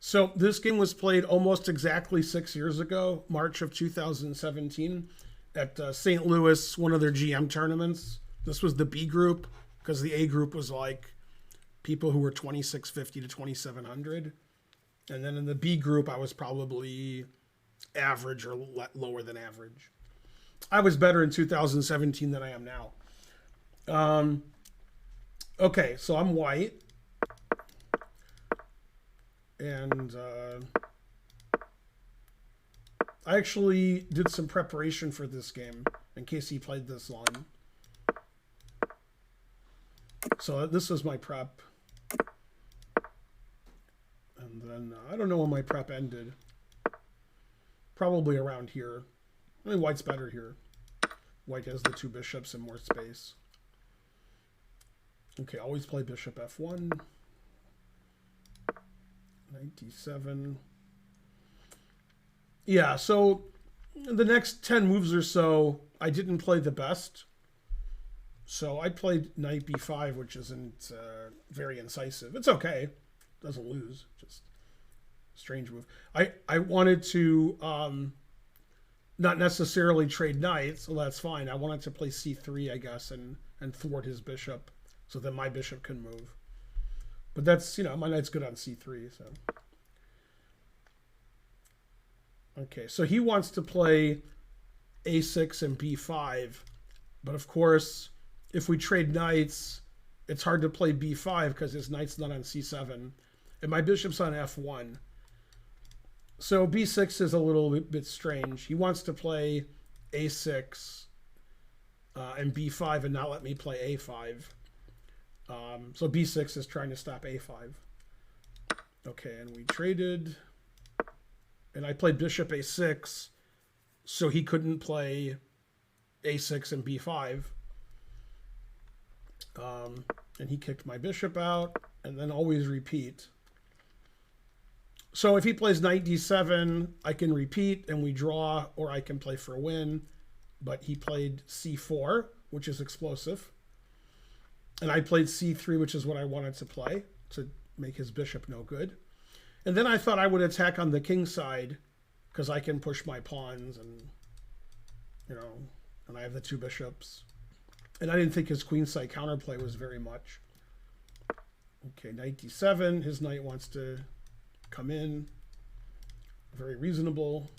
So this game was played almost exactly 6 years ago, March of 2017, at St. Louis, one of their GM tournaments. This was the B group because the A group was like people who were 2650 to 2700, and then in the B group I was probably average or lower than average. I was better in 2017 than I am now. Okay, so I'm white. And I actually did some preparation for this game in case he played this line. So this is my prep. And then I don't know when my prep ended. Probably around here. I mean, white's better here. White has the two bishops and more space. Okay, always play bishop f1. 97. Yeah, so the next 10 moves or so, I didn't play the best. So I played knight b5, which isn't very incisive. It's okay. Doesn't lose. Just strange move. I wanted to not necessarily trade knights, so that's fine. I wanted to play c3, I guess, and thwart his bishop so that my bishop can move. But that's, my knight's good on c3, so. Okay, so he wants to play a6 and b5. But of course, if we trade knights, it's hard to play b5 because his knight's not on c7. And my bishop's on f1. So b6 is a little bit strange. He wants to play a6 and b5 and not let me play a5. So b6 is trying to stop a5. Okay, and we traded. And I played bishop a6, so he couldn't play a6 and b5. And he kicked my bishop out, and then always repeat. So if he plays knight d7, I can repeat and we draw, or I can play for a win. But he played c4, which is explosive. And I played c3, which is what I wanted to play, to make his bishop no good. And then I thought I would attack on the king side, because I can push my pawns, and, and I have the two bishops. And I didn't think his queen side counterplay was very much. Okay, knight d7. His knight wants to come in. Very reasonable.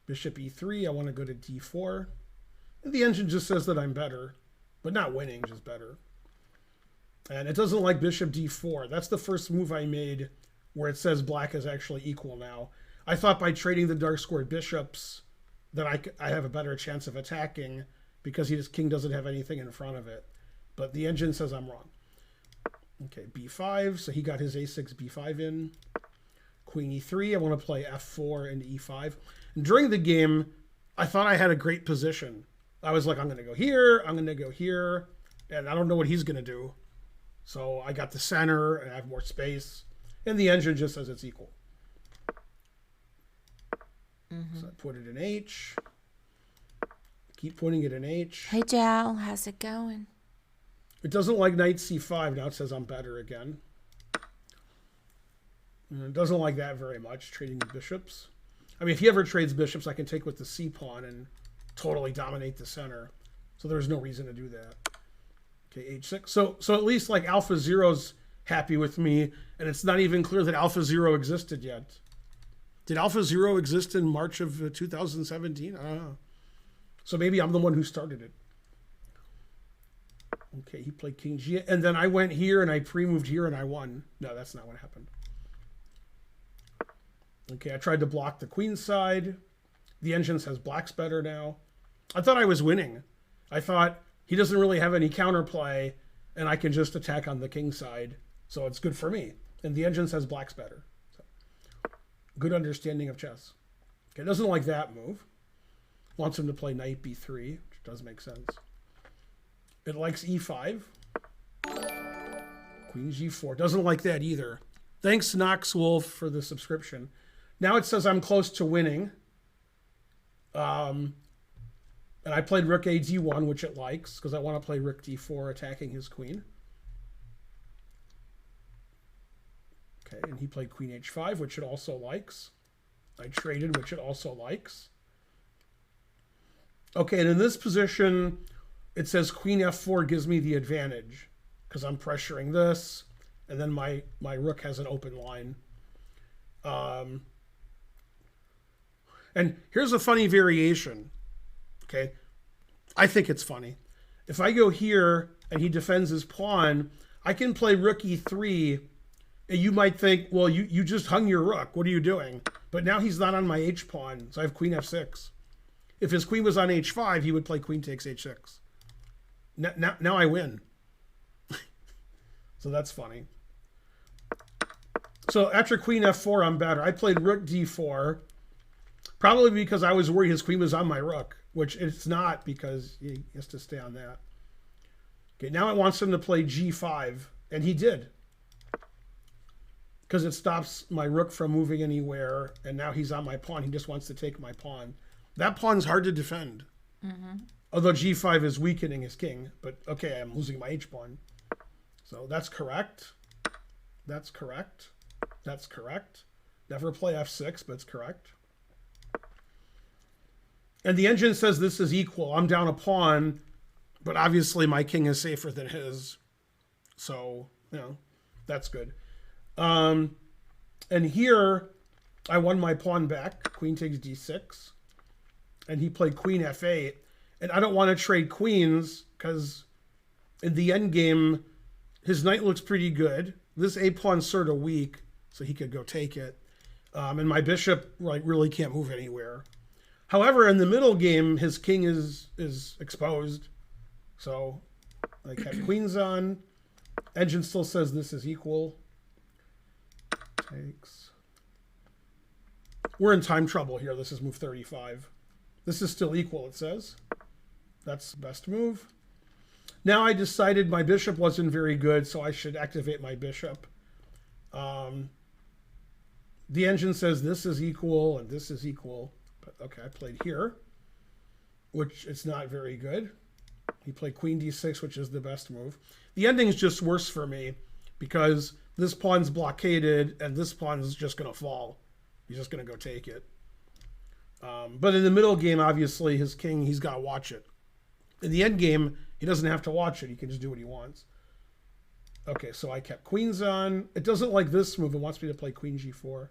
Bishop e3. I want to go to d4. And the engine just says that I'm better, but not winning, just better. And it doesn't like bishop d4. That's the first move I made where it says black is actually equal now. I thought by trading the dark squared bishops that I have a better chance of attacking because his king doesn't have anything in front of it. But the engine says I'm wrong. Okay, b5. So he got his a6, b5 in. Queen e3. I want to play f4 and e5. And during the game, I thought I had a great position. I was like, I'm going to go here. I'm going to go here. And I don't know what he's going to do. So I got the center and I have more space. And the engine just says it's equal. Mm-hmm. So I put it in H. Keep putting it in H. Hey, Jal, how's it going? It doesn't like knight c5. Now it says I'm better again. And it doesn't like that very much, trading the bishops. I mean, if he ever trades bishops, I can take with the c pawn and totally dominate the center. So there's no reason to do that. Okay, h6. So at least like Alpha Zero's happy with me, and it's not even clear that Alpha Zero existed yet. Did Alpha Zero exist in March of 2017? I don't know. So maybe I'm the one who started it. Okay, he played King G, and then I went here and I pre-moved here and I won. No, that's not what happened. Okay, I tried to block the queen side. The engine says black's better now. I thought I was winning. I thought he doesn't really have any counterplay, and I can just attack on the king side, so it's good for me. And the engine says black's better. So, good understanding of chess. Okay, doesn't like that move. Wants him to play knight b3, which does make sense. It likes e5. Queen g4. Doesn't like that either. Thanks, Knox Wolf, for the subscription. Now it says I'm close to winning. And I played rook a d1, which it likes, because I want to play rook d4, attacking his queen. Okay, and he played queen h5, which it also likes. I traded, which it also likes. Okay, and in this position, it says queen f4 gives me the advantage because I'm pressuring this, and then my rook has an open line. And here's a funny variation. Okay, I think it's funny. If I go here and he defends his pawn, I can play rook e3, and you might think, well, you just hung your rook. What are you doing? But now he's not on my h pawn, so I have queen f6. If his queen was on h5, he would play queen takes h6. Now I win. So that's funny. So after queen f4, I'm better. I played rook d4, probably because I was worried his queen was on my rook, which it's not because he has to stay on that. Okay, now it wants him to play g5, and he did. Because it stops my rook from moving anywhere, and now he's on my pawn. He just wants to take my pawn. That pawn's hard to defend. Mm-hmm. Although g5 is weakening his king. But okay, I'm losing my h-pawn. So that's correct. That's correct. That's correct. Never play f6, but it's correct. And the engine says this is equal. I'm down a pawn, but obviously my king is safer than his. So, that's good. And here, I won my pawn back. Queen takes d6. And he played queen f8. And I don't want to trade queens because in the end game, his knight looks pretty good. This a-pawn's sort of weak, so he could go take it. And my bishop really can't move anywhere. However, in the middle game, his king is exposed. So I kept queens on. Engine still says this is equal. Takes. We're in time trouble here. This is move 35. This is still equal, it says. That's the best move. Now I decided my bishop wasn't very good, so I should activate my bishop. The engine says this is equal and this is equal. But okay, I played here, which it's not very good. He played queen d6, which is the best move. The ending's just worse for me because this pawn's blockaded and this pawn's just going to fall. He's just going to go take it. But in the middle game, obviously, his king, he's got to watch it. In the end game, he doesn't have to watch it. He can just do what he wants. Okay, so I kept queens on. It doesn't like this move. It wants me to play queen g4.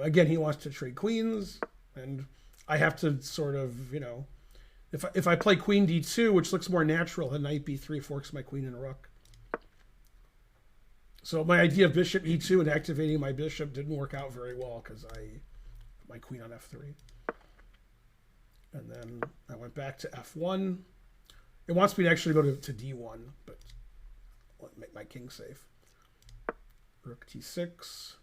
Again, he wants to trade queens, and I have to sort of, if I play queen d2, which looks more natural, then knight b3 forks my queen and rook. So my idea of bishop e2 and activating my bishop didn't work out very well because my queen on f3. And then I went back to f1. It wants me to actually go to d1, but I'll make my king safe. Rook t6.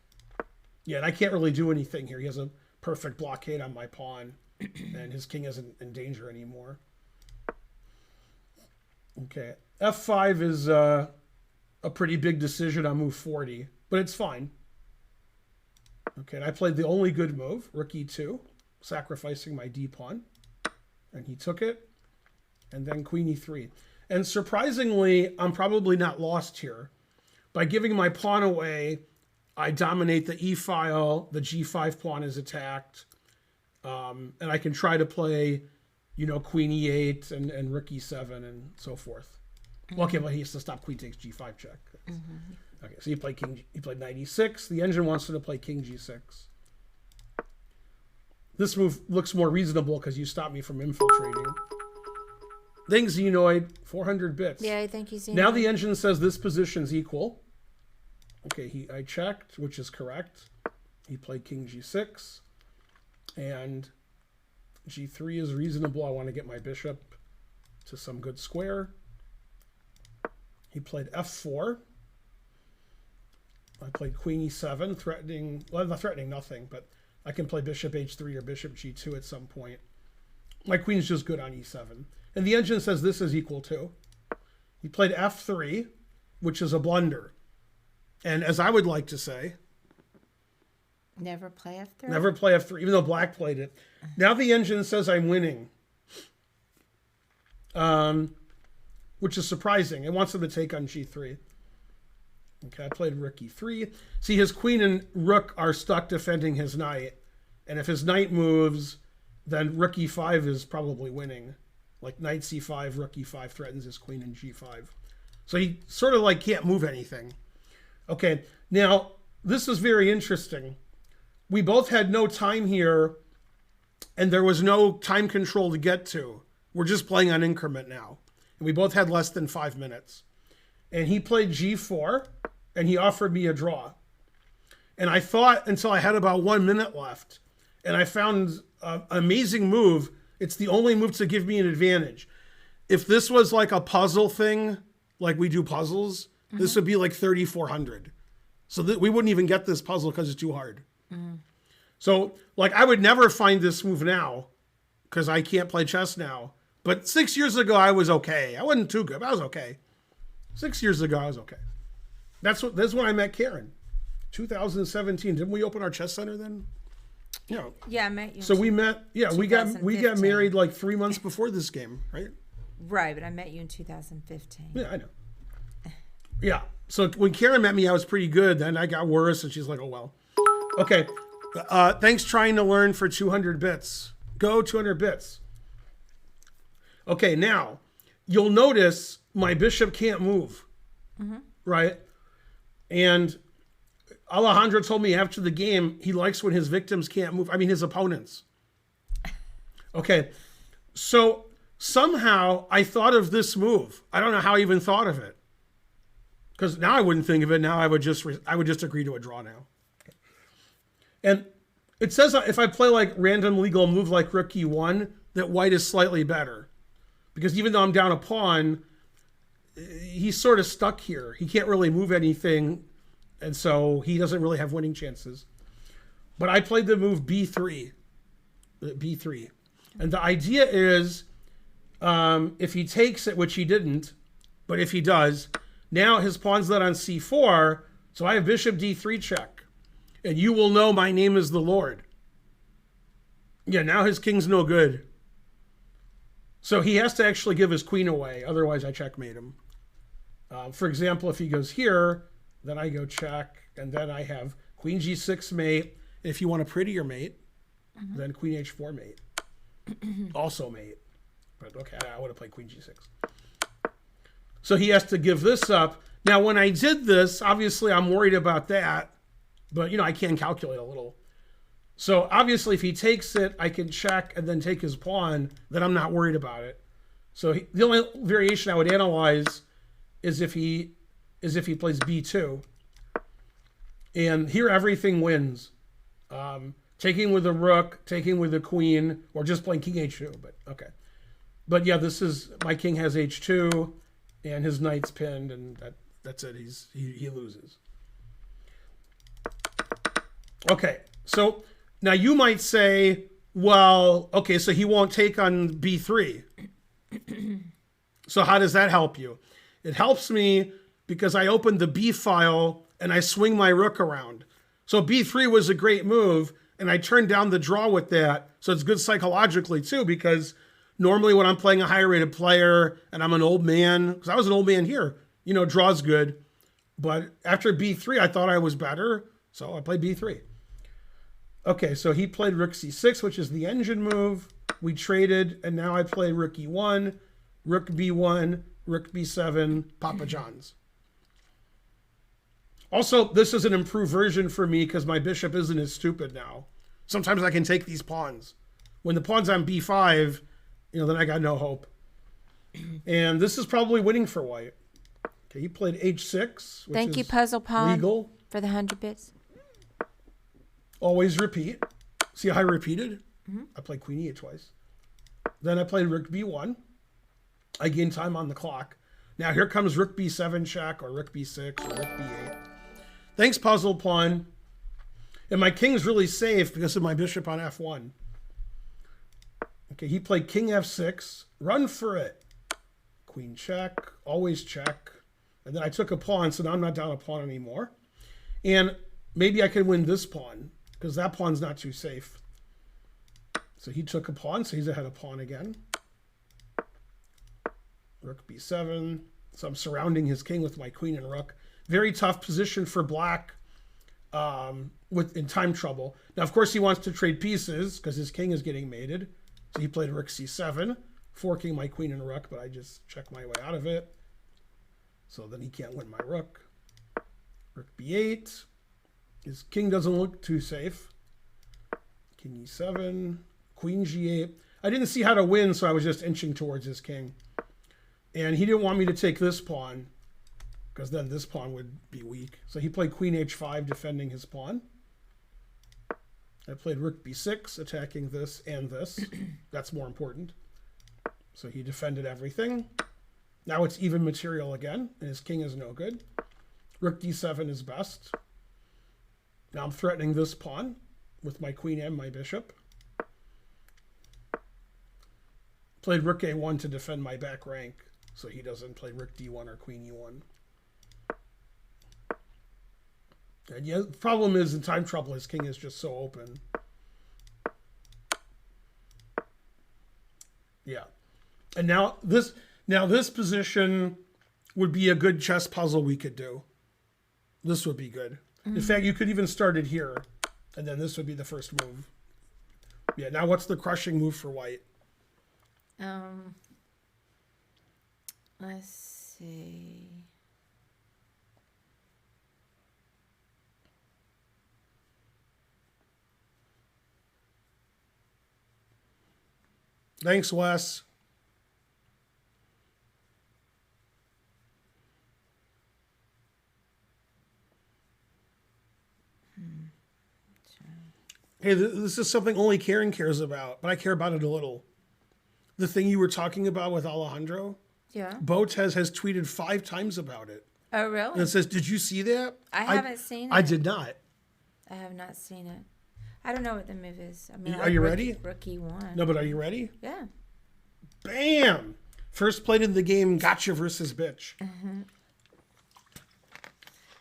Yeah, and I can't really do anything here. He has a perfect blockade on my pawn, and his king isn't in danger anymore. Okay, f5 is a pretty big decision on move 40, but it's fine. Okay, and I played the only good move, rook e2, sacrificing my d-pawn, and he took it, and then queen e3. And surprisingly, I'm probably not lost here. By giving my pawn away, I dominate the e file, the g5 pawn is attacked, and I can try to play, queen e8 and rook e7 and so forth. Mm-hmm. Well, okay, well, he has to stop queen takes g5 check. Mm-hmm. Okay, so he played knight e6. The engine wants him to play king g6. This move looks more reasonable because you stopped me from infiltrating. Thanks, Xenoid. 400 bits. Yeah, I think he's Xenoid. Now the engine says this position's equal. Okay, I checked, which is correct. He played king g6. And g3 is reasonable. I want to get my bishop to some good square. He played f4. I played queen e7, threatening, well, not threatening nothing, but I can play bishop h3 or bishop g2 at some point. My queen's just good on e7. And the engine says this is equal to. He played f3, which is a blunder. And as I would like to say, never play f3. Never play f3, even though black played it. Now the engine says I'm winning, which is surprising. It wants him to take on g3. Okay, I played rook e3. See, his queen and rook are stuck defending his knight. And if his knight moves, then rook e5 is probably winning. Like knight c5, rook e5 threatens his queen in g5. So he sort of like can't move anything. Okay, now this is very interesting. We both had no time here, and there was no time control to get to. We're just playing on increment now. And we both had less than 5 minutes. And he played g4, and he offered me a draw. And I thought until I had about 1 minute left, and I found an amazing move. It's the only move to give me an advantage. If this was like a puzzle thing, like we do puzzles, this would be like 3,400. So that we wouldn't even get this puzzle because it's too hard. So like I would never find this move now because I can't play chess now. But 6 years ago, I was okay. I wasn't too good, but I was okay. 6 years ago, I was okay. That's when I met Karen. 2017. Didn't we open our chess center then? Yeah. Yeah, I met you. So we met. Yeah, we got married like 3 months before this game, right? Right, but I met you in 2015. Yeah, I know. Yeah. So when Karen met me, I was pretty good. Then I got worse, and she's like, "Oh well." Okay. Thanks, trying to learn for 200 bits. Go 200 bits. Okay, now you'll notice my bishop can't move, right? And Alejandro told me after the game he likes when his victims can't move. I mean, his opponents. Okay, so somehow I thought of this move. I don't know how I even thought of it, because now I wouldn't think of it. Now I would just agree to a draw now. And it says if I play like random legal move like rook e1, that white is slightly better. Because even though I'm down a pawn, he's sort of stuck here. He can't really move anything, and so he doesn't really have winning chances. But I played the move b3. And the idea is if he takes it, which he didn't, but if he does, now his pawn's not on c4, so I have bishop d3 check. And you will know my name is the Lord. Yeah, now his king's no good. So he has to actually give his queen away. Otherwise, I checkmate him. For example, if he goes here, then I go check. And then I have queen g6 mate. If you want a prettier mate, then queen h4 mate. Also mate. But okay, I would have played queen g6. So he has to give this up. Now, when I did this, obviously I'm worried about that. But, I can calculate a little. So obviously if he takes it, I can check and then take his pawn, then I'm not worried about it. So the only variation I would analyze is if he plays b2. And here everything wins. Taking with the rook, taking with the queen, or just playing king h2, but okay. But yeah, my king has h2 and his knight's pinned, and that's it. He loses. Okay, so now you might say, well, okay, so he won't take on b3. So how does that help you? It helps me because I opened the b file and I swing my rook around. So b3 was a great move, and I turned down the draw with that. So it's good psychologically too, because normally when I'm playing a higher rated player and I'm an old man, because I was an old man here, draw's good. But after b3, I thought I was better, so I played b3. Okay, so he played rook c6, which is the engine move. We traded, and now I play rook e1, rook b1, rook b7, Papa John's. Also, this is an improved version for me because my bishop isn't as stupid now. Sometimes I can take these pawns. When the pawn's on b5, then I got no hope. And this is probably winning for white. Okay, he played h6, which Thank you, is Puzzle Pawn, legal. for the 100 bits. Always repeat. See how I repeated? I played queen e8 twice. Then I played rook b1. I gained time on the clock. Now here comes rook b7 check, or rook b6, or rook b8. Thanks, Puzzle Pawn. And my king's really safe because of my bishop on f1. Okay, he played king f6. Run for it. Queen check. Always check. And then I took a pawn, so now I'm not down a pawn anymore. And maybe I can win this pawn, because that pawn's not too safe. So he took a pawn, so he's ahead of pawn again. Rook b7. So I'm surrounding his king with my queen and rook. very tough position for black with in time trouble. Now, of course, he wants to trade pieces because his king is getting mated. So he played rook c7, forking my queen and rook, but I just check my way out of it. So then he can't win my rook. Rook b8. His king doesn't look too safe. King e7, queen g8. I didn't see how to win, so I was just inching towards his king. And he didn't want me to take this pawn, because then this pawn would be weak. So he played queen h5, defending his pawn. I played rook b6, attacking this and this. That's more important. So he defended everything. Now it's even material again, and his king is no good. Rook d7 is best. Now I'm threatening this pawn with my queen and my bishop. Played rook a1 to defend my back rank, so he doesn't play rook d1 or queen e1. And yeah, the problem is in time trouble, his king is just so open. Yeah. And now this position would be a good chess puzzle we could do. This would be good. In fact, you could even start it here, and then this would be the first move. Yeah, now what's the crushing move for white? Let's see. Thanks, Wes. Hey, this is something only Karen cares about, but I care about it a little. The thing you were talking about with Alejandro, Yeah. Botez has tweeted 5 times about it. Oh, And really? it says, did you see that? I haven't seen it. I did not. I have not seen it. I don't know what the move is. I mean, Are you ready? Rookie one. No, but are you ready? Yeah. Bam! First played in the game, gotcha versus bitch.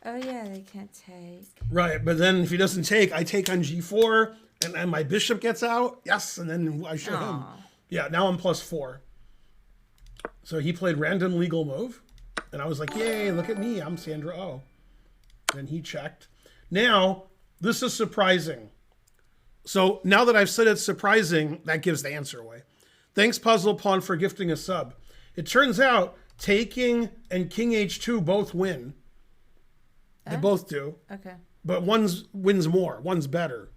Oh, yeah, they can't take. Right, but then if he doesn't take, I take on g4, and then my bishop gets out. Yes, and then I show him. Aw. Yeah, now I'm +4. So he played random legal move, and I was like, yay, look at me, I'm Sandra Oh. Then he checked. Now, this is surprising. So now that I've said it's surprising, that gives the answer away. Thanks, Puzzle Pawn, for gifting a sub. It turns out taking and king h2 both win. They both do. Okay. But one wins more. One's better.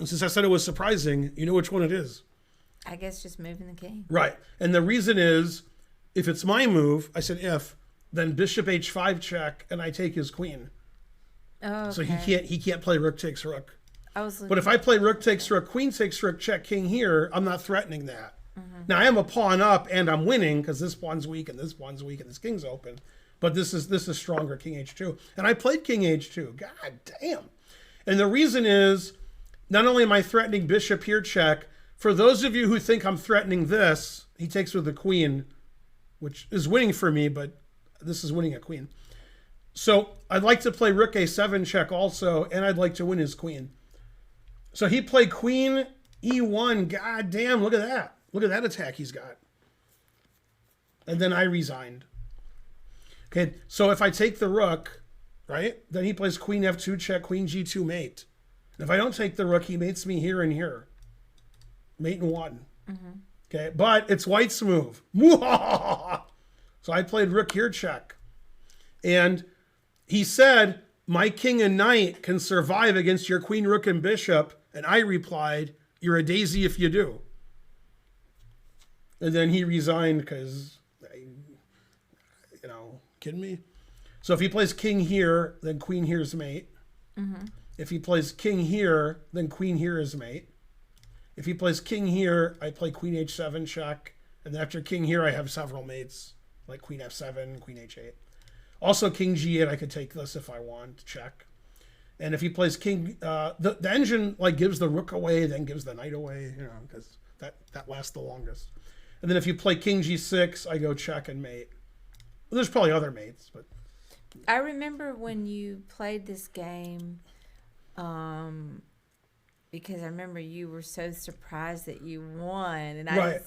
And since I said it was surprising, you know which one it is. I guess just moving the king. Right. And the reason is, if it's my move, I said if, then bishop h5 check, and I take his queen. Oh, okay. So he can't play rook takes rook. I was But if I play rook takes rook, queen takes rook, check king here, I'm not threatening that. Now I am a pawn up and I'm winning because this pawn's weak and this pawn's weak and this king's open. But this is stronger, king h2. And I played king h2. God damn. And the reason is, not only am I threatening bishop here check, for those of you who think I'm threatening this, he takes with the queen, which is winning for me, but this is winning a queen. So I'd like to play rook a7 check also, and I'd like to win his queen. So he played queen e1. God damn, look at that. Look at that attack he's got. And then I resigned. Okay, so if I take the rook, right, then he plays queen f2 check, queen g2 mate. And if I don't take the rook, he mates me here and here. Mate and one. Okay, but it's white's move. So I played rook here check. And he said, my king and knight can survive against your queen, rook, and bishop. And I replied, you're a daisy if you do. And then he resigned because, kidding me? So if he plays king here, then queen here is mate. If he plays king here, then queen here is mate. If he plays king here, I play queen h7 check. And then after king here, I have several mates, like queen f7, queen h8. Also king g8, I could take this if I want, check. And if he plays king, the engine like gives the rook away, then gives the knight away, because that lasts the longest. And then if you play king g6, I go check and mate. Well, there's probably other mates, but I remember when you played this game, because I remember you were so surprised that you won, and Right.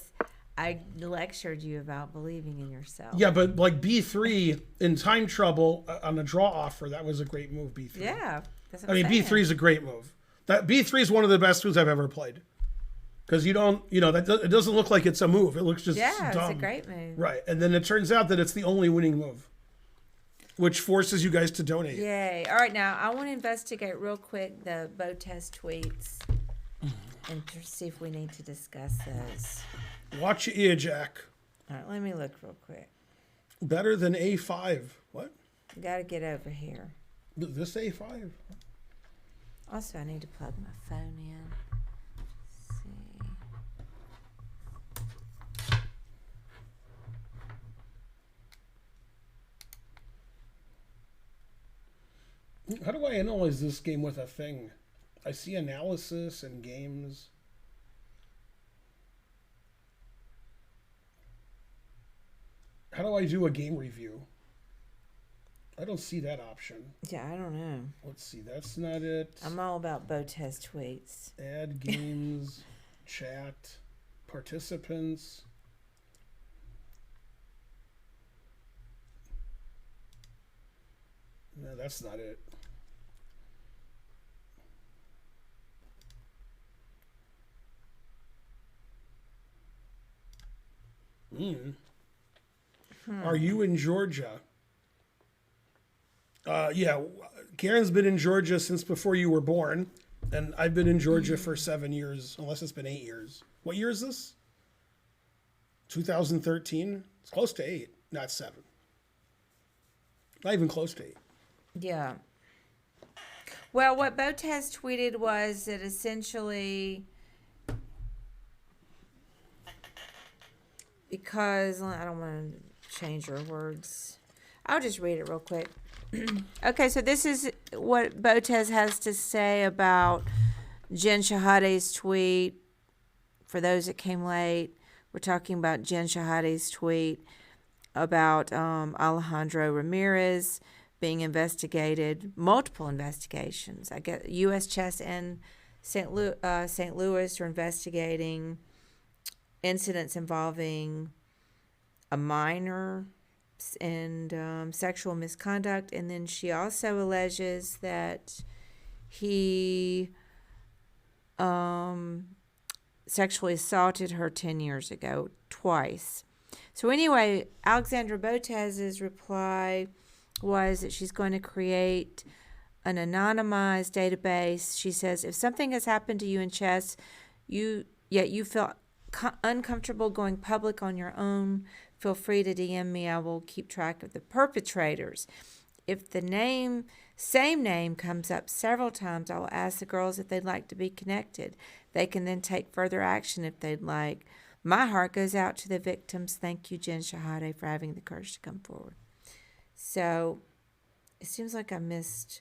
I lectured you about believing in yourself. Yeah, but like B3 in time trouble on a draw offer, that was a great move. B3. Yeah, that's what I mean, I'm saying. B3 is a great move. That B3 is one of the best moves I've ever played. Because you don't, it doesn't look like it's a move. It looks just Yeah, dumb. it's a great move. Right, and then it turns out that it's the only winning move, which forces you guys to donate. Yay. All right, now I want to investigate real quick the Botez tweets and to see if we need to discuss those. Watch your ear, Jack. All right, let me look real quick. Better than A5. What? Got to get over here. This A5? Also, I need to plug my phone in. Let's see. How do I analyze this game with a thing? I see analysis and games. How do I do a game review? I don't see that option. Yeah, I don't know. Let's see. That's not it. I'm all about Botez tweets. Add games, chat, participants. No, that's not it. Are you in Georgia? Yeah, Karen's been in Georgia since before you were born, and I've been in Georgia for 7 years, unless it's been 8 years. What year is this? 2013? It's close to 8, not 7. Not even close to 8. Yeah. Well, what Botez tweeted was that essentially, because I don't want to change your words, I'll just read it real quick. Okay, so this is what Botez has to say about Jen Shahade's tweet. For those that came late, we're talking about Jen Shahade's tweet about Alejandro Ramirez being investigated, multiple investigations. I guess U.S. Chess and St. Louis are investigating incidents involving a minor and sexual misconduct. And then she also alleges that he sexually assaulted her 10 years ago twice. So anyway, Alexandra Botez's reply was that she's going to create an anonymized database. She says, if something has happened to you in chess, yet you feel uncomfortable going public on your own, feel free to DM me. I will keep track of the perpetrators. If the same name comes up several times, I will ask the girls if they'd like to be connected. They can then take further action if they'd like. My heart goes out to the victims. Thank you, Jen Shahade, for having the courage to come forward. So it seems like I missed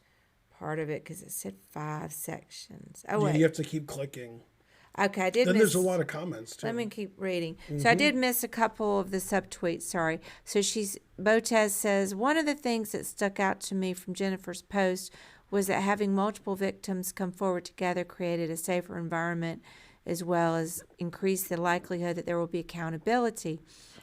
part of it because it said 5 sections. Oh, wait. You have to keep clicking. Okay, I did Then miss. there's a lot of comments, too. Let me keep reading. So I did miss a couple of the subtweets, sorry. So Botez says, one of the things that stuck out to me from Jennifer's post was that having multiple victims come forward together created a safer environment as well as increased the likelihood that there will be accountability.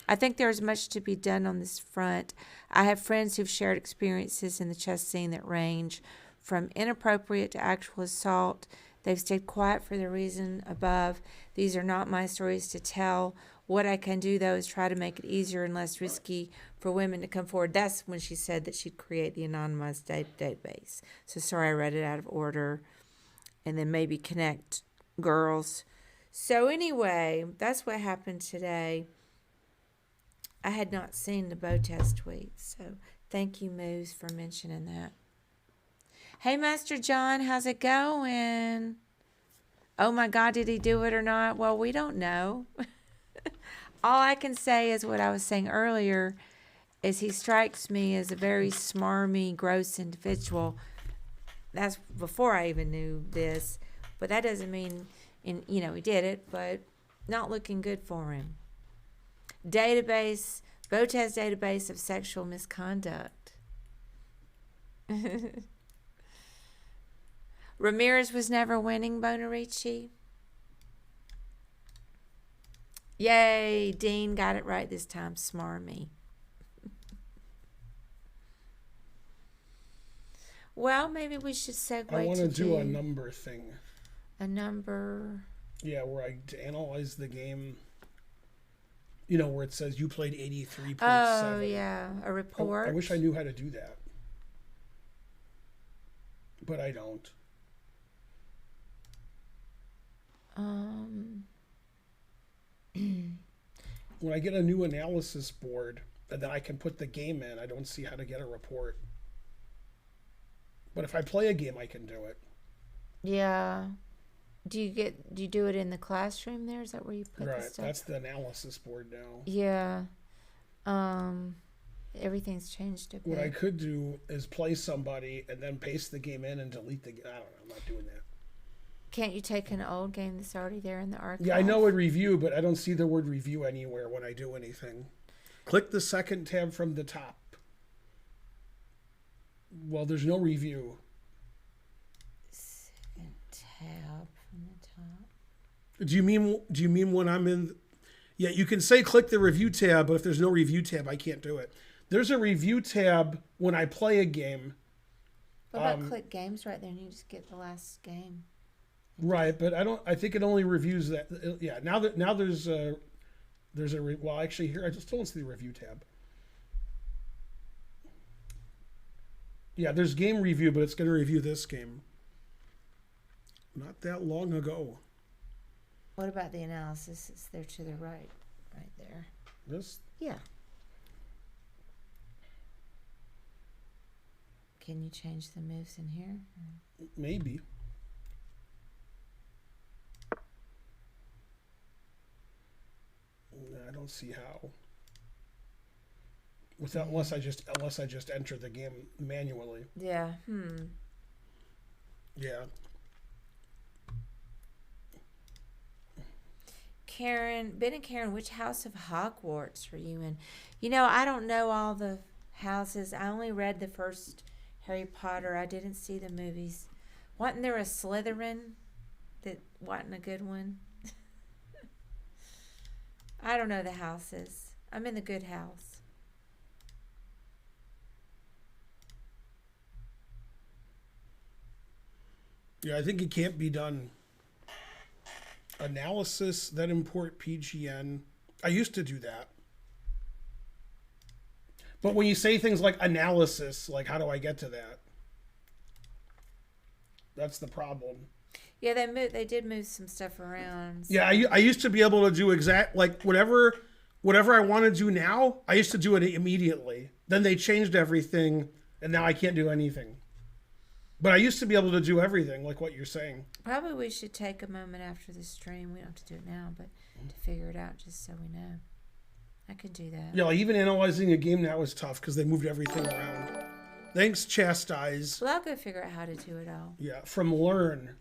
I think there is much to be done on this front. I have friends who've shared experiences in the chess scene that range from inappropriate to actual assault. They've stayed quiet for the reason above. These are not my stories to tell. What I can do, though, is try to make it easier and less risky for women to come forward. That's when she said that she'd create the anonymized database. So sorry, I read it out of order. And then maybe connect girls. So anyway, that's what happened today. I had not seen the Botez tweet, so thank you, Moose, for mentioning that. Hey, Master John, how's it going? Oh, my God, did he do it or not? Well, we don't know. All I can say is what I was saying earlier is he strikes me as a very smarmy, gross individual. That's before I even knew this. But that doesn't mean, he did it, but not looking good for him. Botez database of sexual misconduct. Ramirez was never winning, Bonarici. Yay, Dean got it right this time. Smarmy. Well, maybe we should segue I want to do a number thing. A number. Yeah, where I analyze the game. You know, where it says you played 83.7. Oh, yeah. A report. I wish I knew how to do that. But I don't. When I get a new analysis board and then I can put the game in, I don't see how to get a report. But if I play a game, I can do it. Yeah. Do you do it in the classroom there? Is that where you put the Right, stuff? that's the analysis board now. Yeah. Everything's changed a bit. What I could do is play somebody and then paste the game in and delete the game. I don't know. I'm not doing that. Can't you take an old game that's already there in the archive? Yeah, I know it review, but I don't see the word review anywhere when I do anything. Click the second tab from the top. Well, there's no review. Second tab from the top. Do you mean when I'm in? Yeah, you can say click the review tab, but if there's no review tab, I can't do it. There's a review tab when I play a game. What about click games right there and you just get the last game? Right, but I think it only reviews that. Yeah, now there's well, actually here I just don't see the review tab. Yeah, there's game review, but it's going to review this game. Not that long ago. What about the analysis? It's there to the right there. This? Yeah. Can you change the moves in here? Maybe. I don't see how. Unless I just enter the game manually. Yeah. Yeah. Ben and Karen, which house of Hogwarts were you in? You know, I don't know all the houses. I only read the first Harry Potter. I didn't see the movies. Wasn't there a Slytherin that wasn't a good one? I don't know the houses. I'm in the good house. Yeah, I think it can't be done. Analysis, then import PGN. I used to do that. But when you say things like analysis, like how do I get to that? That's the problem. Yeah, they did move some stuff around. So. Yeah, I used to be able to do like whatever I want to do now, I used to do it immediately. Then they changed everything, and now I can't do anything. But I used to be able to do everything, like what you're saying. Probably we should take a moment after the stream. We don't have to do it now, but to figure it out just so we know. I could do that. Yeah, like even analyzing a game now is tough because they moved everything around. Thanks, Chastise. Well, I'll go figure out how to do it all. Yeah, from Learn.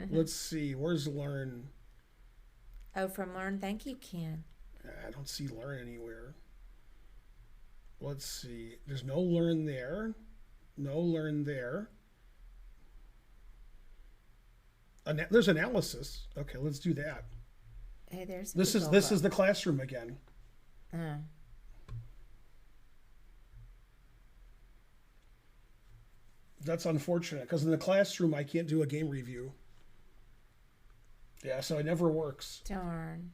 Let's see, where's Learn? Oh, from Learn. Thank you, Ken. I don't see Learn anywhere. Let's see. There's no Learn there. No Learn there. There's analysis. Okay, let's do that. Hey, there's. This is the classroom again. That's unfortunate because in the classroom I can't do a game review. Yeah, so it never works. Darn.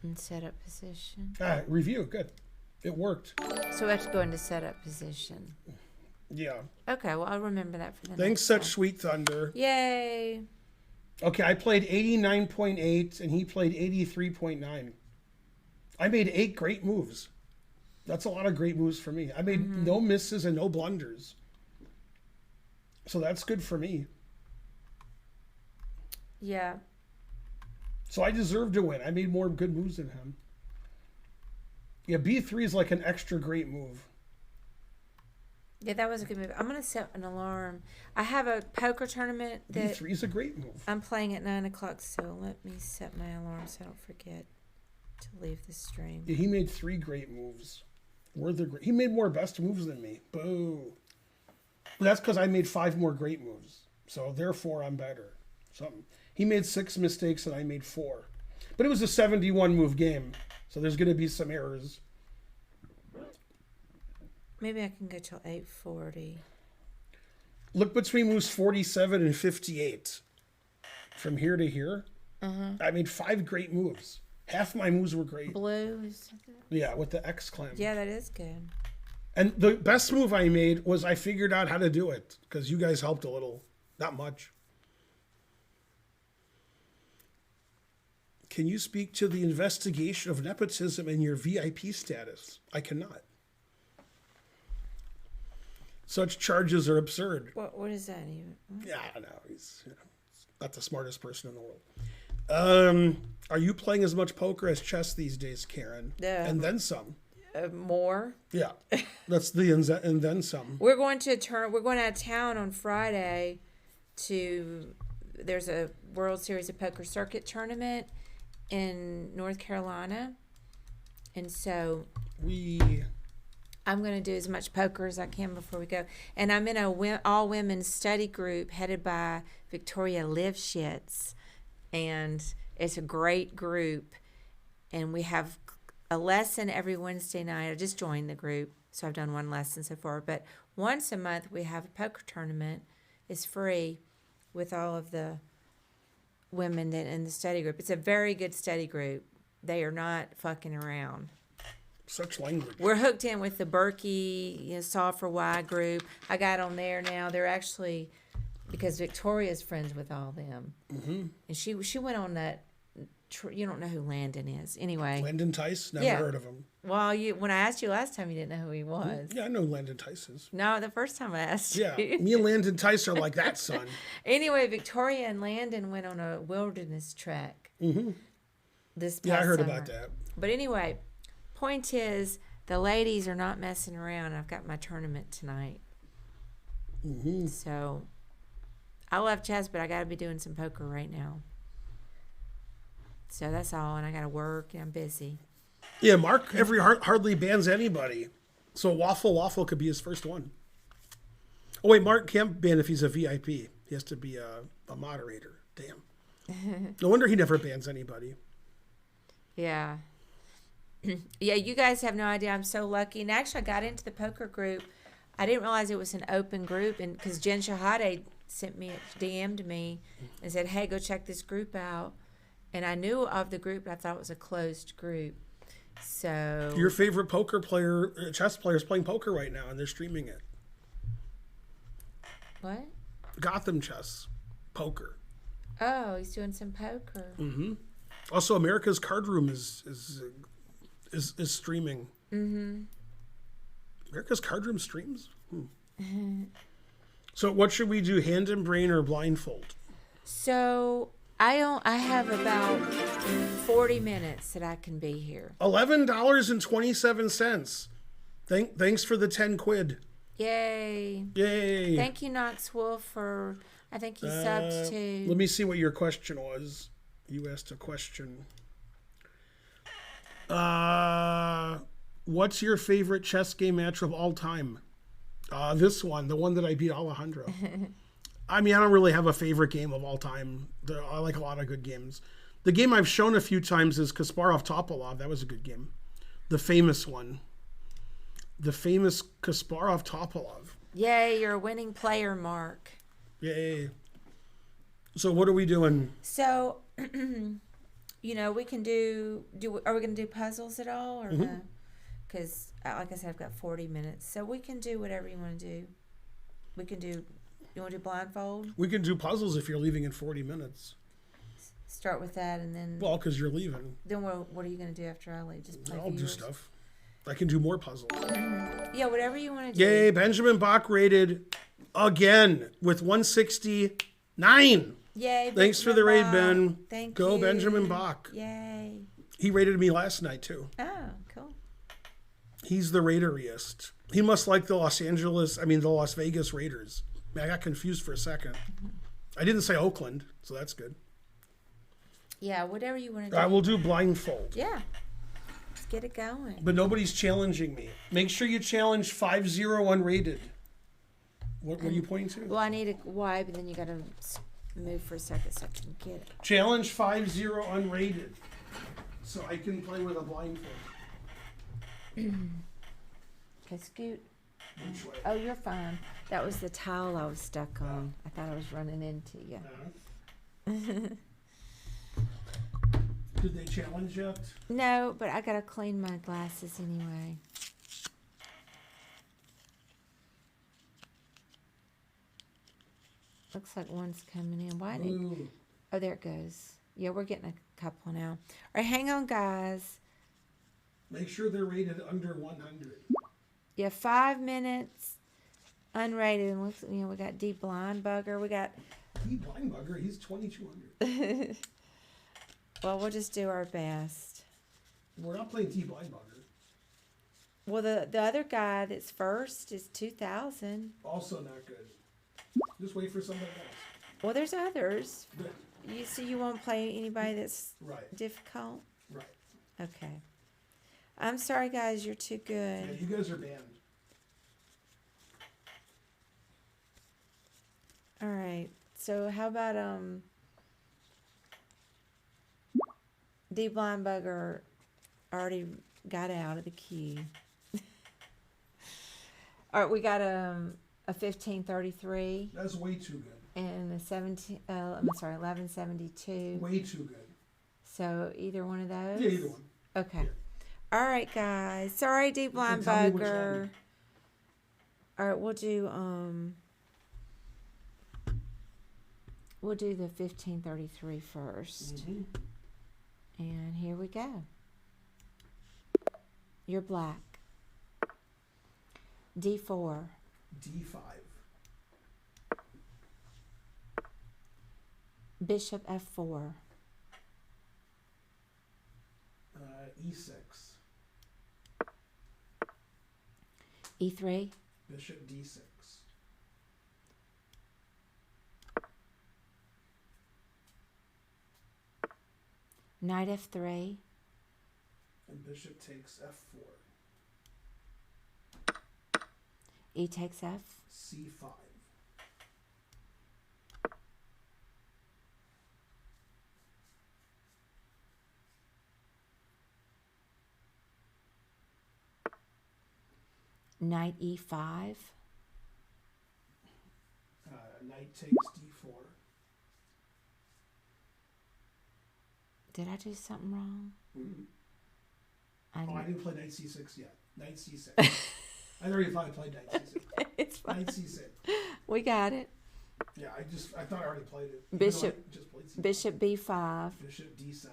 And setup position. Review, good. It worked. So we have to go into setup position. Yeah. Okay, well, I'll remember that for the Thanks, next such time. sweet thunder. Yay. Okay, I played 89.8 and he played 83.9. I made 8 great moves. That's a lot of great moves for me. I made no misses and no blunders. So that's good for me. Yeah. So I deserve to win. I made more good moves than him. Yeah, B3 is like an extra great move. Yeah, that was a good move. I'm gonna set an alarm. I have a poker tournament that B3 is a great move. I'm playing at 9:00. So let me set my alarm so I don't forget to leave the stream. Yeah, he made 3 great moves. He made more best moves than me. Boo. But that's because I made 5 more great moves. So therefore, I'm better. Something. He made 6 mistakes and I made 4. But it was a 71 move game. So there's going to be some errors. Maybe I can go till 8:40. Look between moves 47 and 58. From here to here. I made 5 great moves. Half my moves were great. Blue is. Yeah, with the X clam. Yeah, that is good. And the best move I made was I figured out how to do it because you guys helped a little. Not much. Can you speak to the investigation of nepotism in your VIP status? I cannot. Such charges are absurd. What is that even? Yeah, I don't know. He's not the smartest person in the world. Are you playing as much poker as chess these days, Karen? Yeah. And then some. More. Yeah, that's the and then some. We're going out of town on Friday there's a World Series of Poker Circuit tournament in North Carolina. And so I'm going to do as much poker as I can before we go. And I'm in a all women's study group headed by Victoria Livshitz. And it's a great group. And we have a lesson every Wednesday night. I just joined the group, so I've done one lesson so far. But once a month, we have a poker tournament. It's free with all of the women that in the study group. It's a very good study group. They are not fucking around. Such language. We're hooked in with the Berkey, Solve for Why group. I got on there now. They're actually, because Victoria's friends with all them. Mm-hmm. And she went on that. You don't know who Landon is. Anyway. Landon Tice? Never heard of him. Well, when I asked you last time, you didn't know who he was. Yeah, I know who Landon Tice is. No, the first time I asked you. Yeah, me and Landon Tice are like that, son. Anyway, Victoria and Landon went on a wilderness trek. Mm-hmm. This past I heard summer. about that. But anyway, point is, the ladies are not messing around. I've got my tournament tonight. Mm-hmm. So, I love chess, but I got to be doing some poker right now. So that's all, and I got to work, and I'm busy. Yeah, Mark hardly bans anybody. So Waffle could be his first one. Oh, wait, Mark can't ban if he's a VIP. He has to be a moderator. Damn. No wonder he never bans anybody. Yeah. Yeah, you guys have no idea. I'm so lucky. And actually, I got into the poker group. I didn't realize it was an open group, and because Jen Shahade DM'd me and said, hey, go check this group out. And I knew of the group, but I thought it was a closed group. So your favorite chess player is playing poker right now, and they're streaming it. What? Gotham Chess Poker. Oh, he's doing some poker. Mm-hmm. Also, America's Card Room is streaming. Mm-hmm. America's Card Room streams. So, what should we do? Hand and brain or blindfold? So I have about 40 minutes that I can be here. $11.27. Thanks for the 10 quid. Yay. Yay. Thank you, Knox Wolf, for, I think he subbed too. Let me see what your question was. You asked a question. What's your favorite chess game match of all time? This one, the one that I beat Alejandro. I mean, I don't really have a favorite game of all time. I like a lot of good games. The game I've shown a few times is Kasparov Topalov. That was a good game. The famous one. The famous Kasparov Topalov. Yay, you're a winning player, Mark. Yay. So what are we doing? So, we can are we going to do puzzles at all? Or no? Because, like I said, I've got 40 minutes. So we can do whatever you want to do. You want to do blindfold? We can do puzzles if you're leaving in 40 minutes. Start with that and then... Well, because you're leaving. Then what are you going to do after I leave? Just play I'll do stuff. I can do more puzzles. Yeah, whatever you want to do. Yay, Benjamin Bach rated again with 169. Yay, thanks for the raid, Ben. Thank you. Go Benjamin Bach. Yay. He rated me last night, too. Oh, cool. He's the Raideriest. He must like the Las Vegas Raiders. I got confused for a second. I didn't say Oakland, so that's good. Yeah, whatever you want to do. I will do blindfold. Yeah. Let's get it going. But nobody's challenging me. Make sure you challenge 5-0 unrated. What are you pointing to? Well, I need a Y, but then you got to move for a second so I can get it. Challenge 5-0 unrated. So I can play with a blindfold. Okay, scoot. Which way? Oh, you're fine. That was the towel I was stuck on. I thought I was running into you. Did they challenge yet? No, but I got to clean my glasses anyway. Looks like one's coming in. Why did? Ooh. Oh, there it goes. Yeah, we're getting a couple now. All right, hang on, guys. Make sure they're rated under 100. Yeah, 5 minutes unrated. And looks, we got D Blind Bugger. We got. D Blind Bugger, he's 2,200. Well, we'll just do our best. We're not playing D Blind Bugger. Well, the other guy that's first is 2,000. Also not good. Just wait for somebody else. Well, there's others. Good. You won't play anybody that's Right. difficult? Right. Okay. I'm sorry, guys. You're too Yeah, good. you guys are banned. All right. So how about D Blind Bugger already got out of the queue. All right, we got a 1533 That's way too good. and a 1172. Way too good. So either one of those? Yeah, either one. Okay. Yeah. All right, guys. Sorry, D Blind tell me which Bugger. one. All right, we'll do the 1533 first. Mm-hmm. And here we go. You're black. D4. D5. Bishop F4. E6. E3. Bishop D6. Knight F3. And bishop takes F4. E takes F. C5. Knight E5. Knight takes D4. Did I do something wrong? Mm-hmm. I Oh, I didn't play Knight C6 yet. Knight C6. I already thought I played Knight C6. It's fine. Knight C6. We got it. Yeah, I thought I already played it. even Bishop- though I just played C5. Bishop B5. Bishop D7.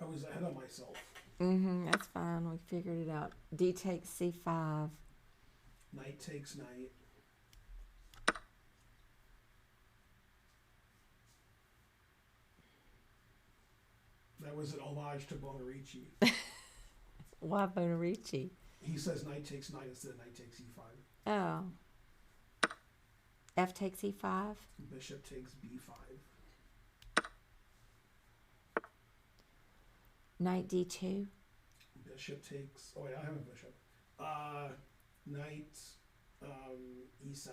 I was ahead of myself. That's fine. We figured it out. D takes C5. Knight takes knight. That was an homage to Bonarici. Why Bonarici? He says knight takes knight instead of knight takes e5. Oh. F takes E5. Bishop takes b5. Knight D2. Bishop takes. Oh wait, I have a bishop. Knight e7.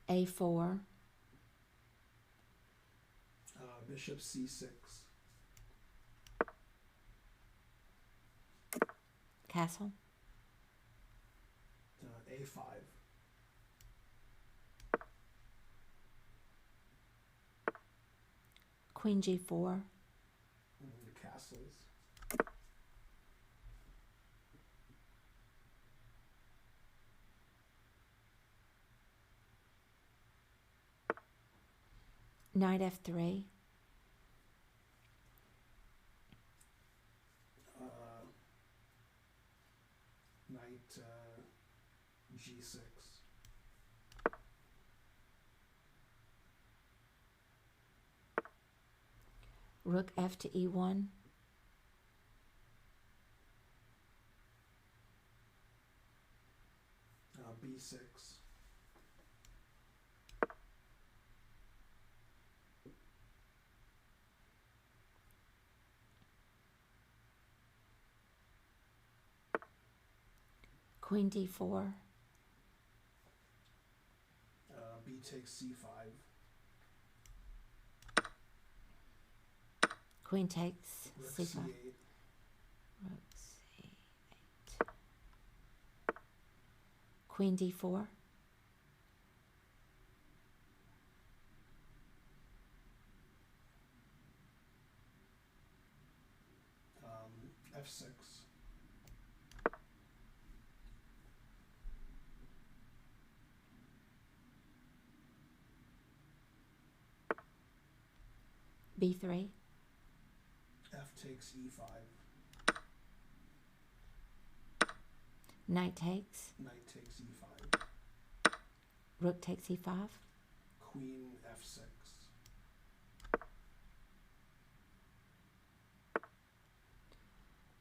A4. Bishop c6. Castle. A5. Queen G4. Castles. Knight F3. Rook F to E1. B6. Queen D4. B takes C5. Queen takes Rook C5. C8. Rook C8. Queen D4. F6. B3. F takes E5. Knight takes. Knight takes E5. Rook takes E5. Queen F6.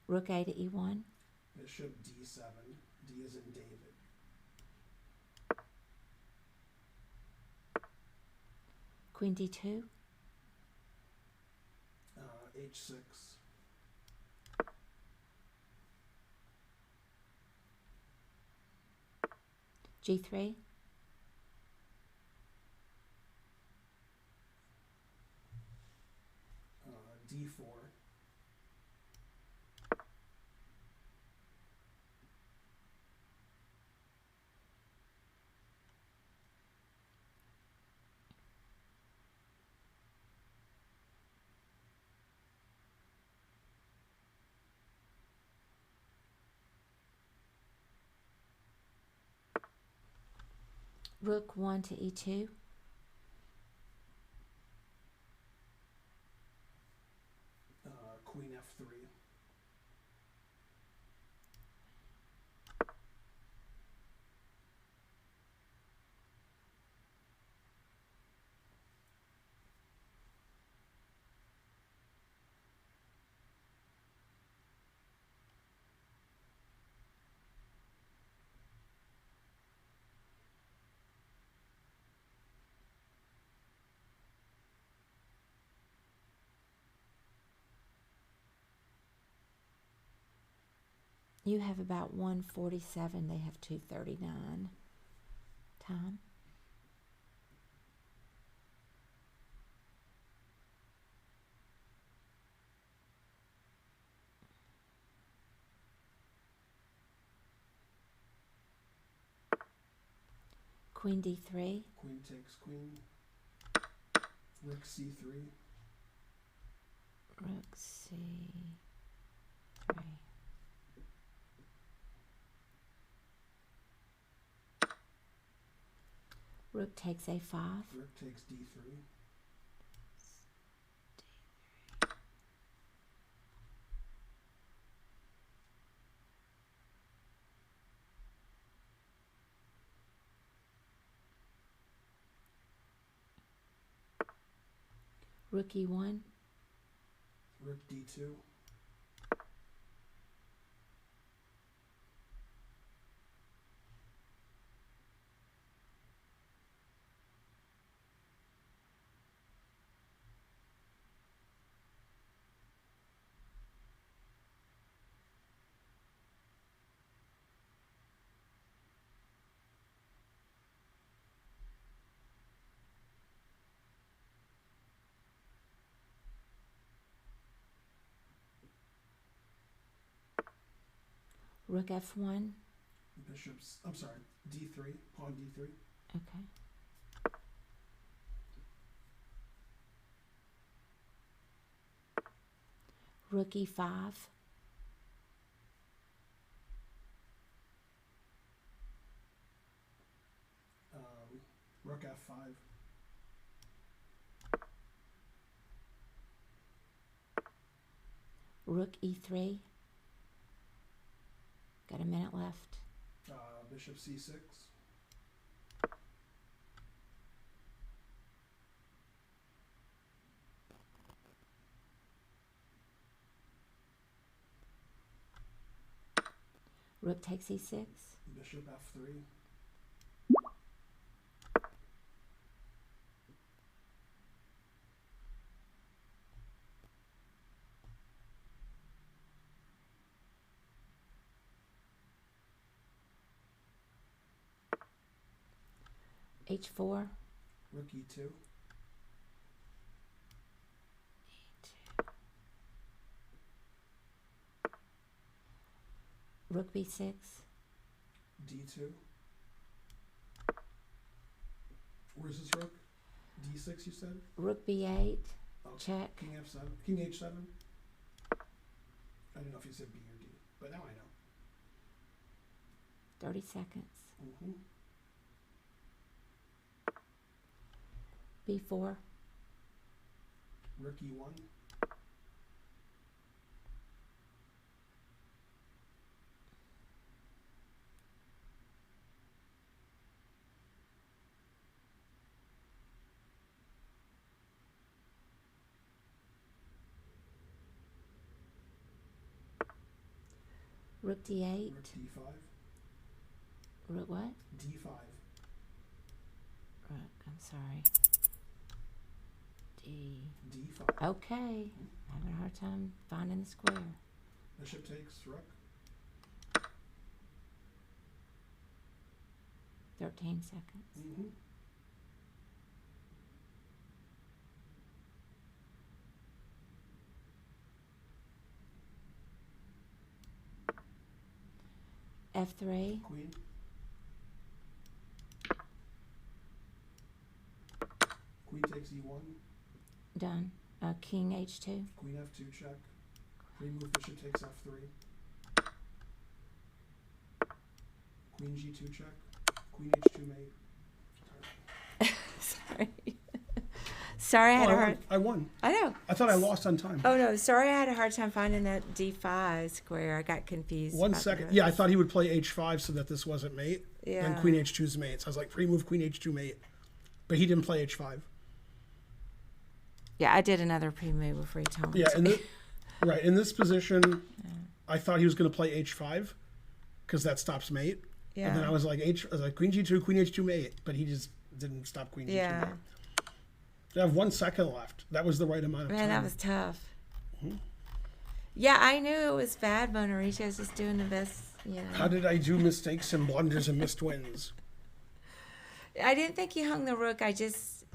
Rook A to E1. Bishop D7. D is in David. Queen D2. H6. G3. D4. Rook 1 to E2. Queen F3. You have about 1:47. They have 2:39 time. Queen D3. Queen takes queen. Rook C3. Rook C3. Rook takes A5. Rook takes D3. Rook E1. Rook D2. Rook F1. Bishop's, I'm sorry, D3, pawn D3. Okay. Rook E5. Rook F5. Rook E3. Got a minute left. Bishop C6. Rook takes e6. Bishop f3. h4. Rook e2. Rook b6. d2. Where's this rook? d6, you said? Rook b8. Oh, Check. King f7. King h7. I didn't know if you said b or d, but now I know. 30 seconds. Mm-hmm. b4. Rook e1. Rook d8. Rook d5. Rook what? d5. Rook, I'm sorry. d5. Okay. Having a hard time finding the square. Bishop takes rook. 13 seconds. Mm-hmm. f3. Queen. Queen takes e1. Done. King h2. Queen f2 check. Pre-move bishop takes f3. Queen g2 check. Queen h2 mate. Sorry. Sorry, I had a hard. I won. I know. I thought I lost on time. Oh no, sorry, I had a hard time finding that d5 square. I got confused. One about second. the Yeah, I rooks. thought he would play h5 so that this wasn't mate. Yeah. And queen h2's mate. So I was like, pre-move queen h2 mate. But he didn't play h5. Yeah, I did another pre-move before he told me. Yeah, right. In this position, I thought he was going to play h5 because that stops mate. Yeah. And then I was like, queen g2, queen h2 mate. But he just didn't stop queen g2 Yeah. mate. I have 1 second left. That was the right amount of time. Man, that was tough. Mm-hmm. Yeah, I knew it was bad, Bonarici. I was just doing the best, you know. How did I do mistakes and blunders and missed wins? I didn't think you hung the rook. I just,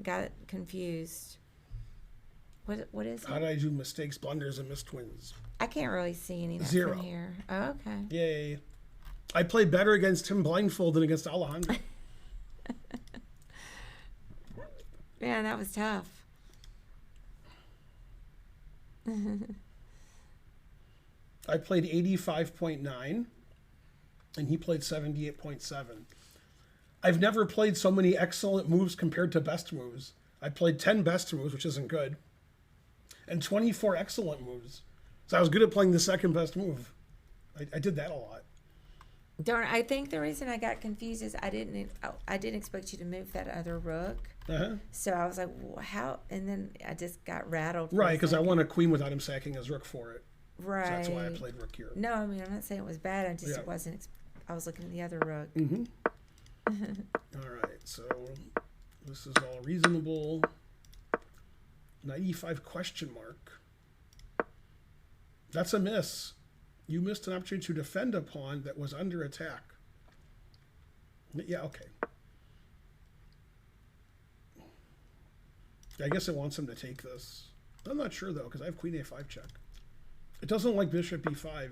got confused. What is How it? did I do mistakes, blunders, and missed wins? I can't really see any of that 0. from here. Oh, okay. Yay. I played better against him blindfold than against Alejandro. Man, that was tough. I played 85.9 and he played 78.7. I've never played so many excellent moves compared to best moves. I played 10 best moves, which isn't good, and 24 excellent moves. So I was good at playing the second best move. I did that a lot. Darn, I think the reason I got confused is I didn't expect you to move that other rook. Uh-huh. So I was like, well, how? And then I just got rattled. Right, because I won a queen without him sacking his rook for it. Right. So that's why I played rook here. No, I mean, I'm not saying it was bad. I just Yeah. wasn't. I was looking at the other rook. Mm-hmm. All right, so this is all reasonable. 95 question mark. That's a miss. You missed an opportunity to defend a pawn that was under attack. Yeah, okay. I guess it wants him to take this. I'm not sure, though, because I have queen a5 check. It doesn't like bishop e5,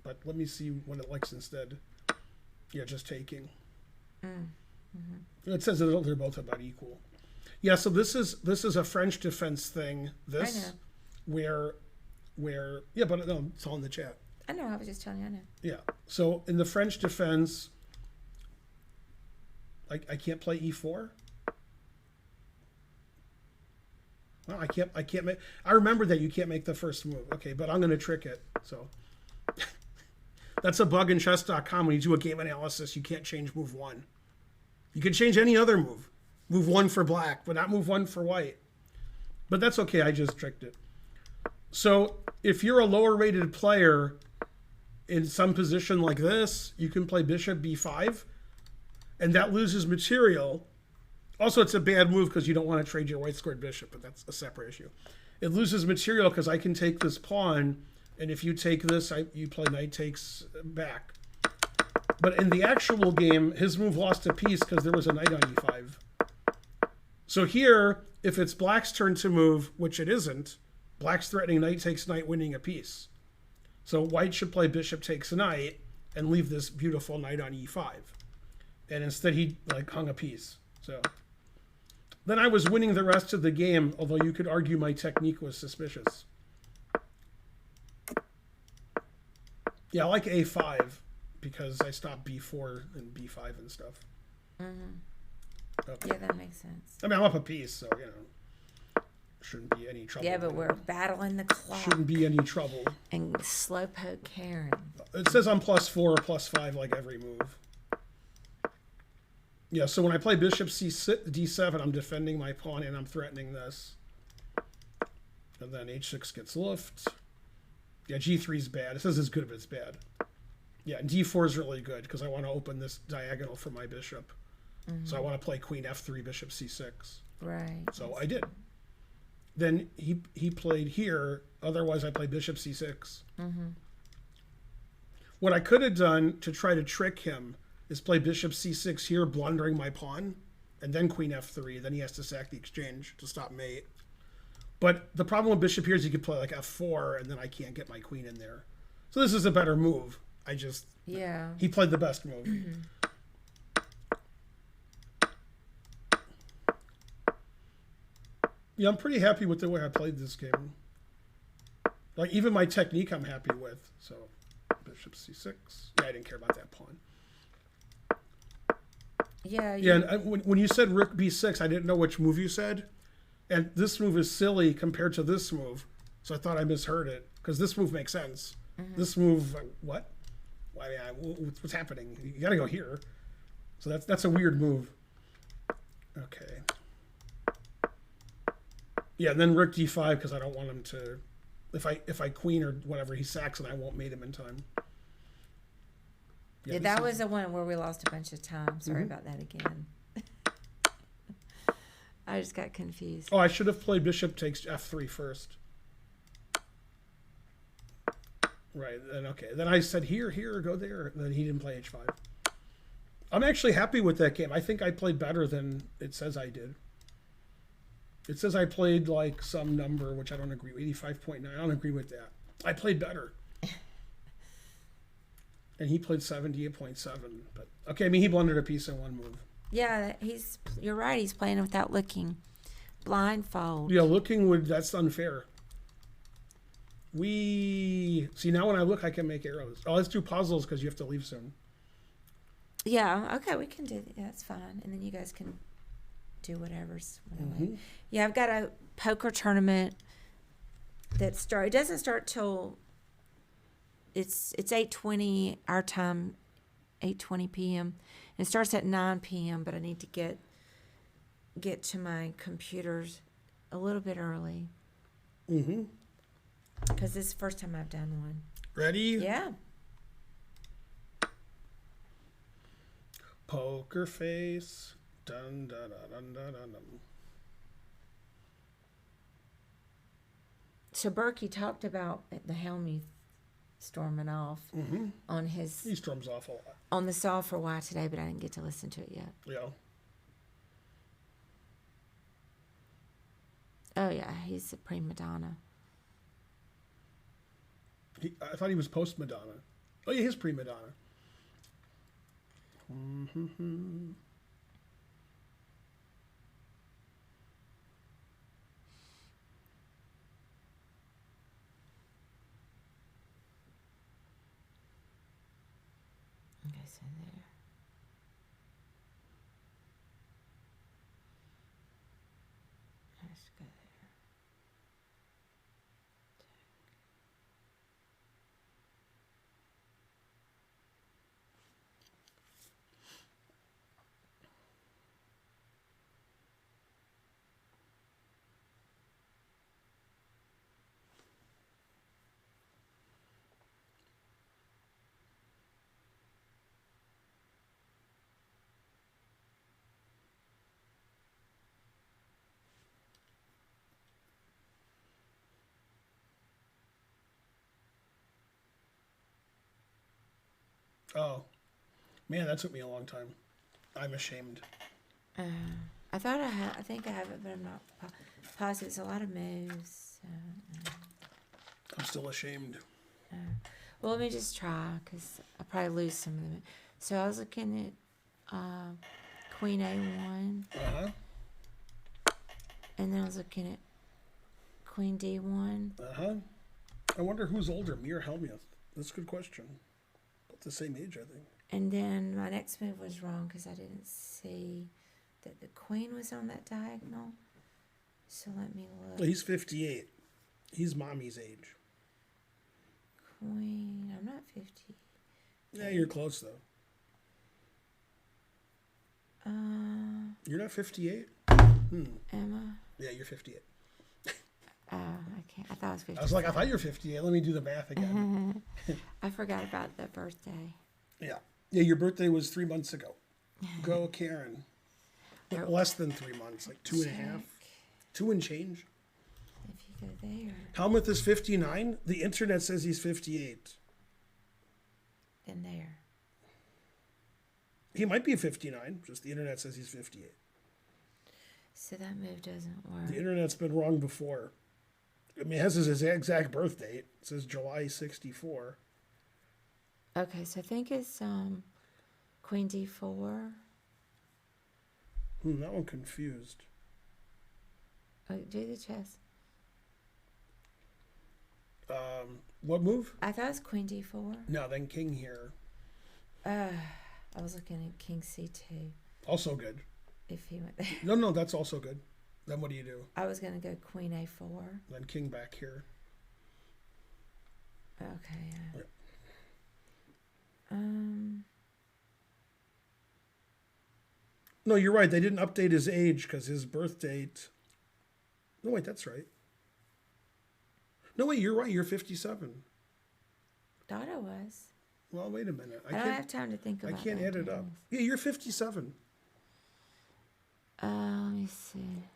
but let me see what it likes instead. Yeah, just taking. Mm-hmm. It says that they're both about equal. Yeah, so this is a French defense thing. This, I know. where yeah, but no, it's all in the chat. I know. I was just telling you. I know. Yeah. So in the French defense, I can't play e4. Well, I can't make. I remember that you can't make the first move. Okay, but I'm going to trick it. So that's a bug in chess.com. When you do a game analysis, you can't change move 1. You can change any other move. Move 1 for black, but not move 1 for white. But that's okay. I just tricked it. So if you're a lower rated player in some position like this, you can play bishop b5, and that loses material. Also, it's a bad move because you don't want to trade your white squared bishop, but that's a separate issue. It loses material because I can take this pawn, and if you take this, you play knight takes back. But in the actual game, his move lost a piece because there was a knight on e5. So here, if it's black's turn to move, which it isn't, black's threatening knight takes knight, winning a piece. So white should play bishop takes knight and leave this beautiful knight on e5. And instead he like hung a piece. So then I was winning the rest of the game, although you could argue my technique was suspicious. Yeah, I like a5 because I stopped b4 and b5 and stuff. Okay. Yeah, that makes sense. I mean, I'm up a piece, so, you know, shouldn't be any trouble. Yeah, but we're battling the clock. Shouldn't be any trouble. And slowpoke Karen. It says I'm +4 or +5 like every move. Yeah, so when I play bishop d7, I'm defending my pawn and I'm threatening this. And then h6 gets lift. Yeah, g3 is bad. It says it's good, but it's bad. Yeah, and d4 is really good because I want to open this diagonal for my bishop. So I want to play queen f3, bishop c6. Right. So I did. Then he played here. Otherwise, I play bishop c6. What I could have done to try to trick him is play bishop c6 here, blundering my pawn, and then queen f3. Then he has to sack the exchange to stop mate. But the problem with bishop here is you could play like f4, and then I can't get my queen in there. So this is a better move. He played the best move. Yeah, I'm pretty happy with the way I played this game. Like, even my technique I'm happy with. So, bishop c6. Yeah, I didn't care about that pawn. Yeah. Yeah, and when you said rook b6, I didn't know which move you said. And this move is silly compared to this move. So I thought I misheard it. Because this move makes sense. This move, what? What's happening? You got to go here. So that's a weird move. Okay. Yeah, and then rook d5 because I don't want him to. If I queen or whatever, he sacks and I won't mate him in time. Yeah, that was the one where we lost a bunch of time. Sorry about that again. I just got confused. Oh, I should have played bishop takes f3 first. Right, then okay. Then I said here, go there. And then he didn't play h5. I'm actually happy with that game. I think I played better than it says I did. It says I played like some number, which I don't agree with, 85.9. I don't agree with that. I played better. And he played 78.7. But okay, I mean, he blundered a piece in one move. Yeah, you're right. He's playing without looking. Blindfold. Yeah, that's unfair. See, now when I look, I can make arrows. Oh, let's do puzzles because you have to leave soon. Yeah, okay, we can do that. That's fine. And then you guys can do whatever's. Yeah, I've got a poker tournament that it doesn't start till it's 8:20 our time, 8:20 p.m. And it starts at 9 p.m. But I need to get to my computers a little bit early. Because this is the first time I've done one. Ready? Yeah. Poker face. Dun, dun, dun, dun, dun, dun, dun. So Berkey talked about the Helmy storming off on his. He storms off a lot. On the Saw for Why today, but I didn't get to listen to it yet. Yeah. Oh yeah, he's a prima donna. I thought he was post Madonna. Oh yeah, he's prima donna. Okay, so there. Let's go there. Oh, man, that took me a long time. I'm ashamed. I thought I think I have it, but I'm not positive. It's a lot of moves. I'm still ashamed. Well, let me just try, because I'll probably lose some of them. So I was looking at Queen A1, Uh-huh. and then I was looking at Queen D1. Uh-huh. I wonder who's older, me or Helmuth? That's a good question. About the same age, I think. And then my next move was wrong because I didn't see that the queen was on that diagonal. So let me look. He's 58. He's mommy's age. Queen, I'm not 50. Yeah, you're close, though. You're not 58? Emma. Yeah, you're 58. I can't. I thought I was 50. I was like, I thought you were 58. Let me do the math again. I forgot about the birthday. Yeah. Yeah, your birthday was 3 months ago. Go, Karen. Less than 3 months, like 2.5. Check. 2 and change. If you go there, Helmuth is 59. The internet says he's 58. then there. He might be 59. Just the internet says he's 58. So that move doesn't work. The internet's been wrong before. I mean, it has his exact birth date. It says July 64. Okay, so I think it's Queen D4. That one confused. Oh, do the chess. What move? I thought it was Queen D4. No, then King here. I was looking at King C2. Also good. If he went there, No, that's also good. Then what do you do? I was gonna go Queen A4. Then King back here. Okay. Yeah. Yep. No, you're right. They didn't update his age because his birth date. No, wait, that's right. No, wait, you're right. You're 57. Thought I was. Well, wait a minute. I don't have time to think I about. can't that, add it up. Dennis. Yeah, you're 57. Let me see.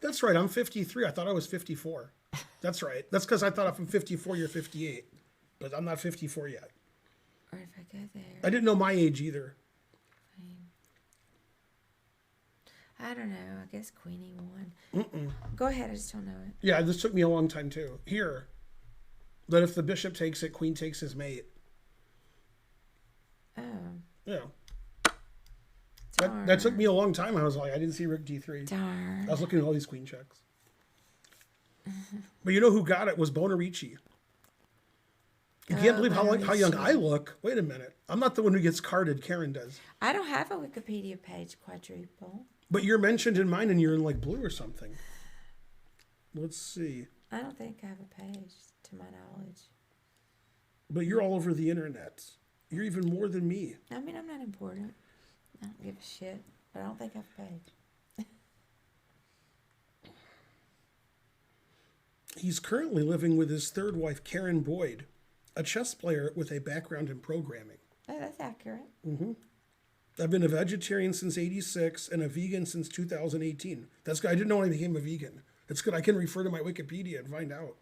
That's right. I'm 53. I thought I was 54. That's right. That's because I thought if I'm 54, you're 58. But I'm not 54 yet. Or if I go there. I didn't know my age either. I don't know. I guess Queenie won. Go ahead. I just don't know it. Yeah, this took me a long time too. Here, that if the bishop takes it, queen takes his mate. Oh. Yeah. Darn. That took me a long time. I was like, I didn't see Rook D3. Darn. I was looking at all these queen checks. But you know who got it was Bonarici. You can't believe how young I look. Wait a minute. I'm not the one who gets carded. Karen does. I don't have a Wikipedia page quadruple. But you're mentioned in mine and you're in like blue or something. Let's see. I don't think I have a page, to my knowledge. But you're all over the internet. You're even more than me. I mean, I'm not important. I don't give a shit. But I don't think I have a page. He's currently living with his third wife, Karen Boyd, a chess player with a background in programming. Oh, that's accurate. I've been a vegetarian since '86 and a vegan since 2018. That's good. I didn't know I became a vegan. It's good. I can refer to my Wikipedia and find out.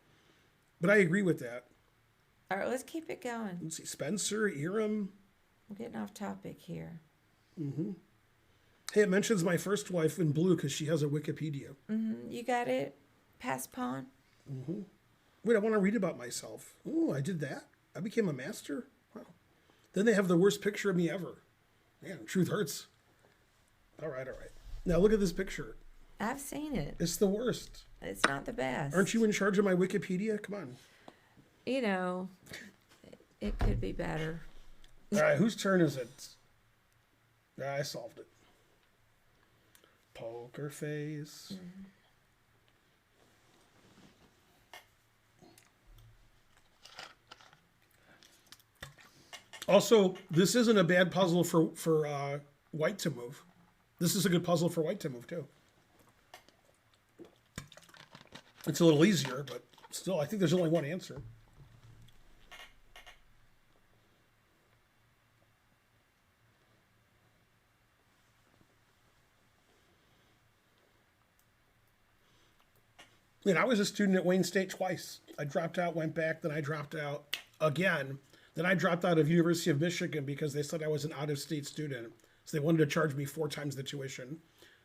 But I agree with that. All right, let's keep it going. Let's see. Spencer, Iram. I'm getting off topic here. Hey, it mentions my first wife in blue because she has a Wikipedia. You got it? Pass pawn? Wait, I want to read about myself. Oh, I did that? I became a master? Wow. Then they have the worst picture of me ever. Man, truth hurts. All right. Now look at this picture. I've seen it. It's the worst. It's not the best. Aren't you in charge of my Wikipedia? Come on. You know, it could be better. All right, whose turn is it? I solved it. Poker face. Also, this isn't a bad puzzle for white to move. This is a good puzzle for white to move too. It's a little easier, but still, I think there's only one answer. I mean, I was a student at Wayne State twice. I dropped out, went back, then I dropped out again. Then I dropped out of University of Michigan because they said I was an out-of-state student. So they wanted to charge me 4 times the tuition.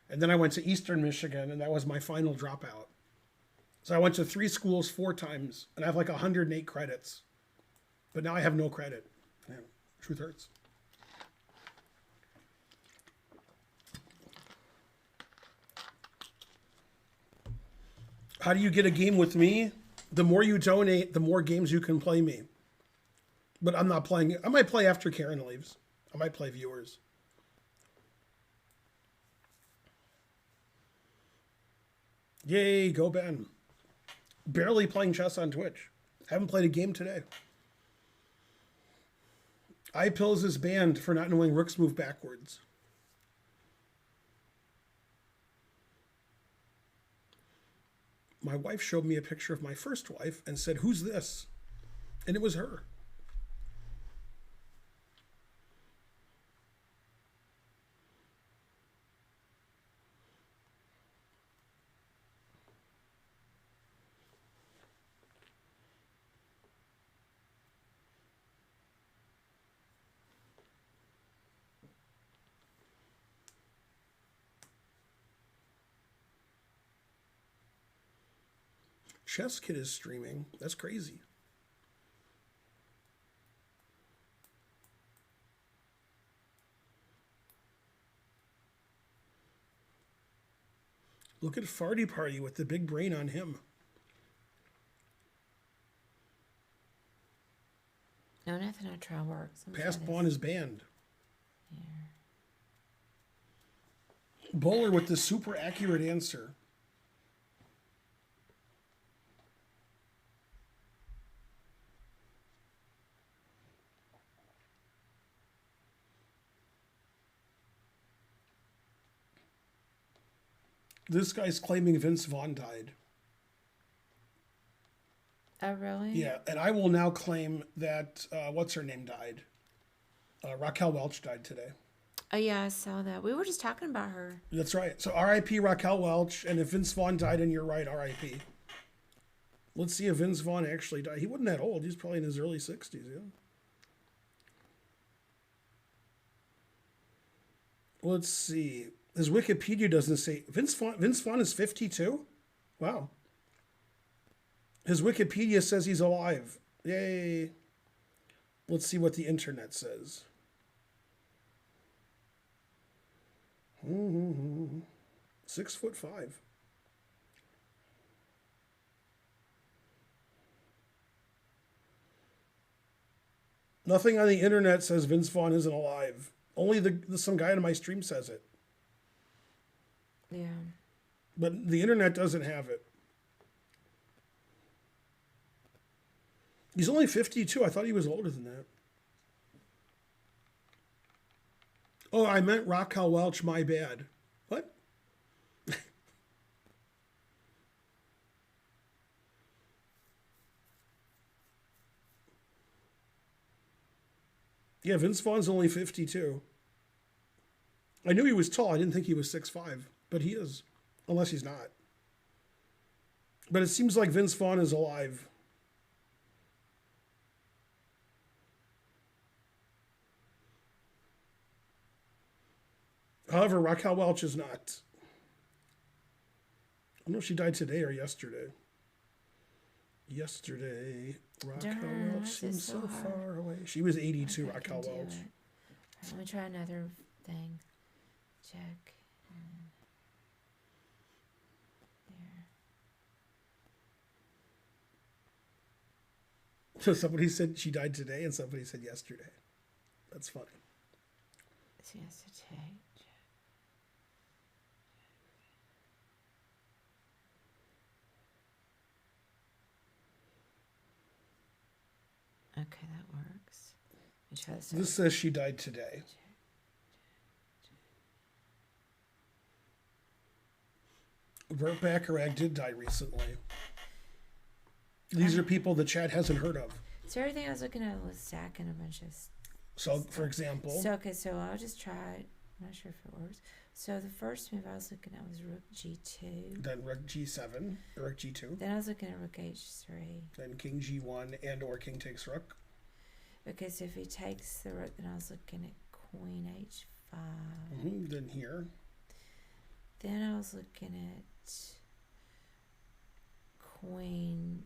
And then I went to Eastern Michigan, and that was my final dropout. So I went to 3 schools 4 times, and I have like 108 credits. But now I have no credit. Yeah, truth hurts. How do you get a game with me? The more you donate, the more games you can play me. But I'm not playing. I might play after Karen leaves. I might play viewers. Yay, go Ben. Barely playing chess on Twitch. Haven't played a game today. iPills is banned for not knowing rooks move backwards. My wife showed me a picture of my first wife and said, "Who's this?" And it was her. Chess Kid is streaming. That's crazy. Look at Farty Party with the big brain on him. No, nothing I try works. Past pawn is banned. Bowler with the super accurate answer. This guy's claiming Vince Vaughn died. Oh, really? Yeah, and I will now claim that, what's her name died? Raquel Welch died today. Oh, yeah, I saw that. We were just talking about her. That's right. So R.I.P. Raquel Welch, and if Vince Vaughn died and you're right, R.I.P. Let's see if Vince Vaughn actually died. He wasn't that old. He's probably in his early 60s, yeah. Let's see. His Wikipedia doesn't say... Vince Vaughn is 52? Wow. His Wikipedia says he's alive. Yay. Let's see what the internet says. 6'5". Nothing on the internet says Vince Vaughn isn't alive. Only some guy in my stream says it. Yeah. But the internet doesn't have it. He's only 52. I thought he was older than that. Oh, I meant Raquel Welch. My bad. What? Yeah, Vince Vaughn's only 52. I knew he was tall. I didn't think he was 6'5", but he is, unless he's not. But it seems like Vince Vaughn is alive. However, Raquel Welch is not. I don't know if she died today or yesterday. Yesterday, Raquel Welch seems so far away. She was 82, Raquel Welch. Let me try another thing. Check. So somebody said she died today and somebody said yesterday. That's funny. It's yesterday. Okay, that works. This says she died today. Burt Bacharach did die recently. These are people the chat hasn't heard of. So everything I was looking at was stacking a bunch of So, for example... So, okay, so I'll just try it. I'm not sure if it works. So the first move I was looking at was rook g2. Then rook g7, rook g2. Then I was looking at rook h3. Then king g1 and or king takes rook. Because if he takes the rook, then I was looking at queen h5. Then here. Then I was looking at queen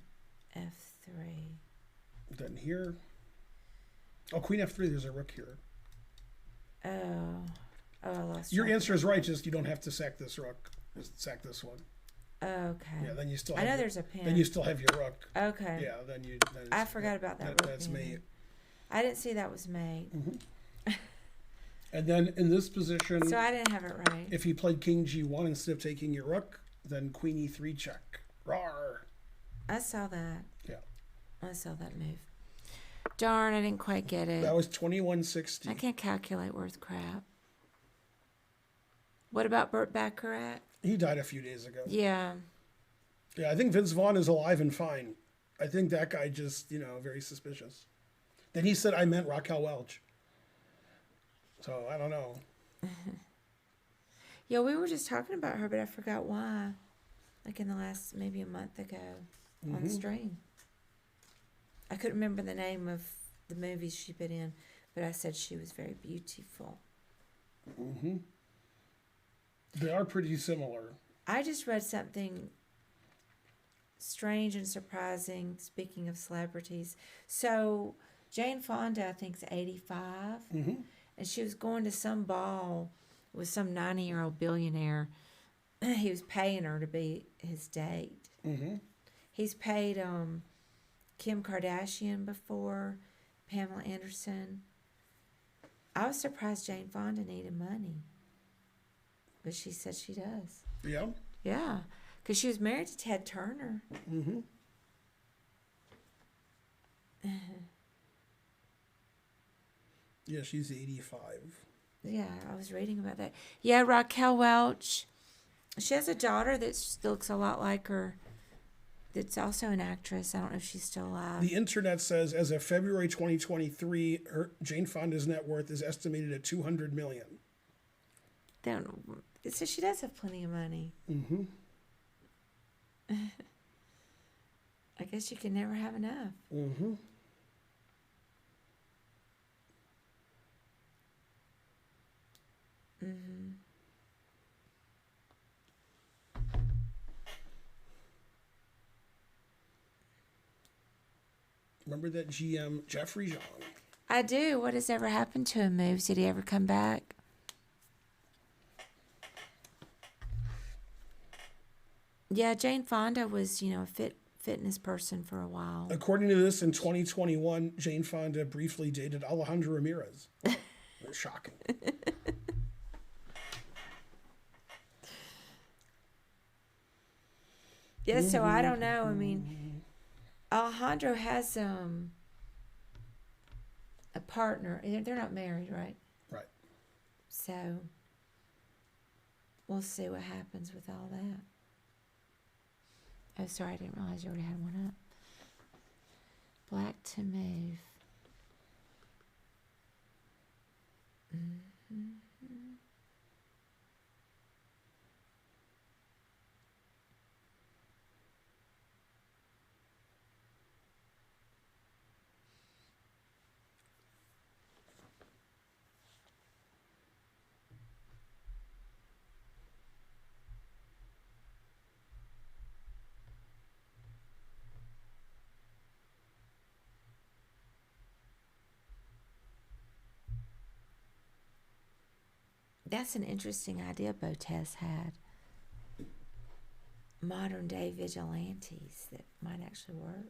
f3. Then here. Oh, queen f3, there's a rook here. Oh, I lost Your track. answer is right, just you don't have to sack this rook. Just sack this one. Okay. Yeah, then you still I have know your, there's a pin. then you still have your rook. Okay. Yeah, then you. Then I forgot about that. That's rook being mate. there. I didn't see that was mate. And then in this position, So I didn't have it right. if he played king g1 instead of taking your rook, then queen e3 check. Rawr. I saw that. Yeah. I saw that move. Darn, I didn't quite get it. That was 2160. I can't calculate worth crap. What about Burt Bacharach? He died a few days ago. Yeah. Yeah, I think Vince Vaughn is alive and fine. I think that guy just, very suspicious. Then he said I meant Raquel Welch. So I don't know. Yeah, we were just talking about her, but I forgot why. Like in the last, maybe a month ago on stream. I couldn't remember the name of the movies she been in, but I said she was very beautiful. They are pretty similar. I just read something strange and surprising, speaking of celebrities. So Jane Fonda, I think, is 85. And she was going to some ball with some 90-year-old billionaire. He was paying her to be his date. He's paid Kim Kardashian before, Pamela Anderson. I was surprised Jane Fonda needed money. But she said she does. Yeah. Yeah, because she was married to Ted Turner. Yeah, she's 85. Yeah, I was reading about that. Yeah, Raquel Welch. She has a daughter that looks a lot like her. That's also an actress. I don't know if she's still alive. The internet says as of February 2023, Jane Fonda's net worth is estimated at $200 million. It says she does have plenty of money. I guess you can never have enough. Remember that GM, Jeffrey Zhang? I do. What has ever happened to him, Moves? Did he ever come back? Yeah, Jane Fonda was, a fitness person for a while. According to this, in 2021, Jane Fonda briefly dated Alejandro Ramirez. Shocking. Yeah, so I don't know. I mean, Alejandro has a partner. They're not married, right? Right. So we'll see what happens with all that. Oh, sorry, I didn't realize you already had one up. Black to move. That's an interesting idea Botez had. Modern day vigilantes that might actually work.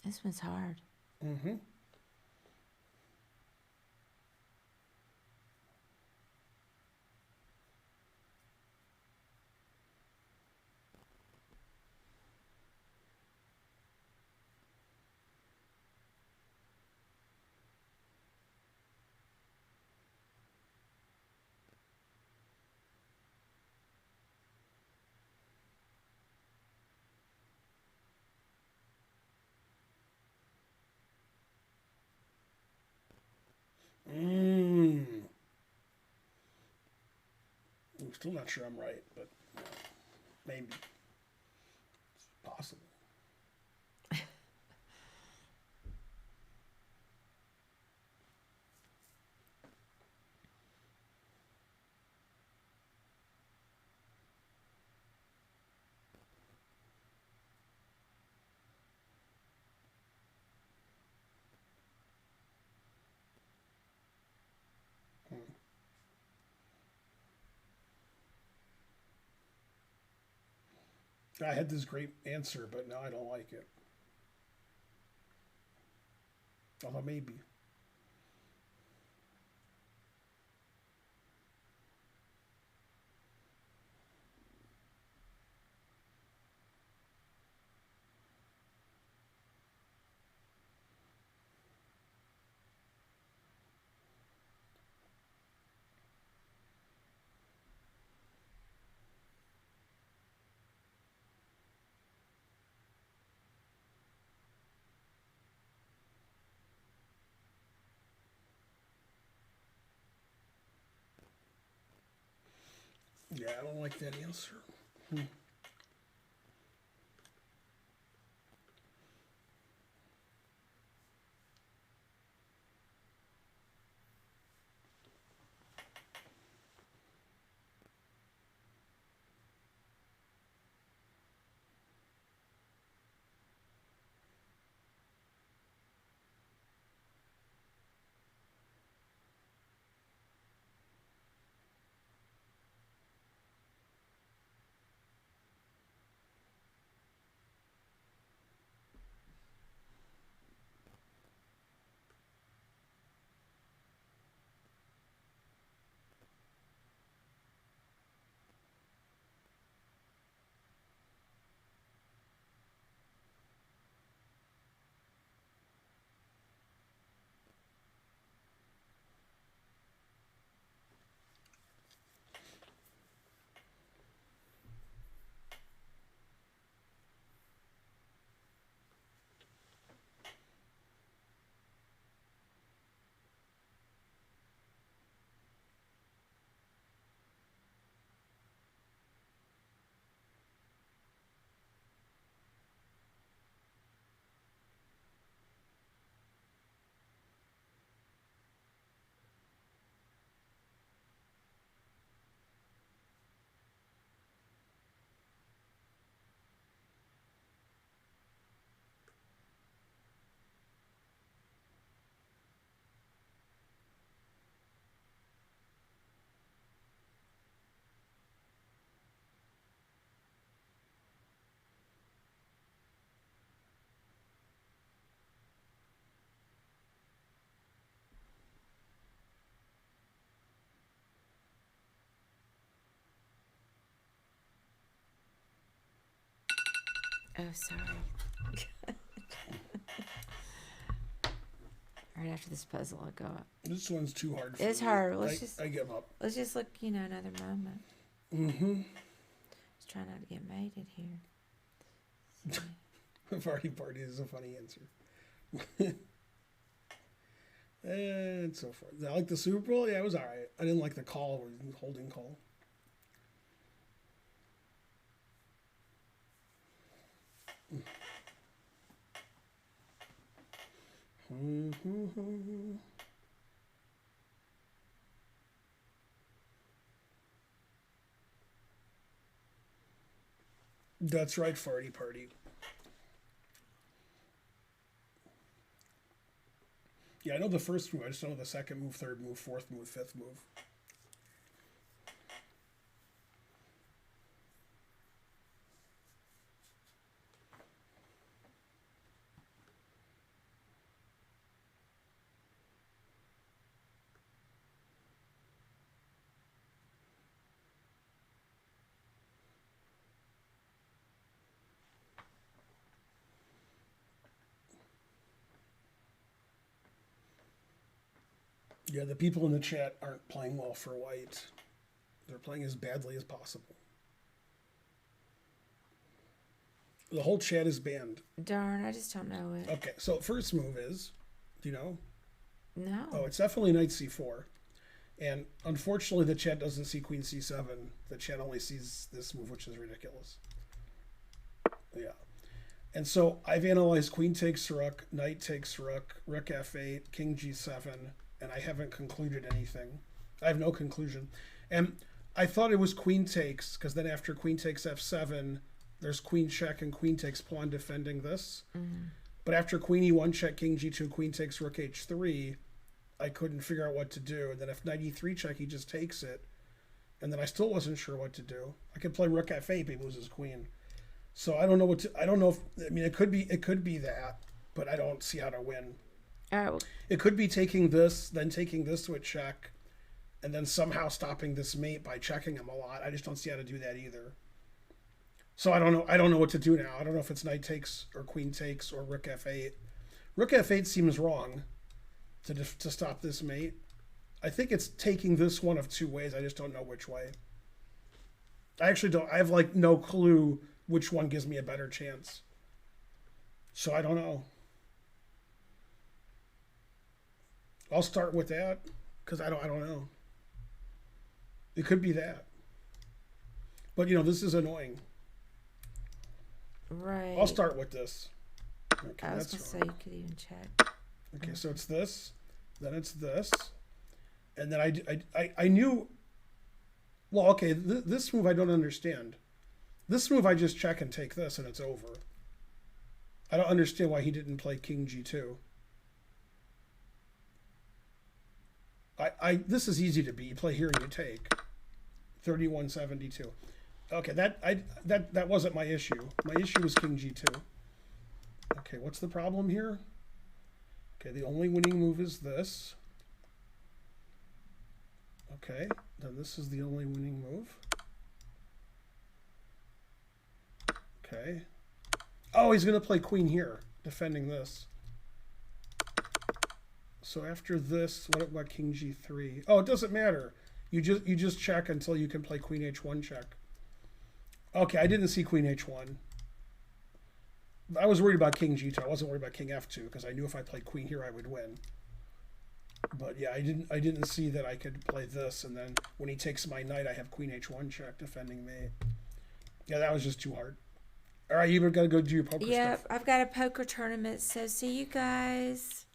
This one's hard. Still not sure I'm right, but maybe. It's possible. I had this great answer, but now I don't like it. Although maybe. Yeah, I don't like that answer. Oh, sorry. Right after this puzzle, I'll go up. This one's too hard for It's me. hard. I give up. Let's just look, another moment. Mm-hmm. Just try not to get mated here. Party party is a funny answer. And so forth. I like the Super Bowl. Yeah, it was all right. I didn't like the call, holding call. That's right, farty party. Yeah, I know the first move. I just don't know the second move, third move, fourth move, fifth move. Yeah, the people in the chat aren't playing well for white. They're playing as badly as possible. The whole chat is banned. Darn, I just don't know it. Okay, so first move is, do you know? No. Oh, it's definitely knight c4. And unfortunately, the chat doesn't see queen c7. The chat only sees this move, which is ridiculous. Yeah. And so I've analyzed queen takes rook, knight takes rook, rook f8, king g7, and I haven't concluded anything. I have no conclusion. And I thought it was queen takes, because then after queen takes f7, there's queen check and queen takes pawn defending this. But after queen e1 check, king g2, queen takes rook h3, I couldn't figure out what to do. And then if knight e3 check, he just takes it. And then I still wasn't sure what to do. I could play rook f8, but he loses queen. So I don't know what to, I don't know if, I mean, it could be that, but I don't see how to win. Oh. It could be taking this, then taking this with check, and then somehow stopping this mate by checking him a lot. I just don't see how to do that either. So I don't know. I don't know what to do now. I don't know if it's knight takes or queen takes or rook f8. Rook f8 seems wrong to stop this mate. I think it's taking this one of two ways. I just don't know which way. I actually don't. I have like no clue which one gives me a better chance. So I don't know. I'll start with that because I don't know. It could be that. But you know, this is annoying. Right. I'll start with this. Okay, I was that's going to say wrong. you could even check. Okay, so it's this, then it's this, and then I knew. Well, okay, this move I don't understand. This move I just check and take this and it's over. I don't understand why he didn't play king g2. This is easy to beat. You play here and you take. 3172. Okay, that wasn't my issue. My issue was king g2. Okay, what's the problem here? Okay, the only winning move is this. Okay, then this is the only winning move. Okay. Oh, he's going to play queen here, defending this. So after this, what about king g3? Oh, it doesn't matter. You just check until you can play queen h1 check. Okay, I didn't see queen h1. I was worried about king g2. I wasn't worried about king f2 because I knew if I played queen here I would win. But yeah, I didn't see that I could play this, and then when he takes my knight, I have queen h1 check defending me. Yeah, that was just too hard. All right, you got to go do your poker stuff. I've got a poker tournament, so see you guys.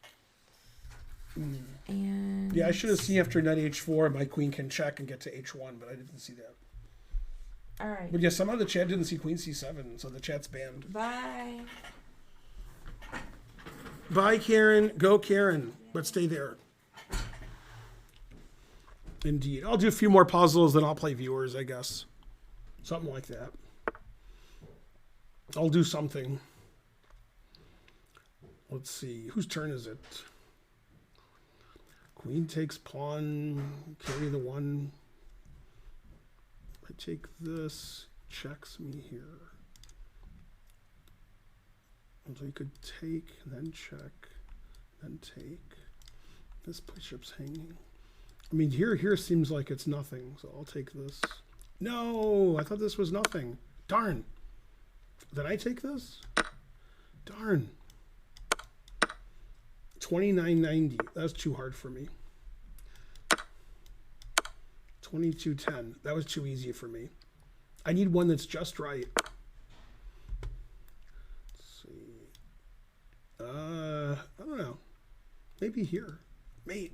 And yeah, I should have seen after knight h4 my queen can check and get to h1, but I didn't see that. All right. But yeah, somehow the chat didn't see queen c7, so the chat's banned. Bye. Bye, Karen. Go, Karen. But stay there. Indeed. I'll do a few more puzzles, then I'll play viewers, I guess. Something like that. I'll do something. Let's see. Whose turn is it? Queen takes pawn. Carry the one. I take this. Checks me here. So you could take, then check, then take. This bishop's hanging. I mean, here seems like it's nothing, so I'll take this. No, I thought this was nothing. Darn. Did I take this? Darn. 29.90. That's too hard for me. 22.10. That was too easy for me. I need one that's just right. Let's see. I don't know. Maybe here. Mate.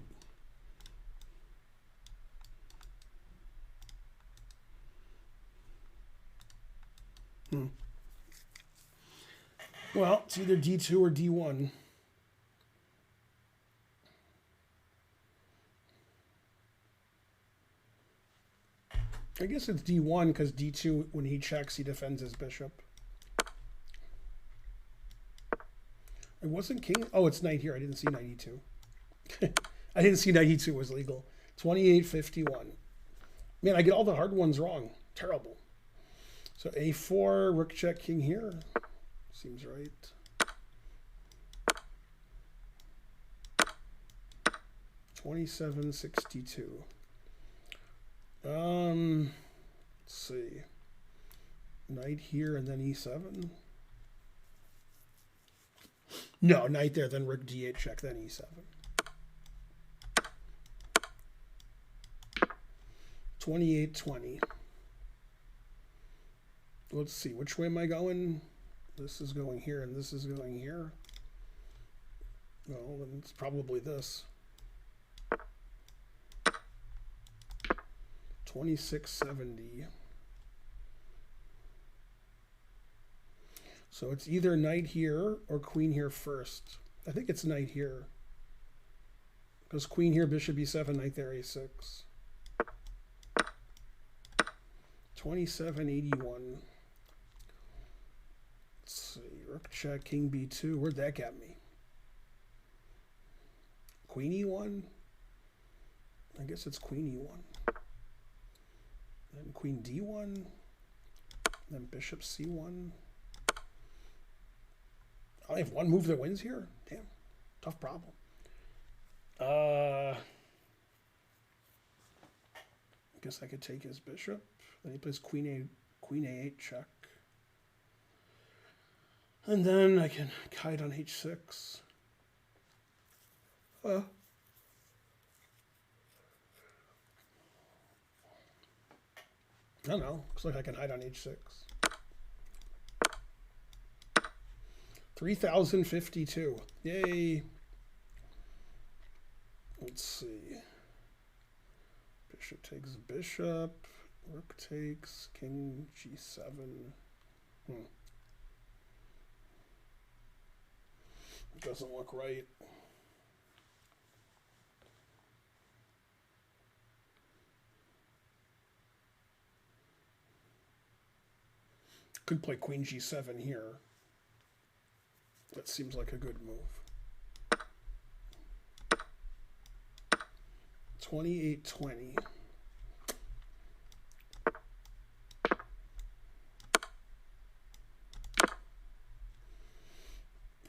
Well, it's either D2 or D1. I guess it's D1 because D2, when he checks, he defends his bishop. It wasn't king. Oh, it's knight here. I didn't see knight E2. I didn't see knight E2 was legal. 28.51. Man, I get all the hard ones wrong. Terrible. So A4, rook check, king here. Seems right. $27.62. Let's see. Knight here and then E7. No, knight there, then rook D8 check, then E7. 28-20. Let's see, which way am I going? This is going here and this is going here. Well, then it's probably this. 26-70. So it's either knight here or queen here first. I think it's knight here. Because queen here, bishop e7, knight there, a6. 27-81. Let's see, rook check, king b2. Where'd that get me? Queen e1? I guess it's queen e1. Then queen d1. Then bishop c1. I only have one move that wins here? Damn. Tough problem. I guess I could take his bishop. Then he plays queen a8 check. And then I can kite on h6. I don't know. Looks like I can hide on h6. 3052. Yay. Let's see. Bishop takes bishop. Rook takes king g7. It doesn't look right. Could play queen g7 here. That seems like a good move. 28-20.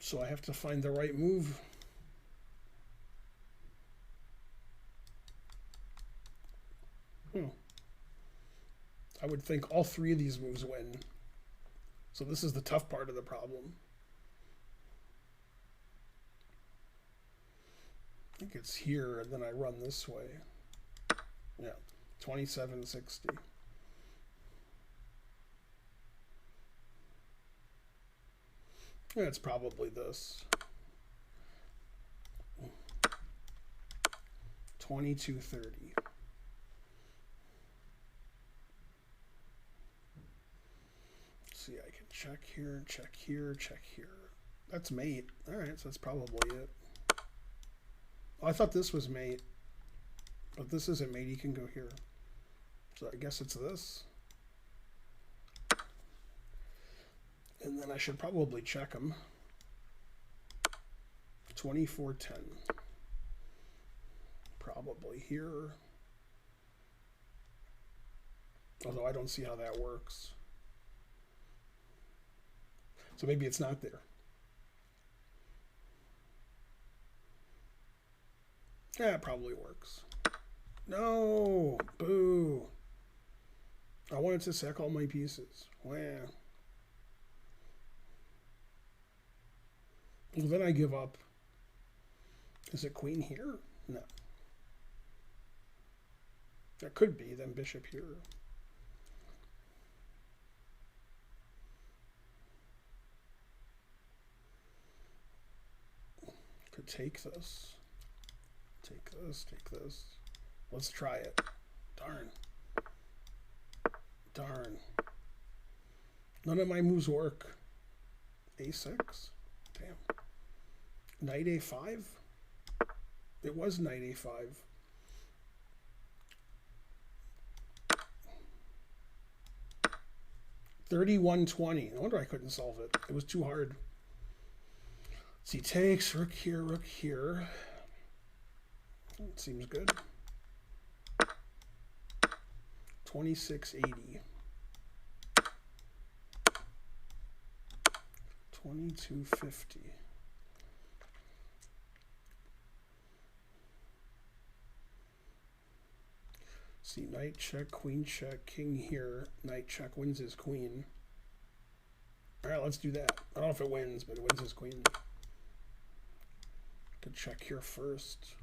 So I have to find the right move. I would think all three of these moves win. So this is the tough part of the problem. I think it's here, and then I run this way. Yeah, 27-60. Yeah, it's probably this. 22-30. See, I can check here, check here, check here. That's mate. All right, so that's probably it. Oh, I thought this was mate, but this isn't mate. He can go here. So I guess it's this. And then I should probably check him. 24-10. Probably here. Although I don't see how that works. So maybe it's not there. Yeah, it probably works. No! Boo! I wanted to sack all my pieces. Wow. Well, then I give up. Is it queen here? No. That could be, then bishop here. Could take this. Take this, take this. Let's try it. Darn. Darn. None of my moves work. A6? Damn. Knight a5? It was knight a5. $31.20. No wonder I couldn't solve it. It was too hard. So he takes rook here, rook here. It seems good. 2680. 2250. See, knight check, queen check, king here. Knight check wins his queen. All right, let's do that. I don't know if it wins, but it wins his queen. Could check here first.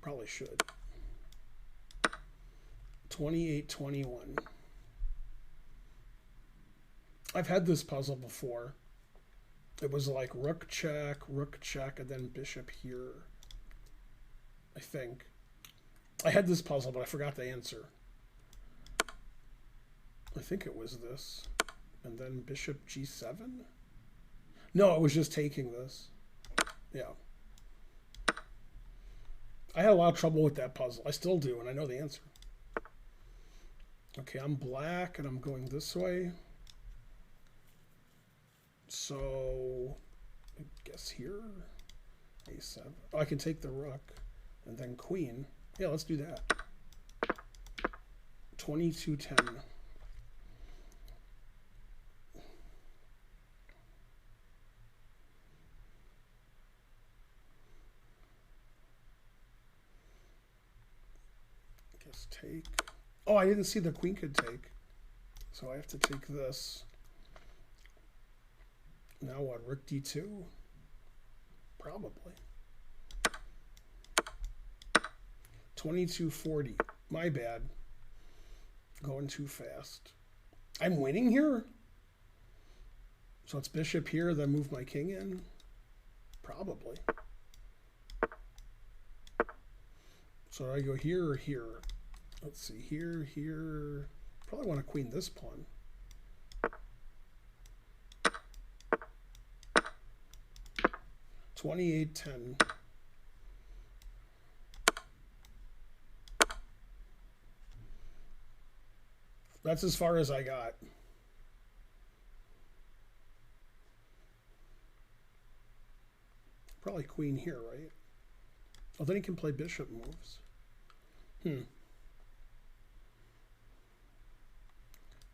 Probably should. 28-21. I've had this puzzle before. It was like rook check, and then bishop here. I think. I had this puzzle, but I forgot the answer. I think it was this. And then bishop g7? No, it was just taking this. Yeah. I had a lot of trouble with that puzzle. I still do, and I know the answer. Okay, I'm black, and I'm going this way. So, I guess here, a7. Oh, I can take the rook, and then queen. Yeah, let's do that. 22-10. Guess take. Oh, I didn't see the queen could take. So I have to take this. Now what, rook d2? Probably. 22-40. My bad. Going too fast. I'm winning here? So it's bishop here, then move my king in? Probably. So do I go here or here? Let's see, here, here. Probably want to queen this pawn. $28-10. That's as far as I got. Probably queen here, right? Oh, then he can play bishop moves.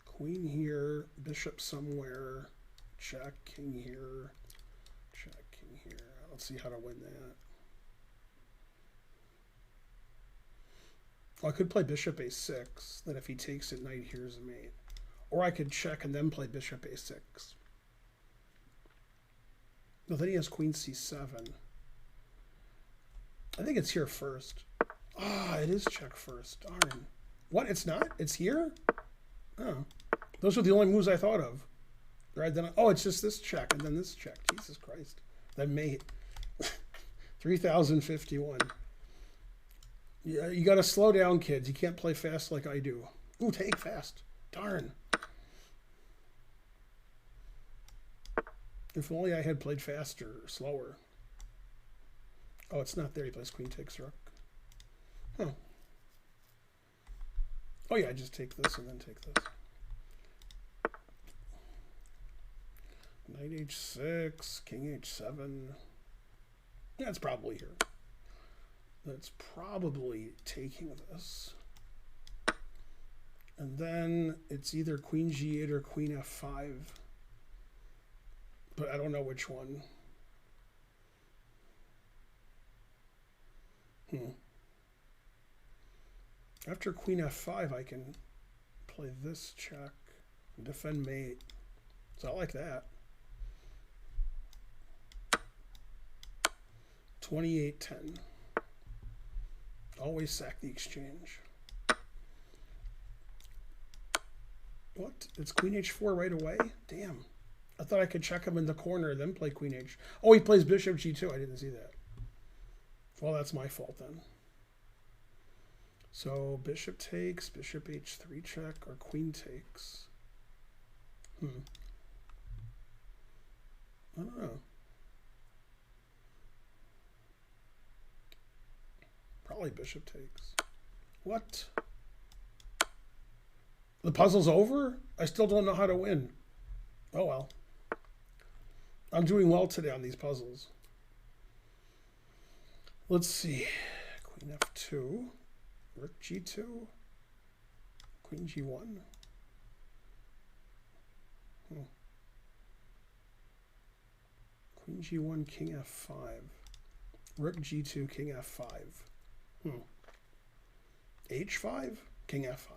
Queen here, bishop somewhere, check, king here, check, king here. Let's see how to win that. Well, I could play bishop a6, then if he takes it, knight here's a mate. Or I could check and then play bishop a6. No, then he has queen c7. I think it's here first. Ah, it is check first. Darn. What? It's not? It's here? Oh. Those were the only moves I thought of. Right, then oh, it's just this check and then this check. Jesus Christ. Then mate. 3051. Yeah, you got to slow down, kids. You can't play fast like I do. Ooh, take fast. Darn. If only I had played faster or slower. Oh, it's not there. He plays queen takes rook. Huh. Oh, yeah, I just take this and then take this. Knight h6, king h7. That's probably here. That's probably taking this. And then it's either queen g8 or queen f5. But I don't know which one. After queen f5, I can play this check and defend mate. So I like that. 28-10. Always sack the exchange. What? It's queen h4 right away? Damn. I thought I could check him in the corner, then play queen h. Oh, he plays bishop g2. I didn't see that. Well, that's my fault then. So bishop takes, bishop h3 check, or queen takes. I don't know. Probably bishop takes. What? The puzzle's over? I still don't know how to win. Oh well. I'm doing well today on these puzzles. Let's see. Queen f2. Rook g2. Queen g1. Queen g1, king f5. Rook g2, king f5. h5, king f5.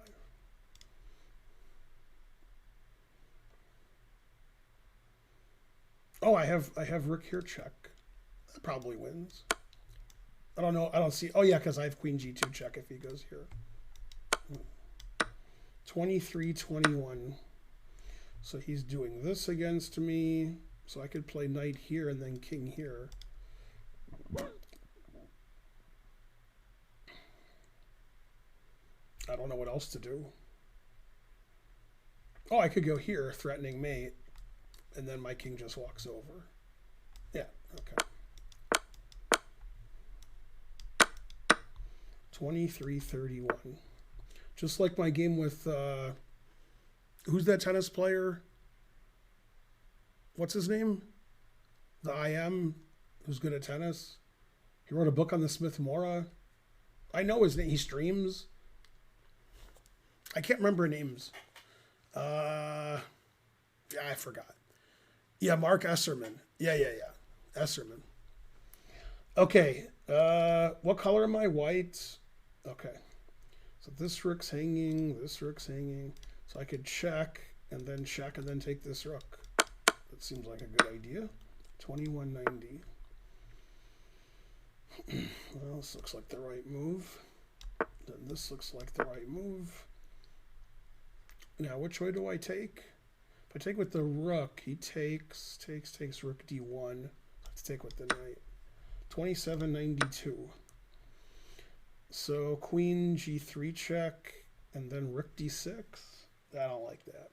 Oh, I have rook here check. That probably wins. I don't know. I don't see. Oh yeah, because I have queen g2 check if he goes here. 23-21. So he's doing this against me. So I could play knight here and then king here. I don't know what else to do. Oh, I could go here, threatening mate, and then my king just walks over. Yeah, okay. 23-31. Just like my game with, who's that tennis player? What's his name? The IM, who's good at tennis. He wrote a book on the Smith Mora. I know his name. He streams. I can't remember names. Yeah, I forgot. Yeah, Mark Esserman. Yeah. Esserman. Okay. What color am I? White. Okay. So this rook's hanging. This rook's hanging. So I could check and then take this rook. That seems like a good idea. 2190. Well, this looks like the right move. Then this looks like the right move. Now, which way do I take? If I take with the rook, he takes rook d1. Let's take with the knight. 2792. So queen g3 check, and then rook d6. I don't like that.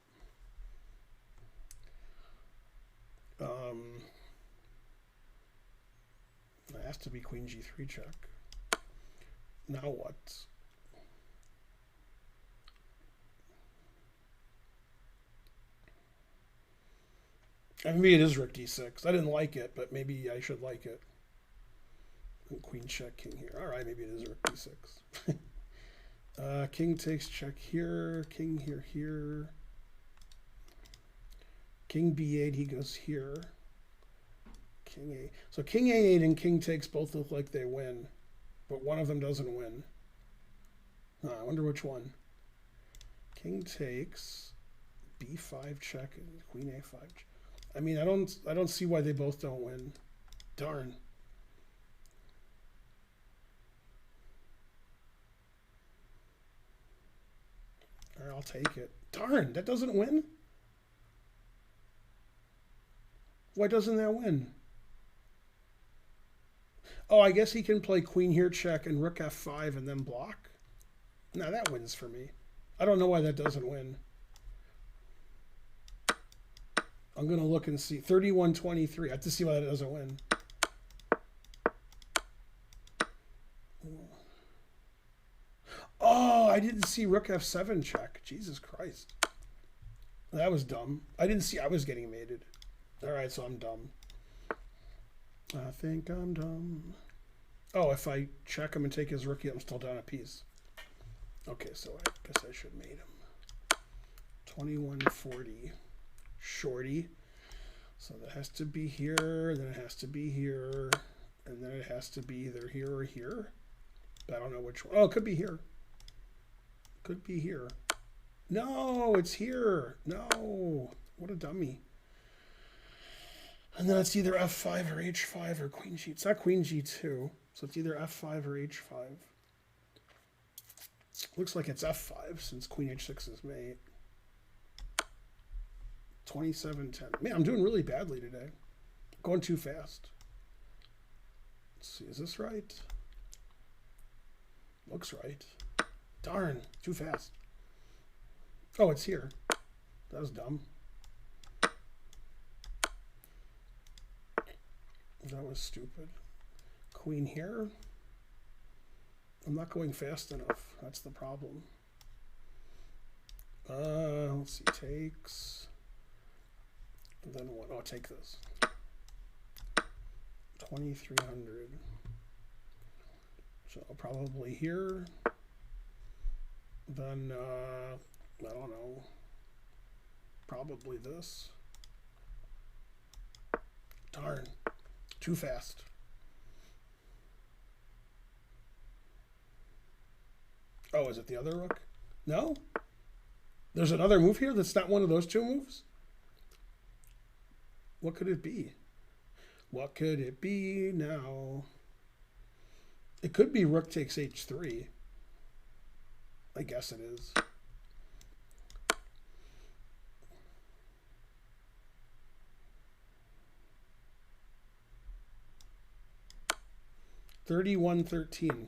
It has to be queen g3 check. Now what? Maybe it is rook d6. I didn't like it, but maybe I should like it. And queen check, king here. All right, maybe it is rook d6. King takes check here. King here. King b8, he goes here. King a. So king a8 and king takes both look like they win, but one of them doesn't win. I wonder which one. King takes b5 check and queen a5 check. I mean, I don't see why they both don't win. Darn. All right, I'll take it. Darn, that doesn't win? Why doesn't that win? Oh, I guess he can play queen here check and rook f5 and then block. Now that wins for me. I don't know why that doesn't win. I'm going to look and see. 31-23. I have to see why that doesn't win. Oh, I didn't see rook f7 check. Jesus Christ. That was dumb. I didn't see I was getting mated. All right, so I'm dumb. I think I'm dumb. Oh, if I check him and take his rookie, I'm still down a piece. Okay, so I guess I should mate him. 2140. Shorty. So that has to be here, then it has to be here, and then it has to be either here or here. But I don't know which one. Oh, it could be here. Could be here. No, it's here. No. What a dummy. And then it's either f5 or h5 or queen g. It's not queen g2, so it's either f5 or h5. Looks like it's f5 since queen h6 is mate. 27-10. Man, I'm doing really badly today. Going too fast. Let's see, is this right? Looks right. Darn, too fast. Oh, it's here. That was dumb. That was stupid. Queen here. I'm not going fast enough. That's the problem. Let's see. Takes. And then what? Oh, take this. 2300. So probably here. Then, I don't know. Probably this. Darn. Too fast. Oh, is it the other rook? No? There's another move here that's not one of those two moves? What could it be? What could it be now? It could be rook takes h3. I guess it is. 31-13.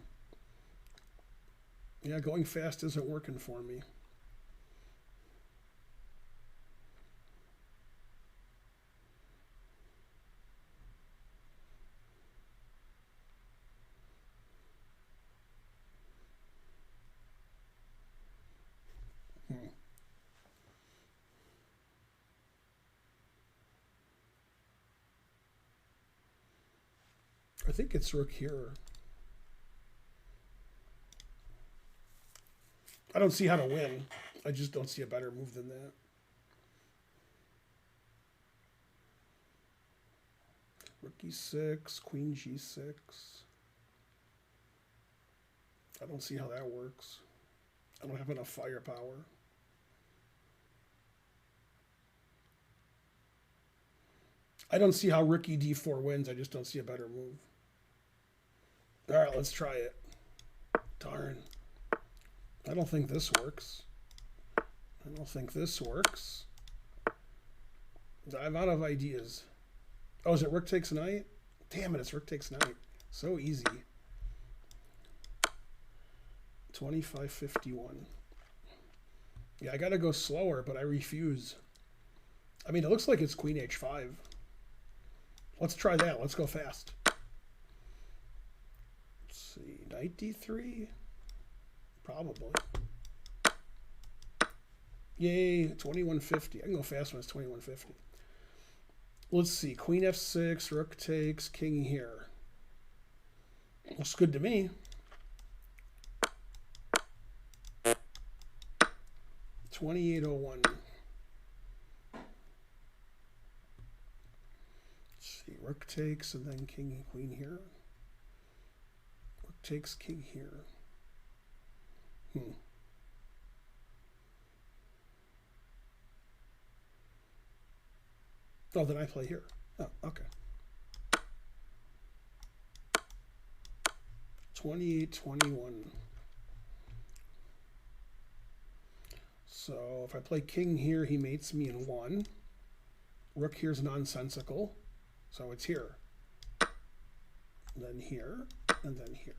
Yeah, going fast isn't working for me. I think it's rook here. I don't see how to win. I just don't see a better move than that. Rook e6, queen g6. I don't see how that works. I don't have enough firepower. I don't see how rook d4 wins. I just don't see a better move. All right, let's try it. Darn. I don't think this works. I don't think this works. I'm out of ideas. Oh, is it rook takes knight? Damn it, it's rook takes knight. So easy. 25-51. Yeah, I gotta go slower, but I refuse. I mean, it looks like it's queen h5. Let's try that. Let's go fast. Let's see. Knight d3? Probably. Yay, 21-50. I can go fast when it's 21-50. Let's see. Queen f6, rook takes, king here. Looks good to me. 28-01. Rook takes and then king, queen here. Rook takes, king here. Oh, then I play here. Oh, okay. 28-21. So if I play king here, he mates me in 1. Rook here's nonsensical. So it's here, then here, and then here.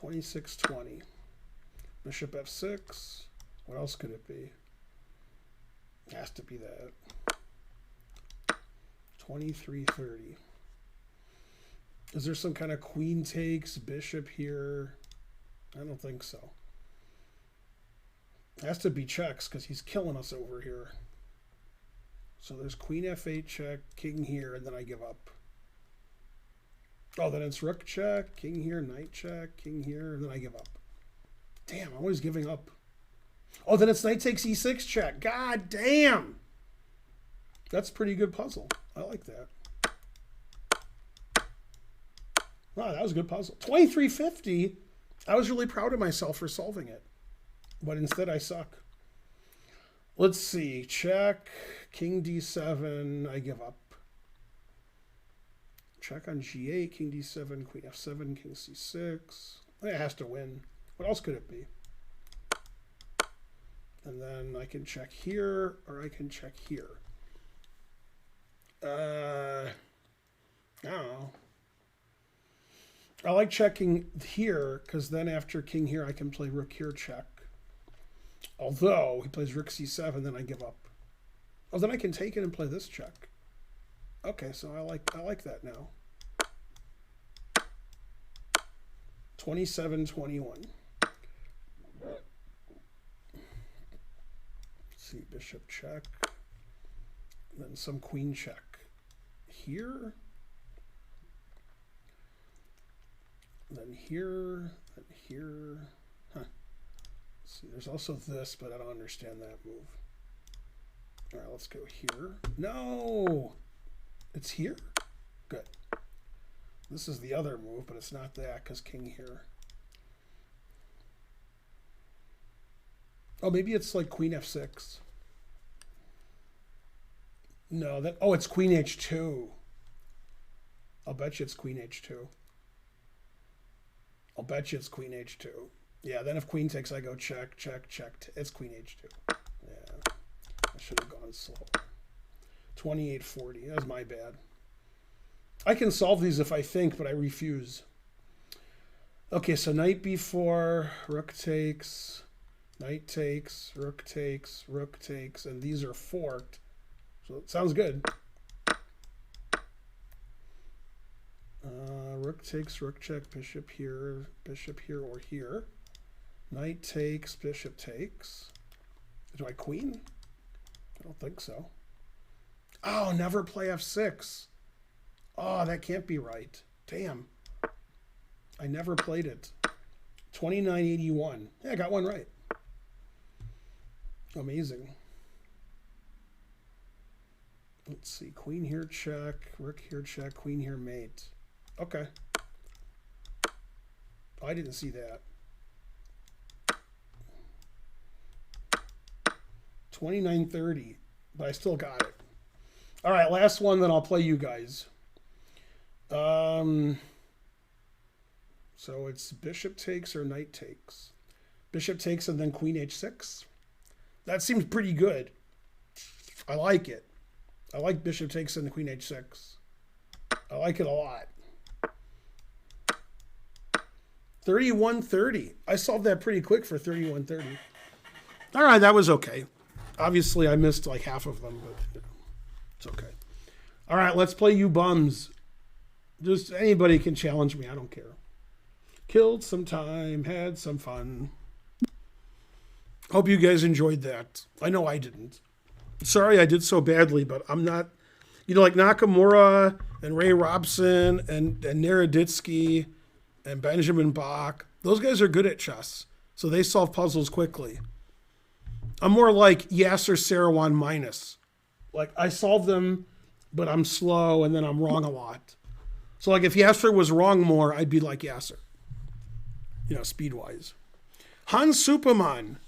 26-20. Bishop f6. What else could it be? It has to be that. 23-30. Is there some kind of queen takes, bishop here? I don't think so. It has to be checks because he's killing us over here. So there's queen f8 check, king here, and then I give up. Oh, then it's rook check, king here, knight check, king here, and then I give up. Damn, I'm always giving up. Oh, then it's knight takes e6 check. God damn! That's a pretty good puzzle. I like that. Wow, that was a good puzzle. 23-50. I was really proud of myself for solving it. But instead I suck. Let's see. Check. King d7. I give up. Check on g8. King d7. Queen f7. King c6. It has to win. What else could it be? And then I can check here, or I can check here. I don't know. I like checking here, because then after king here, I can play rook here check. Although he plays rook c7, then I give up. Oh, then I can take it and play this check. Okay, so I like that now. 27-21. Let's see, bishop check. Then some queen check. Here. Then here. Then here. Huh. See, there's also this, but I don't understand that move. All right, let's go here. No! It's here? Good. This is the other move, but it's not that because king here. Oh, maybe it's like queen f6. No, that. Oh, it's queen h2. I'll bet you it's queen h2. I'll bet you it's queen h2. Yeah, then if queen takes, I go check, check, check. It's queen h2. Yeah, I should have gone slow. 28-40. That was my bad. I can solve these if I think, but I refuse. Okay, so knight b4, rook takes, knight takes, rook takes, and these are forked. So it sounds good. Rook takes, rook check, bishop here or here. Knight takes, bishop takes. Do I queen? I don't think so. Oh, never play f6. Oh, that can't be right. Damn. I never played it. 2981. Yeah, I got one right. Amazing. Let's see. Queen here, check. Rook here, check. Queen here, mate. Okay. Oh, I didn't see that. 2930. But I still got it. All right, last one, then I'll play you guys. So it's bishop takes or knight takes. Bishop takes and then queen h6. That seems pretty good. I like it. I like bishop takes and queen h6. I like it a lot. 3130. I solved that pretty quick for 3130. All right, that was okay. Obviously, I missed like half of them, but you know, it's okay. All right, let's play you bums. Just anybody can challenge me. I don't care. Killed some time, had some fun. Hope you guys enjoyed that. I know I didn't. Sorry I did so badly, but I'm not, you know, like Nakamura and Ray Robson and Naroditsky and Benjamin Bach. Those guys are good at chess, so they solve puzzles quickly. I'm more like Yasser Seirawan minus. Like, I solve them, but I'm slow, and then I'm wrong a lot. So, like, if Yasser was wrong more, I'd be like Yasser. You know, speed-wise. Hans Superman.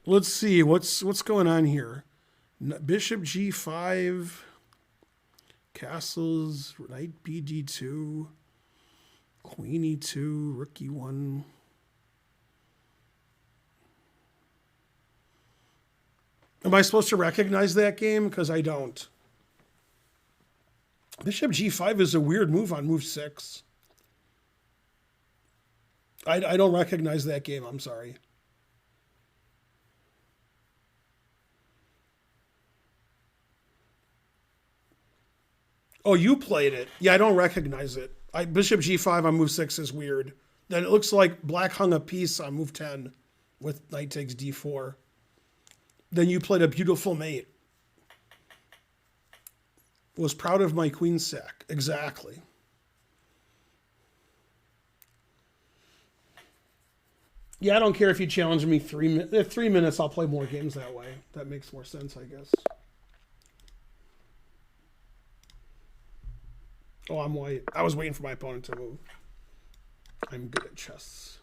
Let's see, what's going on here? Bishop g5, castles, knight bd2, queen e2, rook e1. Am I supposed to recognize that game? Because I don't. Bishop g5 is a weird move on move 6. I don't recognize that game. I'm sorry. Oh, you played it. Yeah, I don't recognize it. Bishop g5 on move 6 is weird. Then it looks like black hung a piece on move 10 with knight takes d4. Then you played a beautiful mate. Was proud of my queen sack. Exactly. Yeah, I don't care if you challenge me 3 minutes. I'll play more games that way. That makes more sense, I guess. Oh, I'm white. I was waiting for my opponent to move. I'm good at chess.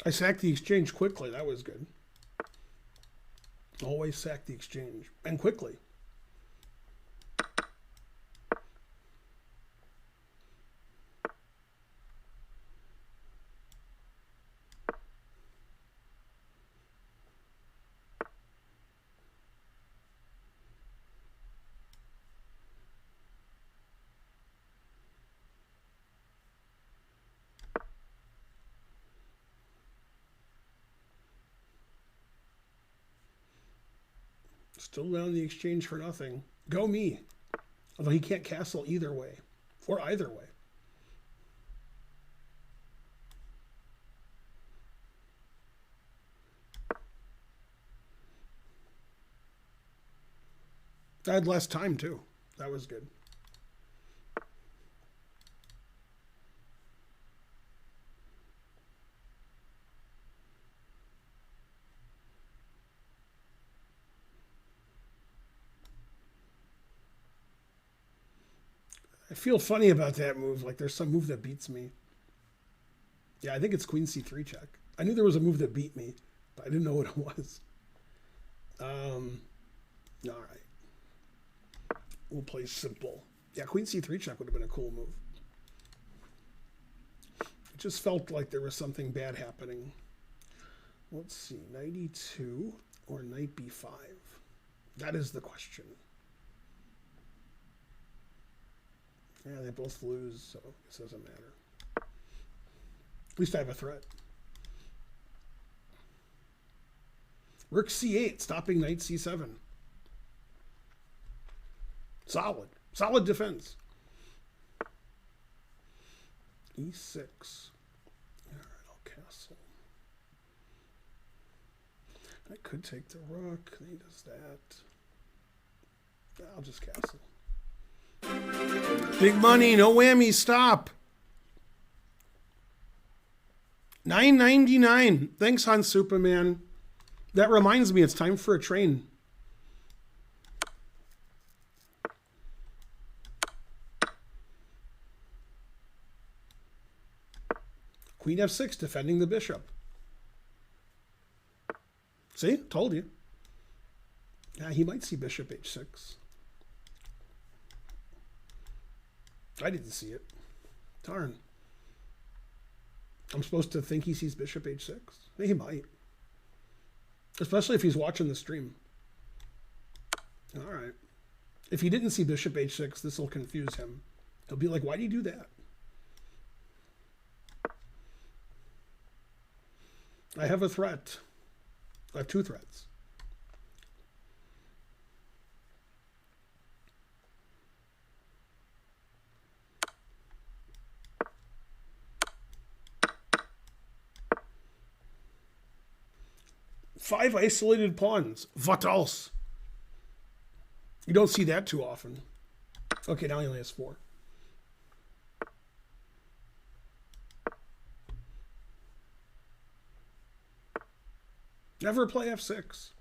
I sacked the exchange quickly. That was good. Always sack the exchange. And quickly. Still down the exchange for nothing. Go me. Although he can't castle either way. Or either way. I had less time too. That was good. I feel funny about that move. Like there's some move that beats me. Yeah, I think it's queen c3 check. I knew there was a move that beat me, but I didn't know what it was. All right. We'll play simple. Yeah, queen c3 check would have been a cool move. It just felt like there was something bad happening. Let's see, knight e2 or knight b5. That is the question. Yeah, they both lose, so it doesn't matter. At least I have a threat. Rook c8, stopping knight c7. Solid. Solid defense. e6. All right, I'll castle. I could take the rook. He does that. I'll just castle. Big money, no whammy, stop. $9.99. Thanks, Han Superman. That reminds me, it's time for a train. Queen f6, defending the bishop. See? Told you. Yeah, he might see bishop h6. I didn't see it. Darn. I'm supposed to think he sees bishop h6? He might. Especially if he's watching the stream. All right. If he didn't see bishop h6, this will confuse him. He'll be like, why do you do that? I have a threat. I have two threats. Five isolated pawns. What else? You don't see that too often. Okay, now he only has four. Never play f6.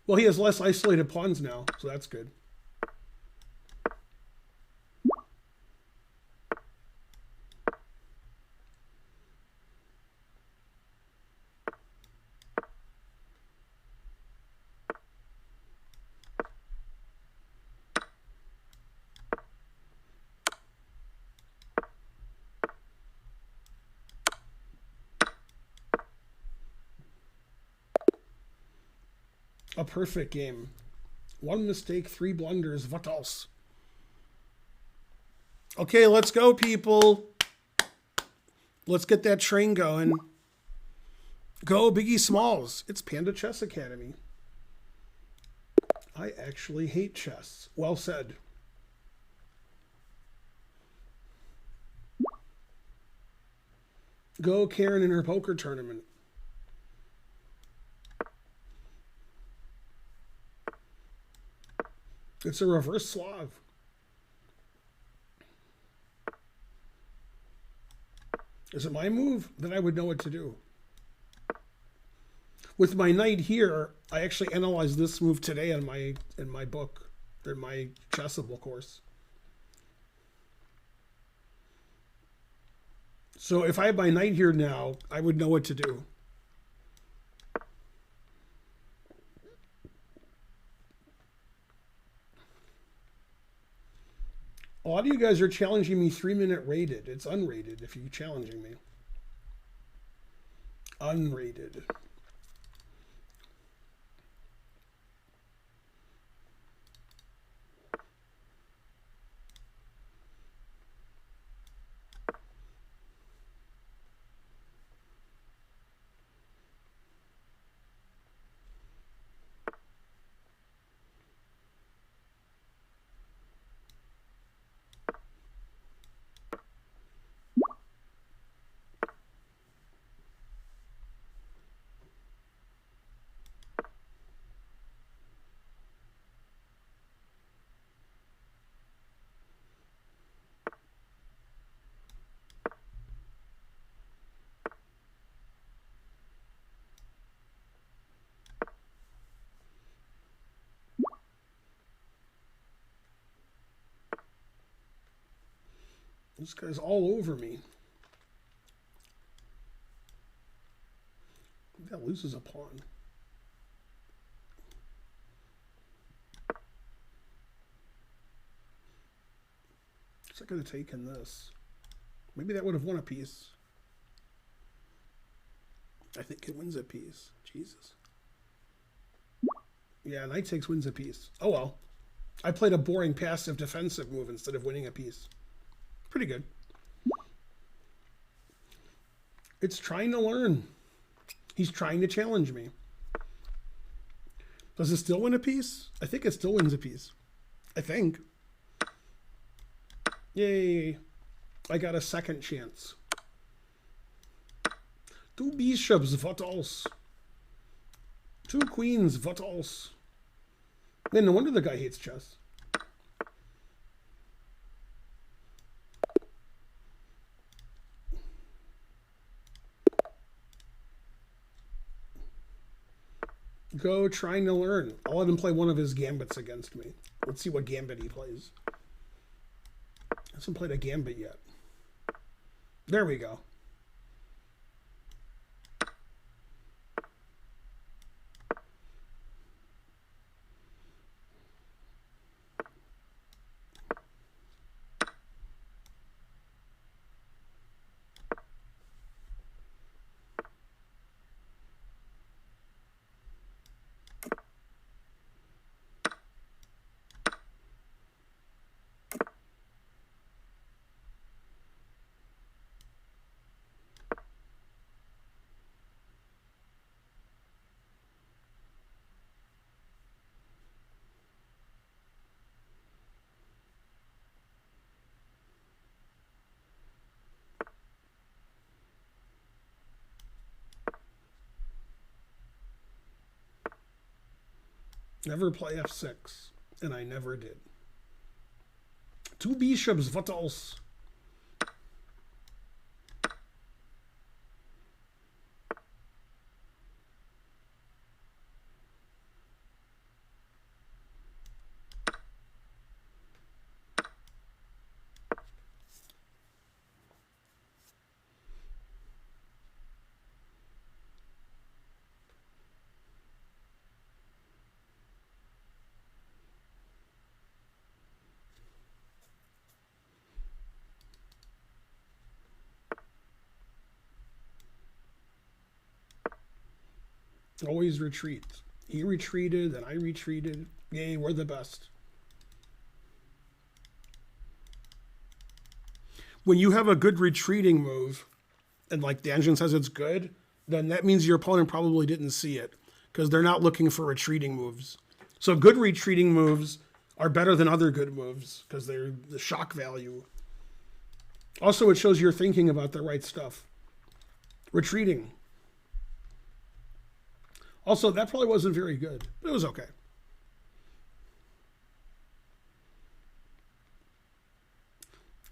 Well, he has less isolated pawns now, so that's good. A perfect game. One mistake, three blunders. What else? Okay, let's go, people. Let's get that train going. Go, Biggie Smalls. It's Panda Chess Academy. I actually hate chess. Well said. Go, Karen, in her poker tournament. It's a reverse Slav. Is it my move? Then I would know what to do. With my knight here, I actually analyzed this move today in my book, in my Chessable course. So if I had my knight here now, I would know what to do. A lot of you guys are challenging me 3-minute rated. It's unrated if you're challenging me. Unrated. This guy's all over me. That loses a pawn. I could have taken this. Maybe that would have won a piece. I think it wins a piece. Jesus. Yeah, knight takes wins a piece. Oh well. I played a boring passive defensive move instead of winning a piece. Pretty good. It's trying to learn. He's trying to challenge me. Does it still win a piece? I think it still wins a piece. I think. Yay. I got a second chance. 2 bishops, what else? 2 queens, what else? Man, no wonder the guy hates chess. Go trying to learn. I'll let him play one of his gambits against me. Let's see what gambit he plays. Hasn't played a gambit yet. There we go. Never play f6, and I never did. 2 bishops, what else? Always retreat. He retreated, and I retreated. Yay, we're the best. When you have a good retreating move, and like the engine says it's good, then that means your opponent probably didn't see it, because they're not looking for retreating moves. So good retreating moves are better than other good moves, because they're the shock value. Also, it shows you're thinking about the right stuff. Retreating. Also, that probably wasn't very good. It was okay.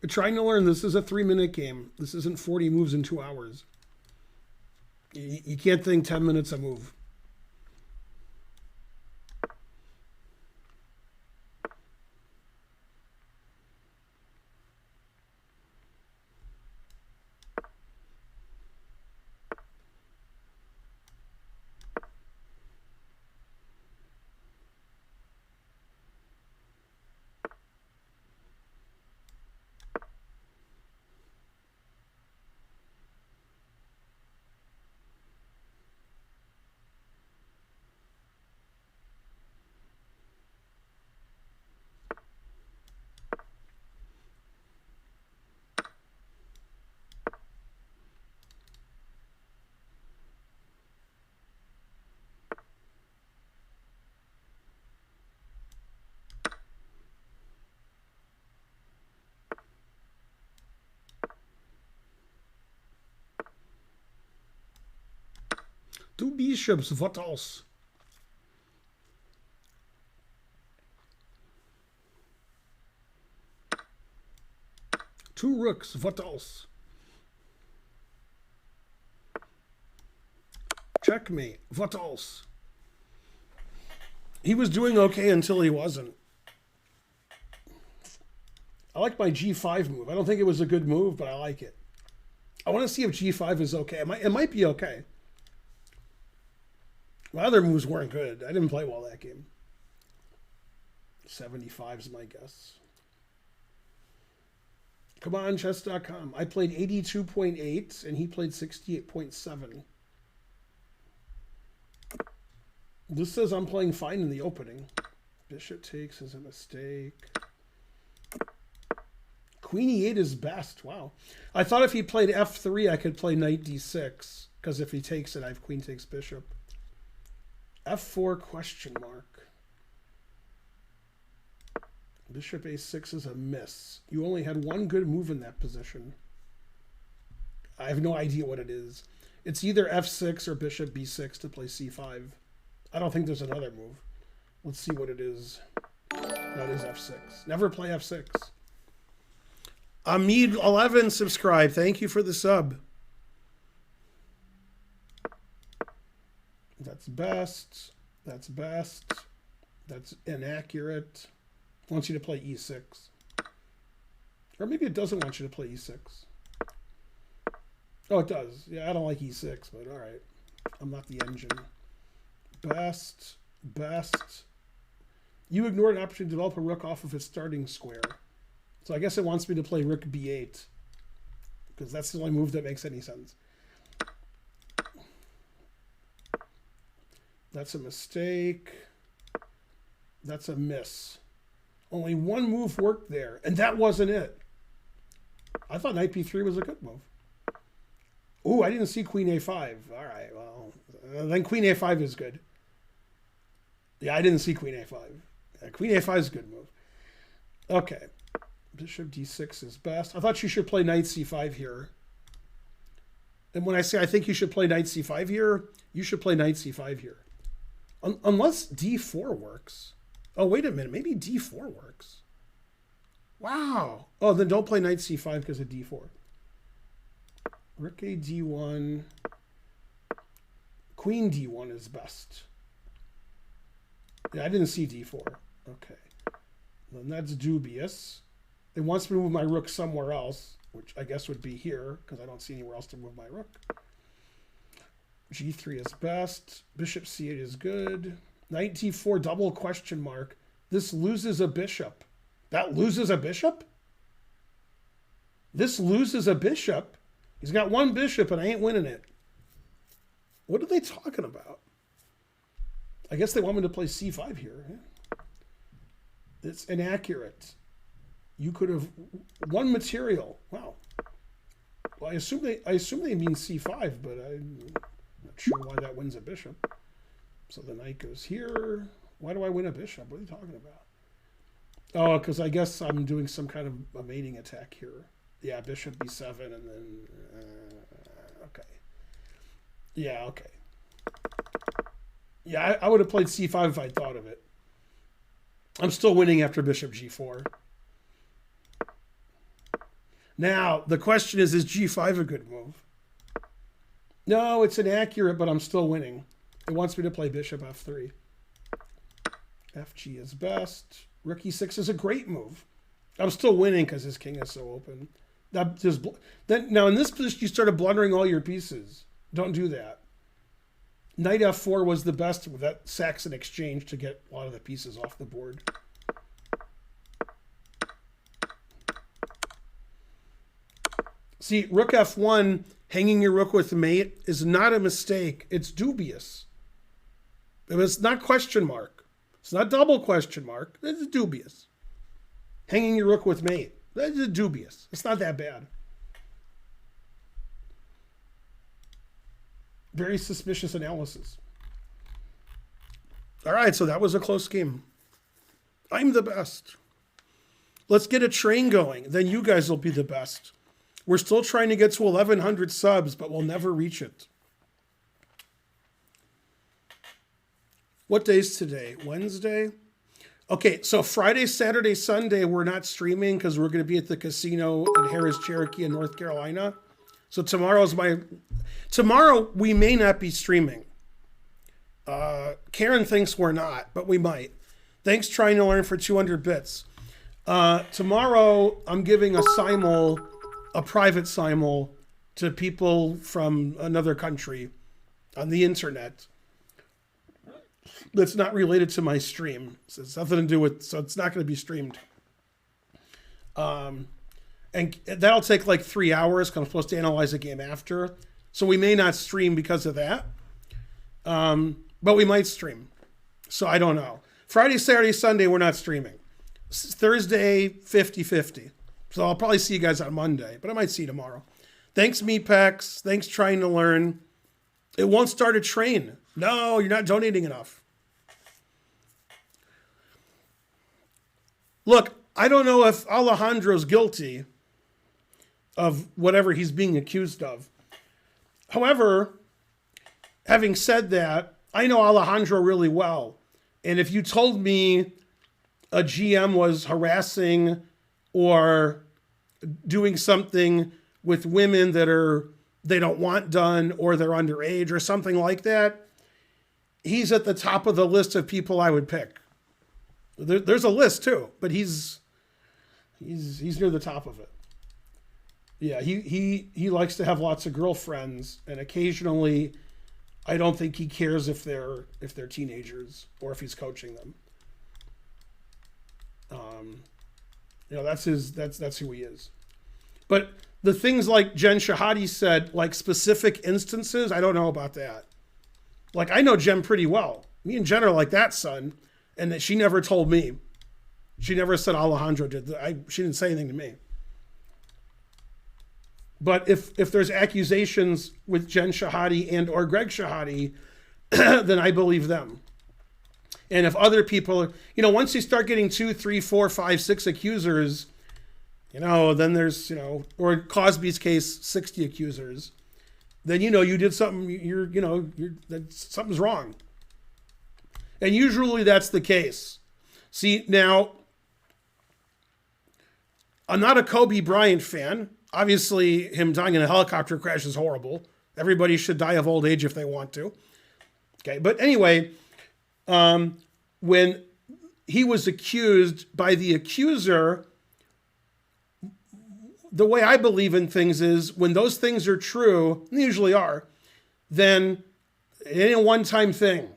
We're trying to learn. This is a 3-minute game. This isn't 40 moves in 2 hours. You can't think 10 minutes a move. Two bishops, what else? Two rooks, what else? Checkmate, what else? He was doing okay until he wasn't. like my G5 move. I don't think it was a good move, but I like it. I want to see if G5 is okay. It might be okay. My other moves weren't good. I didn't play well that game. 75 is my guess. Come on, chess.com. I played 82.8 and he played 68.7. This says I'm playing fine in the opening. Bishop takes is a mistake. Queen e8 is best. Wow. I thought if he played f3, I could play knight d6. Because if he takes it, I have queen takes bishop. f4 question mark. Bishop a6 is a miss. You only had one good move in that position. I have no idea what it is. It's either f6 or bishop b6 to play c5. I don't think there's another move. Let's see what it is. That is f6. Never play f6. Amid11 subscribe. Thank you for the sub. That's best. That's best. That's inaccurate. It wants you to play e6. Or maybe it doesn't want you to play e6. Oh, it does. Yeah, I don't like e6, but all right. I'm not the engine. Best. Best. You ignored an opportunity to develop a rook off of its starting square. So I guess it wants me to play rook b8. Because that's the only move that makes any sense. That's a mistake. That's a miss. Only one move worked there, and that wasn't it. I thought knight b3 was a good move. Ooh, I didn't see queen a5. All right, well, then queen a5 is good. Yeah, I didn't see queen a5. Yeah, queen a5 is a good move. Okay. Bishop d6 is best. I thought you should play knight c5 here. And when I say I think you should play knight c5 here, you should play knight c5 here. Unless d4 works. Oh, wait a minute. Maybe d4 works. Wow. Oh, then don't play knight c5 because of d4. Rook a d1. Queen d1 is best. Yeah, I didn't see d4. Okay. Then that's dubious. It wants me to move my rook somewhere else, which I guess would be here, because I don't see anywhere else to move my rook. g3 is best. Bishop c8 is good. Knight d4 double question mark. This loses a bishop. That loses a bishop? This loses a bishop? He's got one bishop and I ain't winning it. What are they talking about? I guess they want me to play c5 here. It's inaccurate. You could have won material. Wow. Well, I assume they mean c5, but I'm not sure why that wins a bishop. So the knight goes here. Why do I win a bishop? What are you talking about? Oh, because I guess I'm doing some kind of a mating attack here. Yeah, bishop b7 and then... okay. Yeah, okay. Yeah, I would have played c5 if I'd thought of it. I'm still winning after bishop g4. Now, the question is g5 a good move? No, it's inaccurate, but I'm still winning. It wants me to play bishop f3. fg is best. Rook e6 is a great move. I'm still winning because his king is so open. Now, in this position, you started blundering all your pieces. Don't do that. Knight f4 was the best with that Saxon exchange to get a lot of the pieces off the board. See, rook f1, hanging your rook with mate, is not a mistake. It's dubious. It's not question mark. It's not double question mark. It's dubious. Hanging your rook with mate. That's dubious. It's not that bad. Very suspicious analysis. All right, so that was a close game. I'm the best. Let's get a train going. Then you guys will be the best. We're still trying to get to 1,100 subs, but we'll never reach it. What day's today? Wednesday? Okay, so Friday, Saturday, Sunday, we're not streaming because we're going to be at the casino in Harris, Cherokee in North Carolina. So tomorrow we may not be streaming. Karen thinks we're not, but we might. Thanks trying to learn for 200 bits. Tomorrow, I'm giving a private simul to people from another country on the internet that's not related to my stream. So it's nothing to do with, so it's not going to be streamed. And that'll take like 3 hours because I'm supposed to analyze the game after. So we may not stream because of that. But we might stream. So I don't know. Friday, Saturday, Sunday, we're not streaming. Thursday, 50-50. So I'll probably see you guys on Monday, but I might see you tomorrow. Thanks, Meatpacks. Thanks, Trying to Learn. It won't start a train. No, you're not donating enough. Look, I don't know if Alejandro's guilty of whatever he's being accused of. However, having said that, I know Alejandro really well. And if you told me a GM was harassing or doing something with women that they don't want done or they're underage or something like that, he's at the top of the list of people I would pick. There's a list too, but he's near the top of it. Yeah, he likes to have lots of girlfriends, and occasionally I don't think he cares if they're teenagers or if he's coaching them. That's who he is. But the things like Jen Shahade said, like specific instances, I don't know about that. Like, I know Jen pretty well. Me and Jen are like that, son. And that she never told me. She never said Alejandro did that. She didn't say anything to me. But if there's accusations with Jen Shahade and or Greg Shahade, then I believe them. And if other people, once you start getting 2, 3, 4, 5, 6 accusers, then there's, or in Cosby's case, 60 accusers, then you did something, something's wrong. And usually that's the case. See, now, I'm not a Kobe Bryant fan. Obviously, him dying in a helicopter crash is horrible. Everybody should die of old age if they want to. Okay, but anyway, when he was accused by the accuser, the way I believe in things is when those things are true, and they usually are, then it ain't a one-time thing.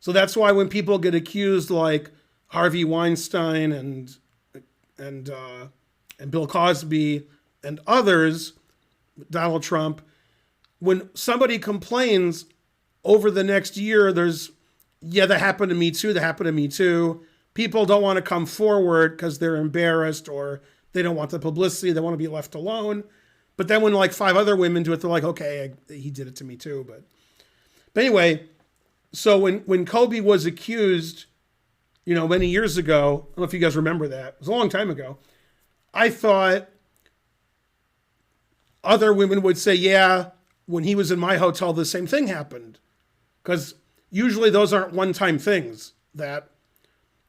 So that's why when people get accused like Harvey Weinstein and Bill Cosby and others, Donald Trump, when somebody complains over the next year, that happened to me too, that happened to me too. People don't want to come forward because they're embarrassed or they don't want the publicity. They want to be left alone. But then when like 5 other women do it, they're like, okay, he did it to me too. But anyway, so when Kobe was accused, many years ago, I don't know if you guys remember that. It was a long time ago. I thought other women would say, yeah, when he was in my hotel, the same thing happened. Because usually those aren't one-time things that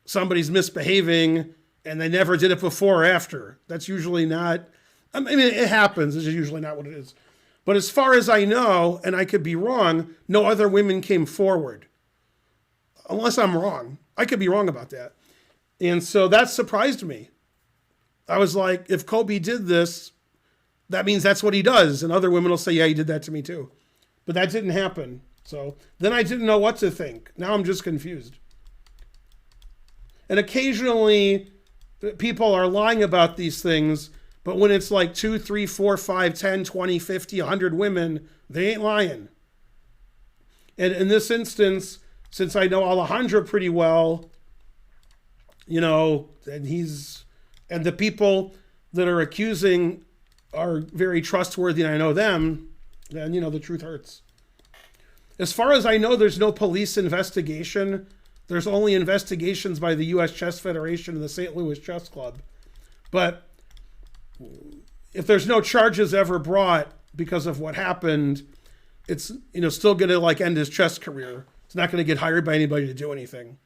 somebody's misbehaving and they never did it before or after. That's usually not, I mean, it happens. It's usually not what it is. But as far as I know, and I could be wrong, no other women came forward. Unless I'm wrong. I could be wrong about that. And so that surprised me. I was like, if Kobe did this, that means that's what he does. And other women will say, yeah, he did that to me too. But that didn't happen. So then I didn't know what to think. Now I'm just confused. And occasionally people are lying about these things, but when it's like 2, 3, 4, 5, 10, 20, 50, 100 women, they ain't lying. And in this instance, since I know Alejandro pretty well, and the people that are accusing are very trustworthy and I know them, then, the truth hurts. As far as I know, there's no police investigation. There's only investigations by the U.S. Chess Federation and the St. Louis Chess Club. But if there's no charges ever brought because of what happened, it's, still going to end his chess career. It's not going to get hired by anybody to do anything.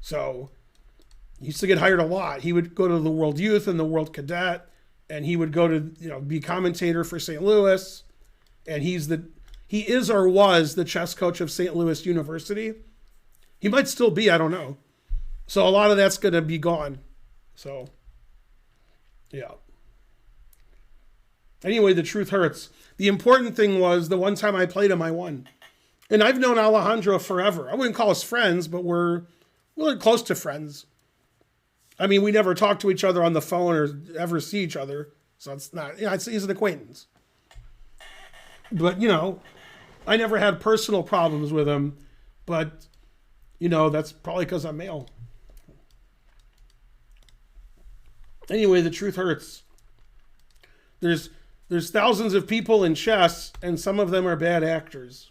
So he used to get hired a lot. He would go to the World Youth and the World Cadet, and he would go to, be commentator for St. Louis. And he is or was the chess coach of St. Louis University. He might still be, I don't know. So a lot of that's going to be gone. So, yeah. Anyway, the truth hurts. The important thing was the one time I played him, I won. And I've known Alejandro forever. I wouldn't call us friends, but we're really close to friends. I mean, we never talk to each other on the phone or ever see each other. So it's not, he's an acquaintance. But, I never had personal problems with him. But, that's probably because I'm male. Anyway, the truth hurts. There's thousands of people in chess, and some of them are bad actors.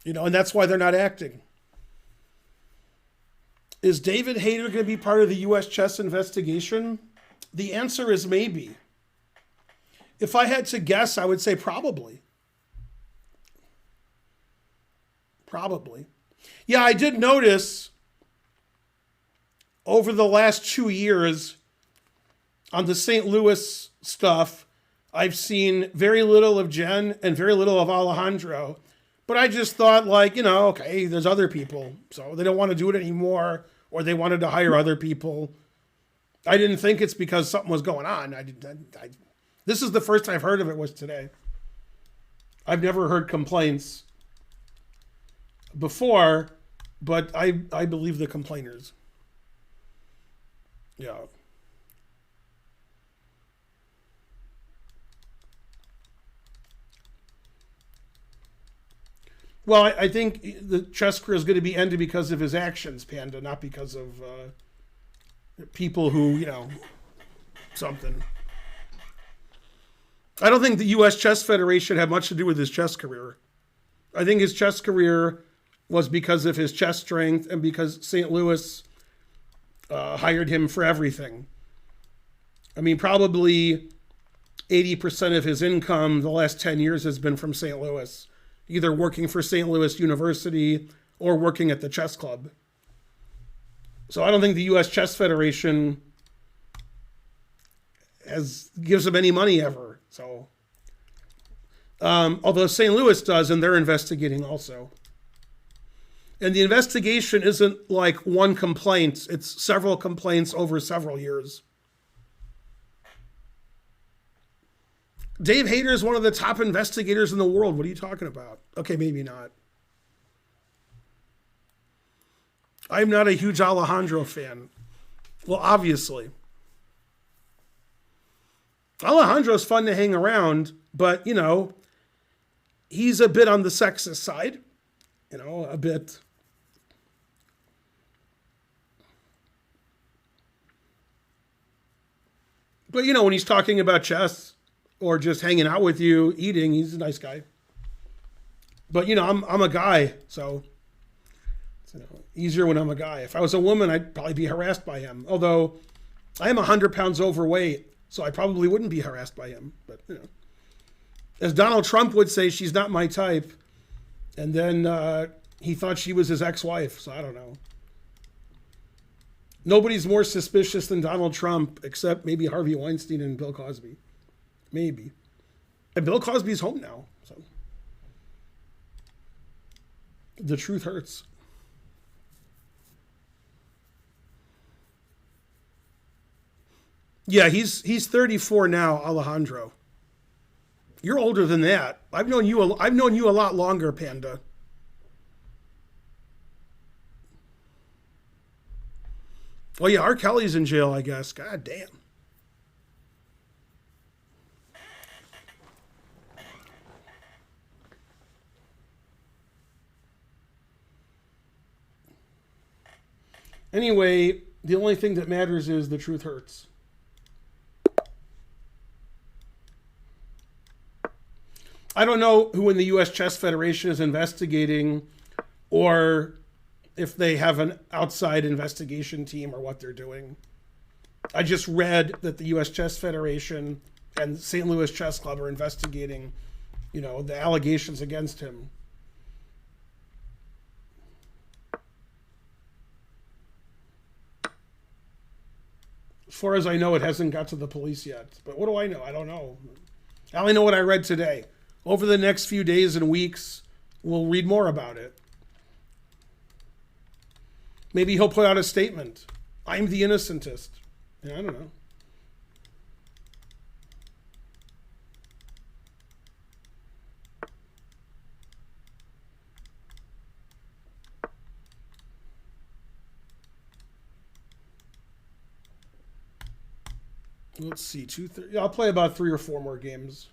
And that's why they're not acting. Is David Hayter going to be part of the U.S. chess investigation? The answer is maybe. If I had to guess, I would say probably. Probably. Yeah, I did notice over the last 2 years on the St. Louis stuff, I've seen very little of Jen and very little of Alejandro. But I just thought, okay, there's other people. So they don't want to do it anymore, or they wanted to hire other people. I didn't think it's because something was going on. This is the first I've heard of it was today. I've never heard complaints before, but I believe the complainers. Yeah. Well, I think the chess career is going to be ended because of his actions, Panda, not because of people who, something. I don't think the U.S. Chess Federation had much to do with his chess career. I think his chess career was because of his chess strength and because St. Louis hired him for everything. I mean, probably 80% of his income the last 10 years has been from St. Louis, either working for St. Louis University or working at the chess club. So I don't think the U.S. Chess Federation gives him any money ever. So, although St. Louis does, and they're investigating also. And the investigation isn't like one complaint. It's several complaints over several years. Dave Hayter is one of the top investigators in the world. What are you talking about? Okay, maybe not. I'm not a huge Alejandro fan. Well, obviously. Alejandro's fun to hang around, but, he's a bit on the sexist side. A bit. But, when he's talking about chess or just hanging out with you, eating, he's a nice guy. But, I'm a guy, so it's easier when I'm a guy. If I was a woman, I'd probably be harassed by him. Although I am 100 pounds overweight, so I probably wouldn't be harassed by him. But, as Donald Trump would say, she's not my type. And then he thought she was his ex-wife, so I don't know. Nobody's more suspicious than Donald Trump, except maybe Harvey Weinstein and Bill Cosby. Maybe. And Bill Cosby's home now, so. The truth hurts. Yeah, he's 34 now, Alejandro. You're older than that. I've known you a lot longer, Panda. Oh yeah, R. Kelly's in jail, I guess. God damn. Anyway, the only thing that matters is the truth hurts. I don't know who in the U.S. Chess Federation is investigating or if they have an outside investigation team or what they're doing. I just read that the U.S. Chess Federation and St. Louis Chess Club are investigating, the allegations against him. As far as I know, it hasn't got to the police yet. But what do I know? I don't know. I only know what I read today. Over the next few days and weeks, we'll read more about it. Maybe he'll put out a statement. I'm the innocentist. Yeah, I don't know. Let's see, 230. Yeah, I'll play about 3 or 4 more games.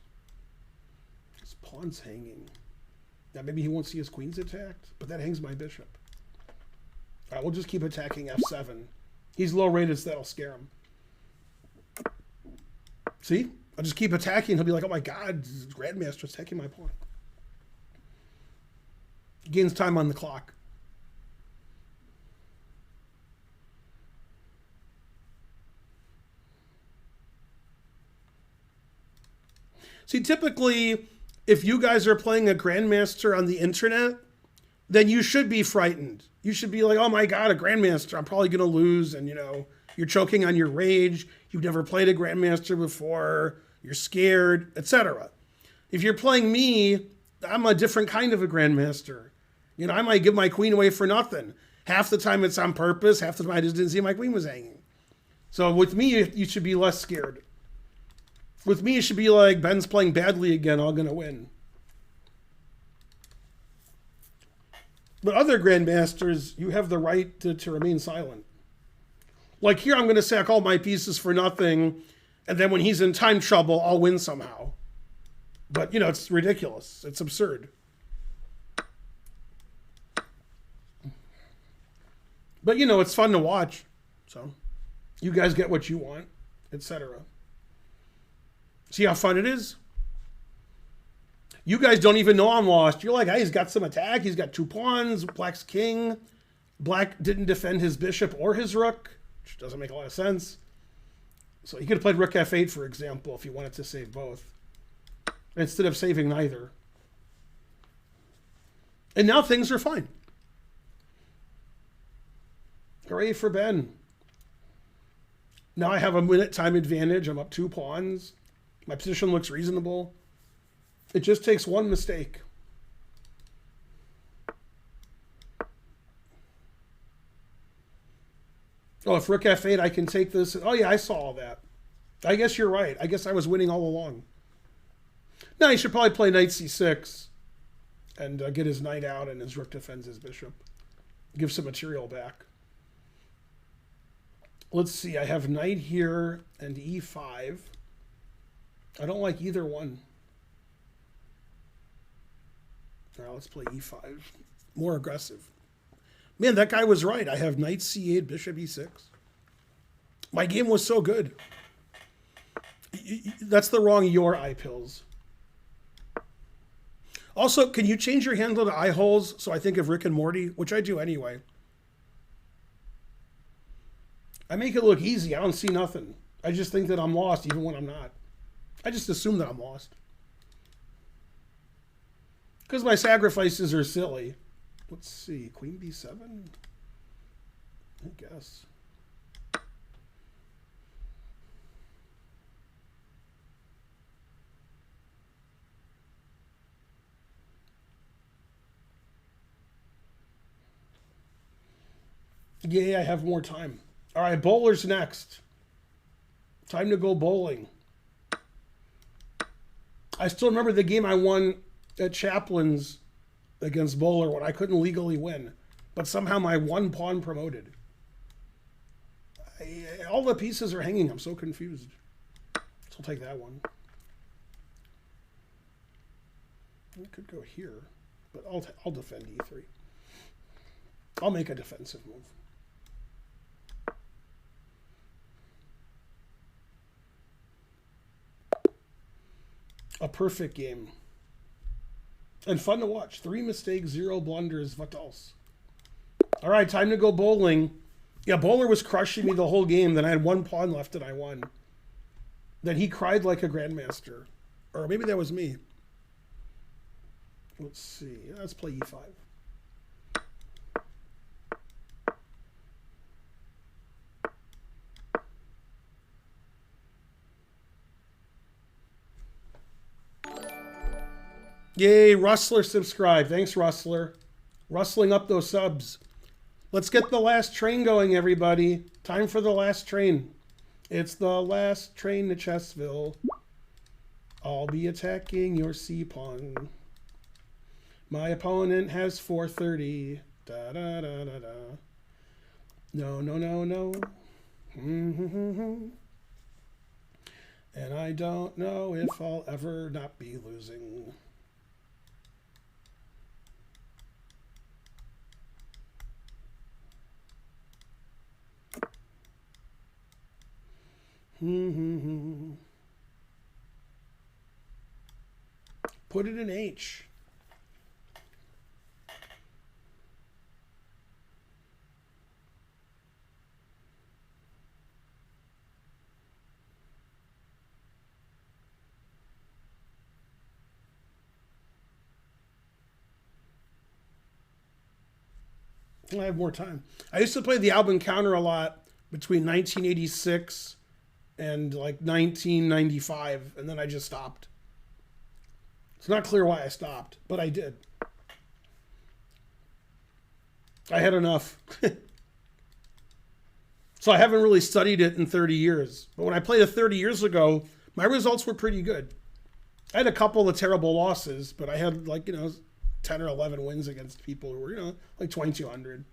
His pawn's hanging. Now maybe he won't see his queens attacked, but that hangs my bishop. All right, we'll just keep attacking f7. He's low rated, so that'll scare him. See? I'll just keep attacking. He'll be like, oh my god, Grandmaster's attacking my pawn. He gains time on the clock. See, typically, if you guys are playing a Grandmaster on the internet, then you should be frightened. You should be like, oh my god, a Grandmaster, I'm probably going to lose. And, you know, you're choking on your rage. You've never played a Grandmaster before. You're scared, etc. If you're playing me, I'm a different kind of a Grandmaster. You know, I might give my queen away for nothing. Half the time it's on purpose. Half the time I just didn't see my queen was hanging. So with me, you should be less scared. With me, it should be like, Ben's playing badly again, I'm going to win. But other Grandmasters, you have the right to remain silent. Like here, I'm going to sack all my pieces for nothing, and then when he's in time trouble, I'll win somehow. But, you know, it's ridiculous. It's absurd. But, you know, it's fun to watch. So, you guys get what you want, etc. See how fun it is? You guys don't even know I'm lost. You're like, hey, he's got some attack. He's got 2 pawns. Black's king. Black didn't defend his bishop or his rook, which doesn't make a lot of sense. So he could have played rook f8, for example, if he wanted to save both, instead of saving neither. And now things are fine. Hooray for Ben. Now I have a minute time advantage. I'm up 2 pawns. My position looks reasonable. It just takes one mistake. Oh, if rook f8, I can take this. Oh, yeah, I saw all that. I guess you're right. I guess I was winning all along. Now, he should probably play knight c6 and get his knight out, and his rook defends his bishop. Give some material back. Let's see. I have knight here and e5. I don't like either one. Now let's play e5. More aggressive. Man, that guy was right. I have knight c8, bishop e6. My game was so good. That's the wrong your eye pills. Also, can you change your handle to eye holes so I think of Rick and Morty? Which I do anyway. I make it look easy. I don't see nothing. I just think that I'm lost even when I'm not. I just assume that I'm lost. Because my sacrifices are silly. Let's see. Queen b7? I guess. Yay, I have more time. All right, bowler's next. Time to go bowling. I still remember the game I won at Chaplin's against Bowler when I couldn't legally win, but somehow my 1 pawn promoted. All the pieces are hanging. I'm so confused. So I'll take that one. I could go here, but I'll defend e3. I'll make a defensive move. A perfect game. And fun to watch. 3 mistakes, 0 blunders. What else? All right, time to go bowling. Yeah, Bowler was crushing me the whole game. Then I had 1 pawn left and I won. Then he cried like a grandmaster. Or maybe that was me. Let's see. Let's play e5. Yay, Rustler subscribed. Thanks, Rustler. Rustling up those subs. Let's get the last train going, everybody. Time for the last train. It's the last train to Chessville. I'll be attacking your C pawn. My opponent has 430. Da da da da da. No, no, no, no. And I don't know if I'll ever not be losing. Put it in H. I have more time. I used to play the Albin counter a lot between 1986 and like 1995, and then I just stopped. It's not clear why I stopped, but I did. I had enough. So I haven't really studied it in 30 years. But when I played it 30 years ago, my results were pretty good. I had a couple of terrible losses, but I had 10 or 11 wins against people who were, like 2,200.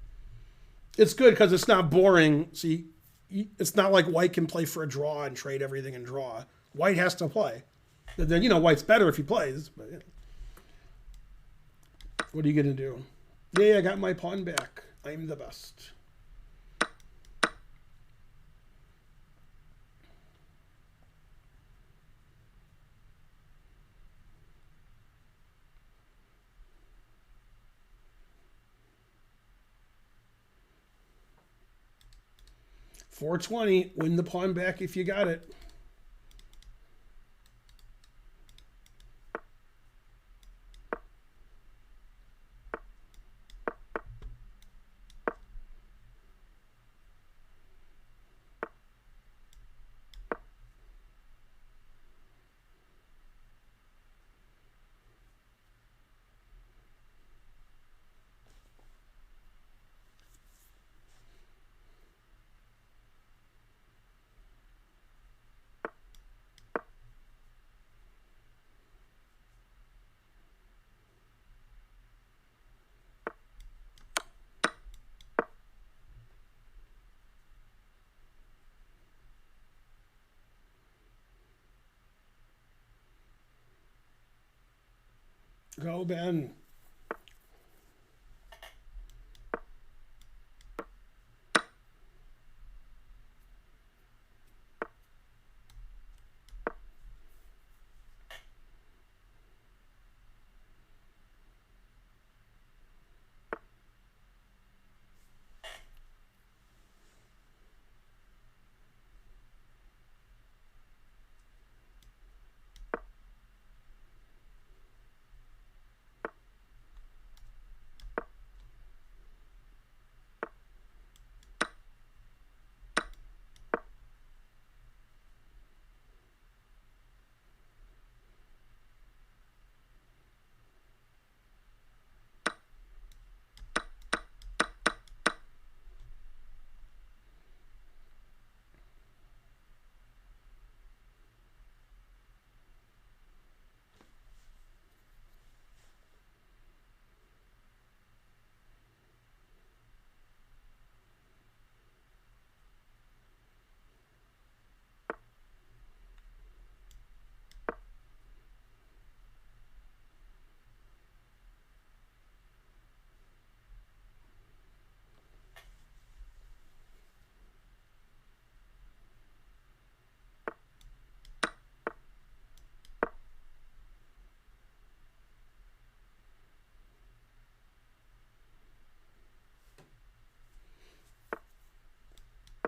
It's good because it's not boring. See, it's not like White can play for a draw and trade everything and draw. White has to play. But then, White's better if he plays. But what are you going to do? Yeah, I got my pawn back. I'm the best. $420. Win the pawn back if you got it. Go, Ben.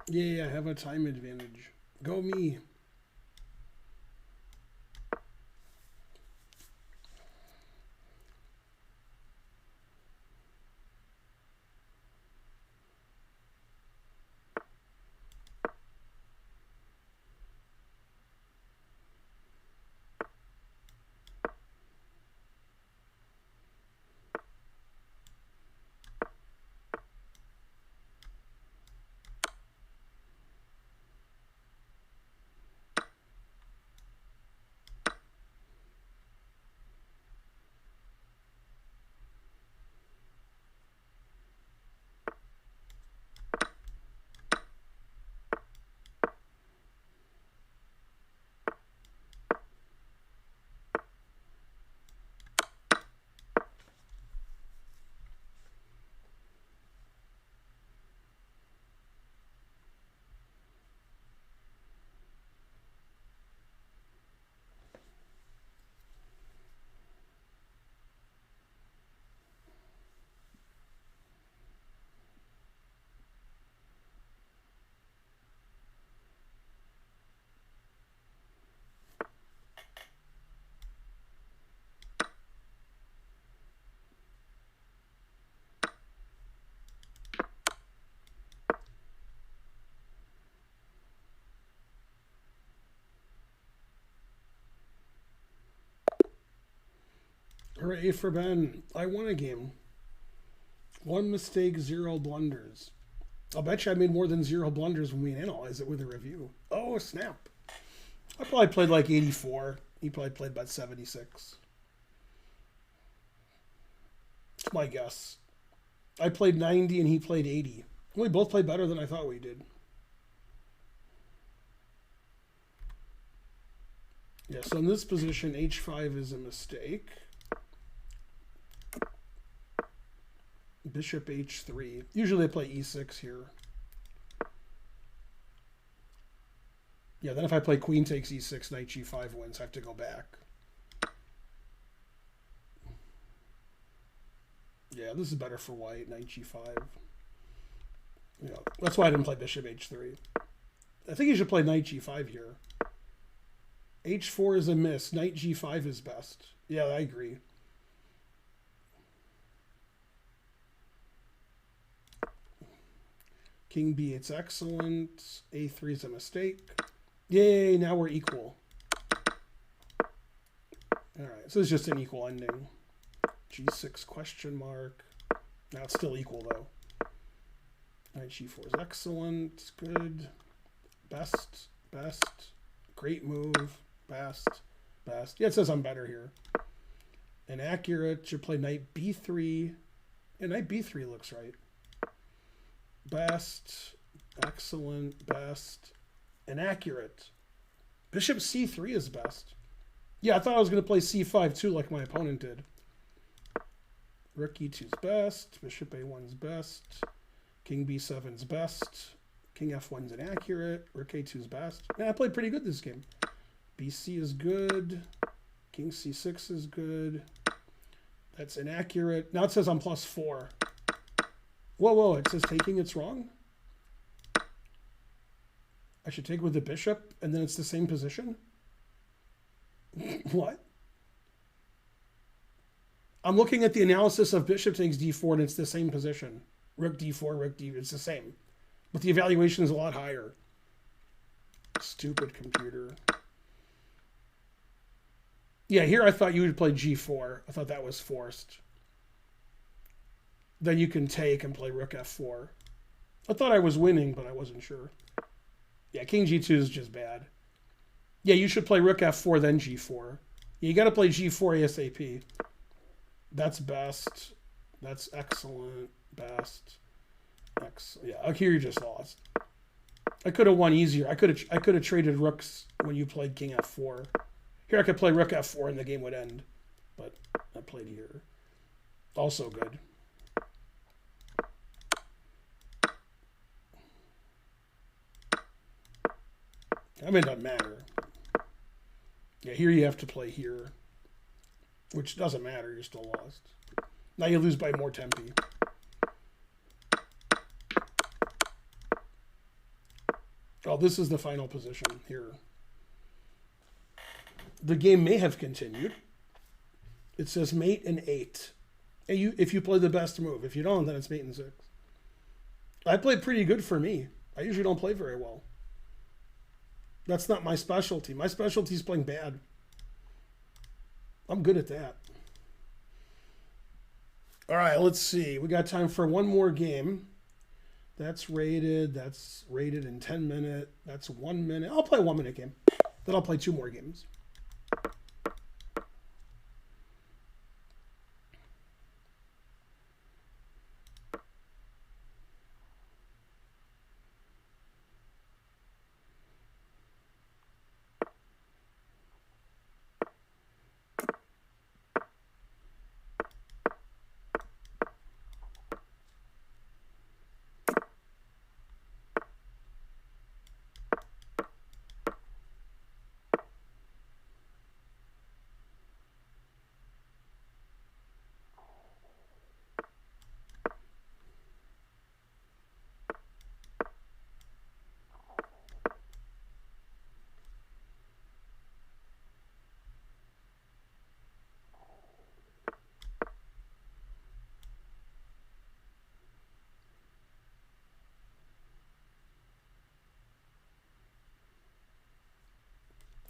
Yeah, I have a time advantage. Go me. Hooray for Ben. I won a game. 1 mistake, 0 blunders. I'll bet you I made more than 0 blunders when we analyze it with a review. Oh, snap. I probably played like 84. He probably played about 76. That's my guess. I played 90 and he played 80. We both played better than I thought we did. Yeah, so in this position, h5 is a mistake. Bishop h3. Usually I play e6 here. Yeah, then if I play queen takes e6, knight g5 wins. I have to go back. Yeah, this is better for white, knight g5. Yeah, that's why I didn't play bishop h3. I think you should play knight g5 here. h4 is a miss. Knight g5 is best. Yeah, I agree. King b8's excellent. a3 is a mistake. Yay, now we're equal. All right, so it's just an equal ending. g6 question mark. Now it's still equal though. Knight g4 is excellent. Good. Best. Best. Great move. Best. Best. Yeah, it says I'm better here. Inaccurate. Should play knight b3. Yeah, knight b3 looks right. Best. Excellent. Best. Inaccurate. Bishop c3 is best. Yeah, I thought I was going to play c5 too, like my opponent did. Rook e2's best. Bishop a1's best. King b7's best. King f1's inaccurate. Rook a2's best. Yeah, I played pretty good this game. bc is good. King c6 is good. That's inaccurate. Now it says I'm +4. Whoa, whoa, it says taking, it's wrong? I should take with the bishop, and then it's the same position? What? I'm looking at the analysis of bishop takes d4, and it's the same position. Rook d4, rook d, it's the same. But the evaluation is a lot higher. Stupid computer. Yeah, here I thought you would play g4. I thought that was forced. Then you can take and play rook f4. I thought I was winning, but I wasn't sure. Yeah, king g2 is just bad. Yeah, you should play rook f4, then g4. Yeah, you got to play g4 ASAP. That's best. That's excellent. Best. Yeah, okay, you just lost. I could have won easier. I could have traded rooks when you played king f4. Here I could play rook f4 and the game would end. But I played here. Also good. I mean, it doesn't matter. Yeah, here you have to play here. Which doesn't matter, you're still lost. Now you lose by more tempi. Oh, this is the final position here. The game may have continued. It says mate and 8. And if you play the best move. If you don't, then it's mate and 6. I played pretty good for me. I usually don't play very well. That's not my specialty. My specialty is playing bad. I'm good at that. All right, let's see. We got time for one more game. That's rated. That's rated in 10 minutes. That's 1 minute. I'll play a 1 minute game. Then I'll play 2 more games.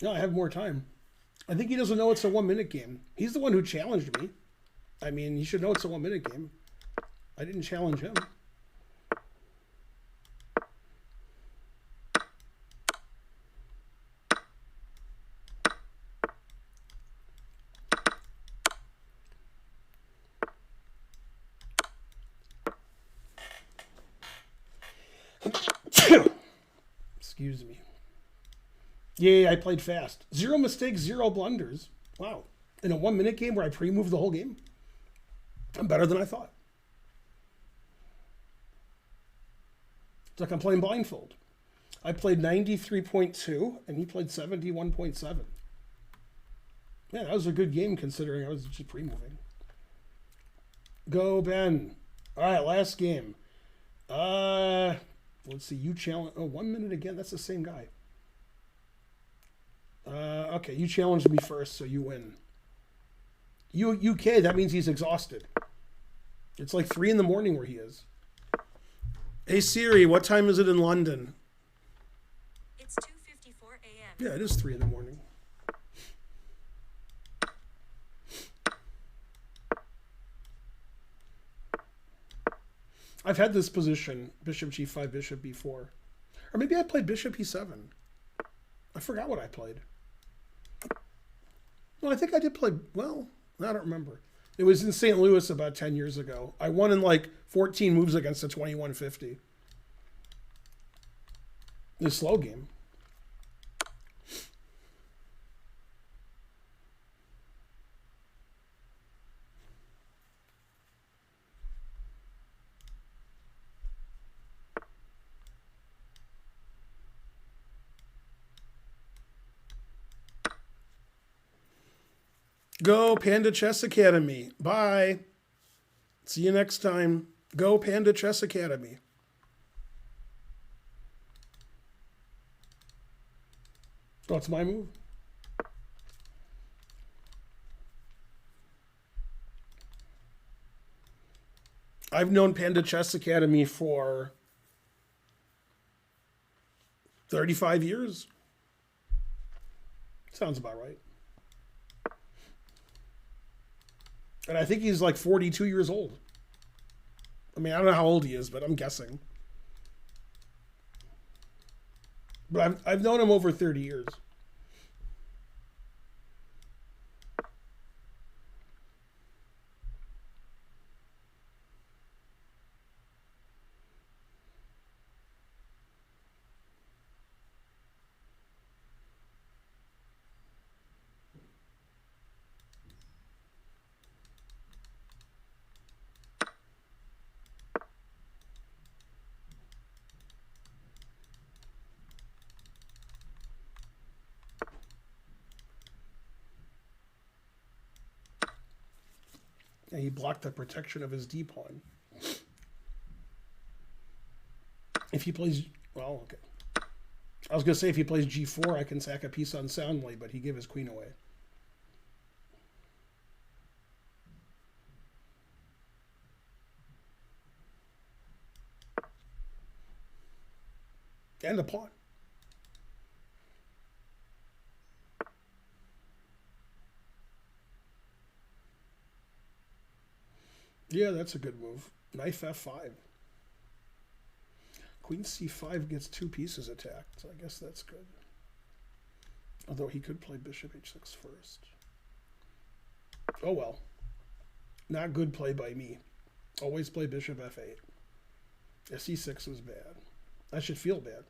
No, I have more time. I think he doesn't know it's a 1 minute game. He's the one who challenged me. I mean, he should know it's a 1 minute game. I didn't challenge him. Excuse me. Yay, I played fast. 0 mistakes, 0 blunders. Wow. In a 1 minute game where I pre-moved the whole game? I'm better than I thought. It's like I'm playing blindfold. I played 93.2 and he played 71.7. Yeah, that was a good game considering I was just pre-moving. Go, Ben. All right, last game. Let's see. You challenge. Oh, 1 minute again. That's the same guy. Okay, you challenged me first, so you win. UK, that means he's exhausted. It's like 3 in the morning where he is. Hey Siri, what time is it in London? It's 2:54 a.m. Yeah, it is 3 in the morning. I've had this position, bishop g5, bishop b4. Or maybe I played bishop e7. I forgot what I played. Well, I think I did play, well, I don't remember. It was in St. Louis about 10 years ago. I won in like 14 moves against a 2150. The slow game. Go Panda Chess Academy. Bye. See you next time. Go Panda Chess Academy. Oh, it's my move. I've known Panda Chess Academy for 35 years. Sounds about right. And I think he's like 42 years old. I mean, I don't know how old he is, but I'm guessing. But I've known him over 30 years. And he blocked the protection of his d-pawn. If he plays, well, okay. I was going to say if he plays g4, I can sack a piece unsoundly, but he gave his queen away. And the pawn. Yeah, that's a good move. Knife f5. Queen c5 gets 2 pieces attacked, so I guess that's good. Although he could play bishop h6 first. Oh well. Not good play by me. Always play bishop f8. Yeah, c6 was bad. I should feel bad.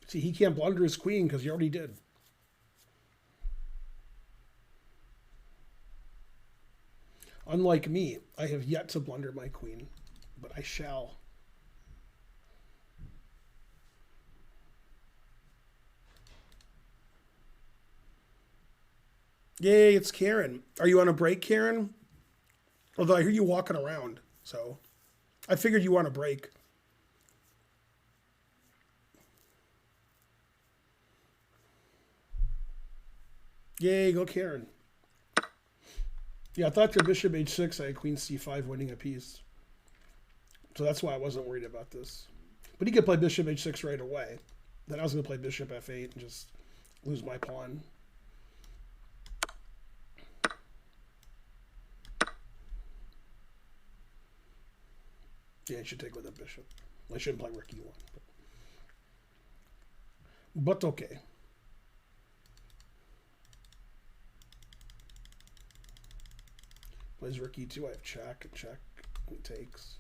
See, he can't blunder his queen because he already did. Unlike me, I have yet to blunder my queen, but I shall. Yay, it's Karen. Are you on a break, Karen? Although I hear you walking around, so I figured you were on a break. Yay, go Karen. Yeah, I thought your bishop h6, I had queen c5 winning a piece. So that's why I wasn't worried about this. But he could play bishop h6 right away. Then I was going to play bishop f8 and just lose my pawn. Yeah, I should take with a bishop. I shouldn't play rook e1. But okay. Plays rook e2. I have check and check. It takes.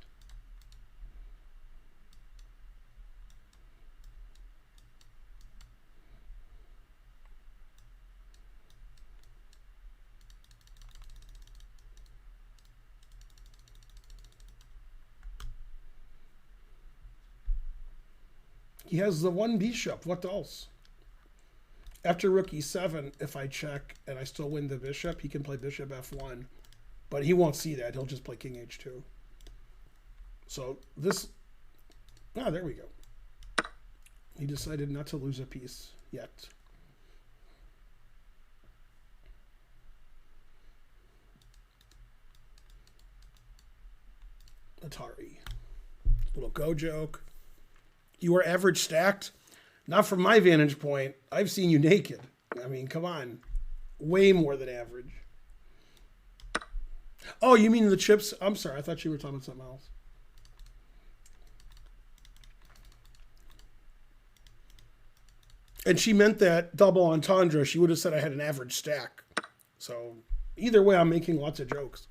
He has the one bishop. What else? After rook e7, if I check and I still win the bishop, he can play bishop f1. But he won't see that. He'll just play king h2. So this... Ah, there we go. He decided not to lose a piece yet. Atari. Little go joke. You are average stacked? Not from my vantage point. I've seen you naked. I mean, come on. Way more than average. Oh, you mean the chips? I'm sorry. I thought you were talking about something else. And she meant that double entendre. She would have said I had an average stack. So either way, I'm making lots of jokes.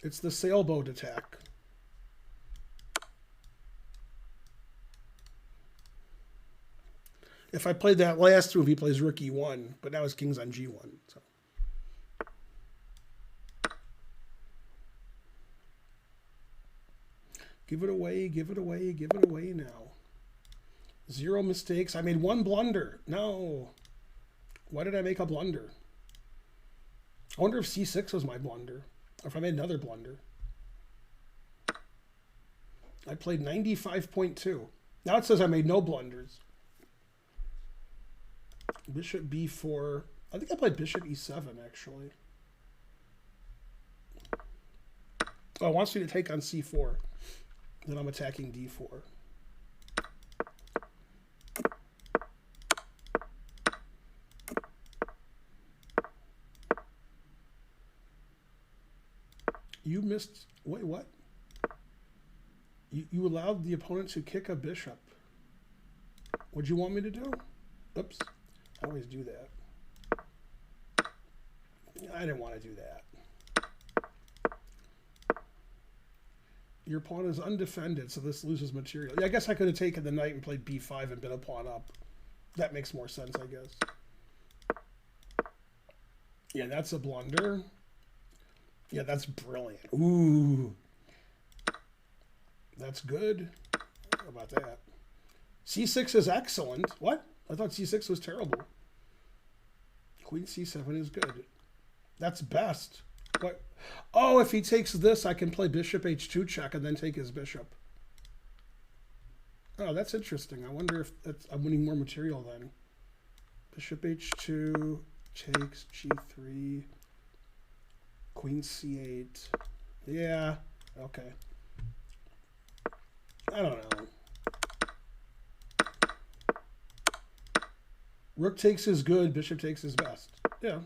It's the sailboat attack. If I played that last move, he plays rook e1, but now his king's on g1. So. Give it away, give it away, give it away now. 0 mistakes. I made one blunder. No. Why did I make a blunder? I wonder if c6 was my blunder, or if I made another blunder. I played 95.2. Now it says I made no blunders. Bishop b4. I think I played bishop e7, actually. Oh, it wants me to take on c4. Then I'm attacking d4. You missed... Wait, what? You allowed the opponent to kick a bishop. What'd you want me to do? Oops. I always do that. I didn't want to do that. Your pawn is undefended, so this loses material. Yeah, I guess I could have taken the knight and played b5 and been a pawn up. That makes more sense, I guess. Yeah, that's a blunder. Yeah, that's brilliant. Ooh. That's good. How about that? c6 is excellent. What? I thought c6 was terrible. Queen c7 is good. That's best. What? Oh, if he takes this, I can play bishop h2 check and then take his bishop. Oh, that's interesting. I wonder if I'm winning more material then. Bishop h2 takes g3. Queen c8. Yeah. Okay. I don't know. Rook takes is good. Bishop takes is best. Yeah.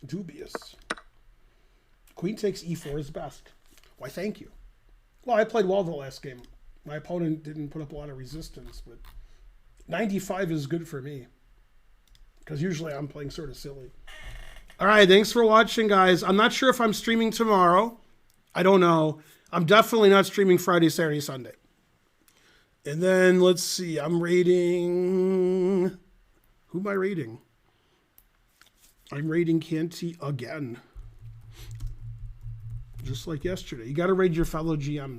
Dubious. Queen takes e4 is best. Why, thank you. Well, I played well the last game. My opponent didn't put up a lot of resistance, but 95 is good for me. Because usually I'm playing sort of silly. All right, thanks for watching, guys. I'm not sure if I'm streaming tomorrow. I don't know. I'm definitely not streaming Friday, Saturday, Sunday. And then, let's see. I'm rating... Who am I rating? I'm rating Canty again. Just like yesterday. You got to rate your fellow GMs.